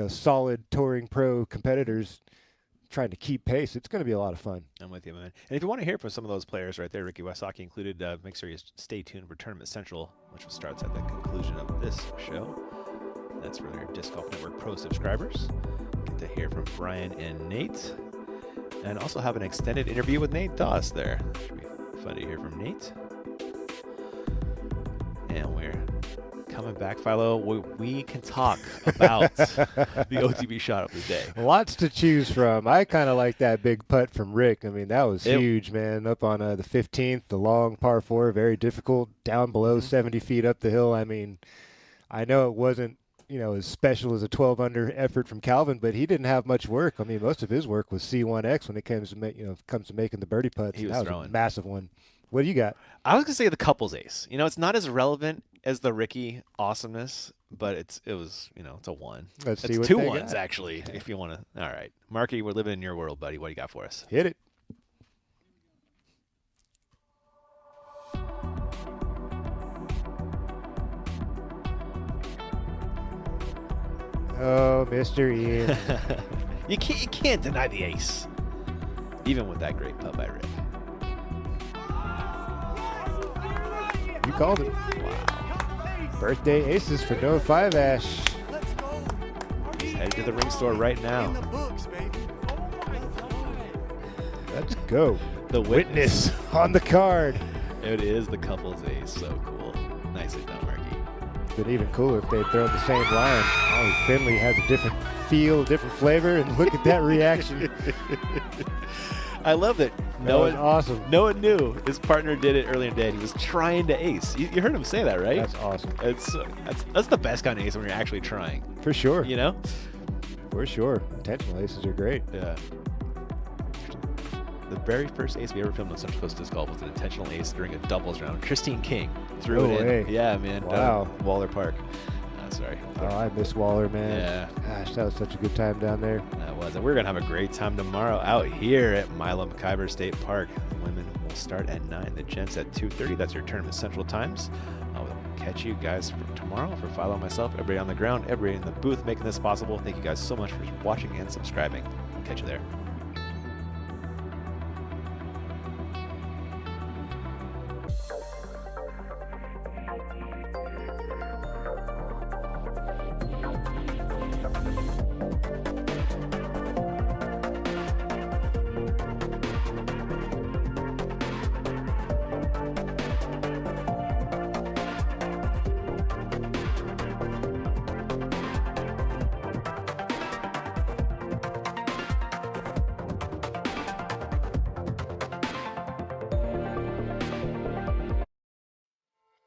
solid touring pro competitors trying to keep pace. It's going to be a lot of fun. I'm with you, man. And if you want to hear from some of those players right there, Ricky Wysocki included, make sure you stay tuned for Tournament Central, which starts at the conclusion of this show. That's for their Disc Golf Network Pro subscribers. Get to hear from Brian and Nate. And also have an extended interview with Nate Doss there. Should be fun to hear from Nate. And we're coming back, Philo. We can talk about the OTB shot of the day. Lots to choose from. I kind of like that big putt from Rick. I mean, that was huge, man. Up on the 15th, the long par 4, very difficult, down below 70 feet up the hill. I mean, I know it wasn't, as special as a 12-under effort from Calvin, but he didn't have much work. I mean, most of his work was C1X when it comes to making the birdie putts. He was that throwing a massive one. What do you got? I was gonna say the couples ace. It's not as relevant as the Ricky awesomeness, but it's a 1. Let's it's see what 2 they 1s got. actually. If you want to. All right, Marky, we're living in your world, buddy. What do you got for us? Hit it. Oh, Mr. Ian. you can't deny the ace, even with that great putt by Rick. You called it. Wow. Birthday aces for Noah 5 Ash. He's headed to the ring store right now. Let's go. The witness on the card. It is the couple's ace. So cool. Nicely done, Marky. Been even cooler if they'd thrown the same line. Oh, Finley has a different feel, a different flavor, and look at that reaction. I love that. That was awesome. Noah knew his partner did it earlier in the day. He was trying to ace. You heard him say that, right? That's awesome. That's the best kind of ace when you're actually trying. For sure. For sure. Intentional aces are great. Yeah. The very first ace we ever filmed on Central Coast Disc Golf was an intentional ace during a doubles round. Christine King threw it in. Hey. Yeah, man. Wow. Down Waller Park. Sorry. Oh, I miss Waller, man. Yeah. Gosh, that was such a good time down there. That was. And we're going to have a great time tomorrow out here at Milo Beaver State Park. The women will start at 9. The gents at 2:30. That's your Tournament Central Times. I will catch you guys for tomorrow. For Philo, myself, everybody on the ground, everybody in the booth making this possible. Thank you guys so much for watching and subscribing. Catch you there.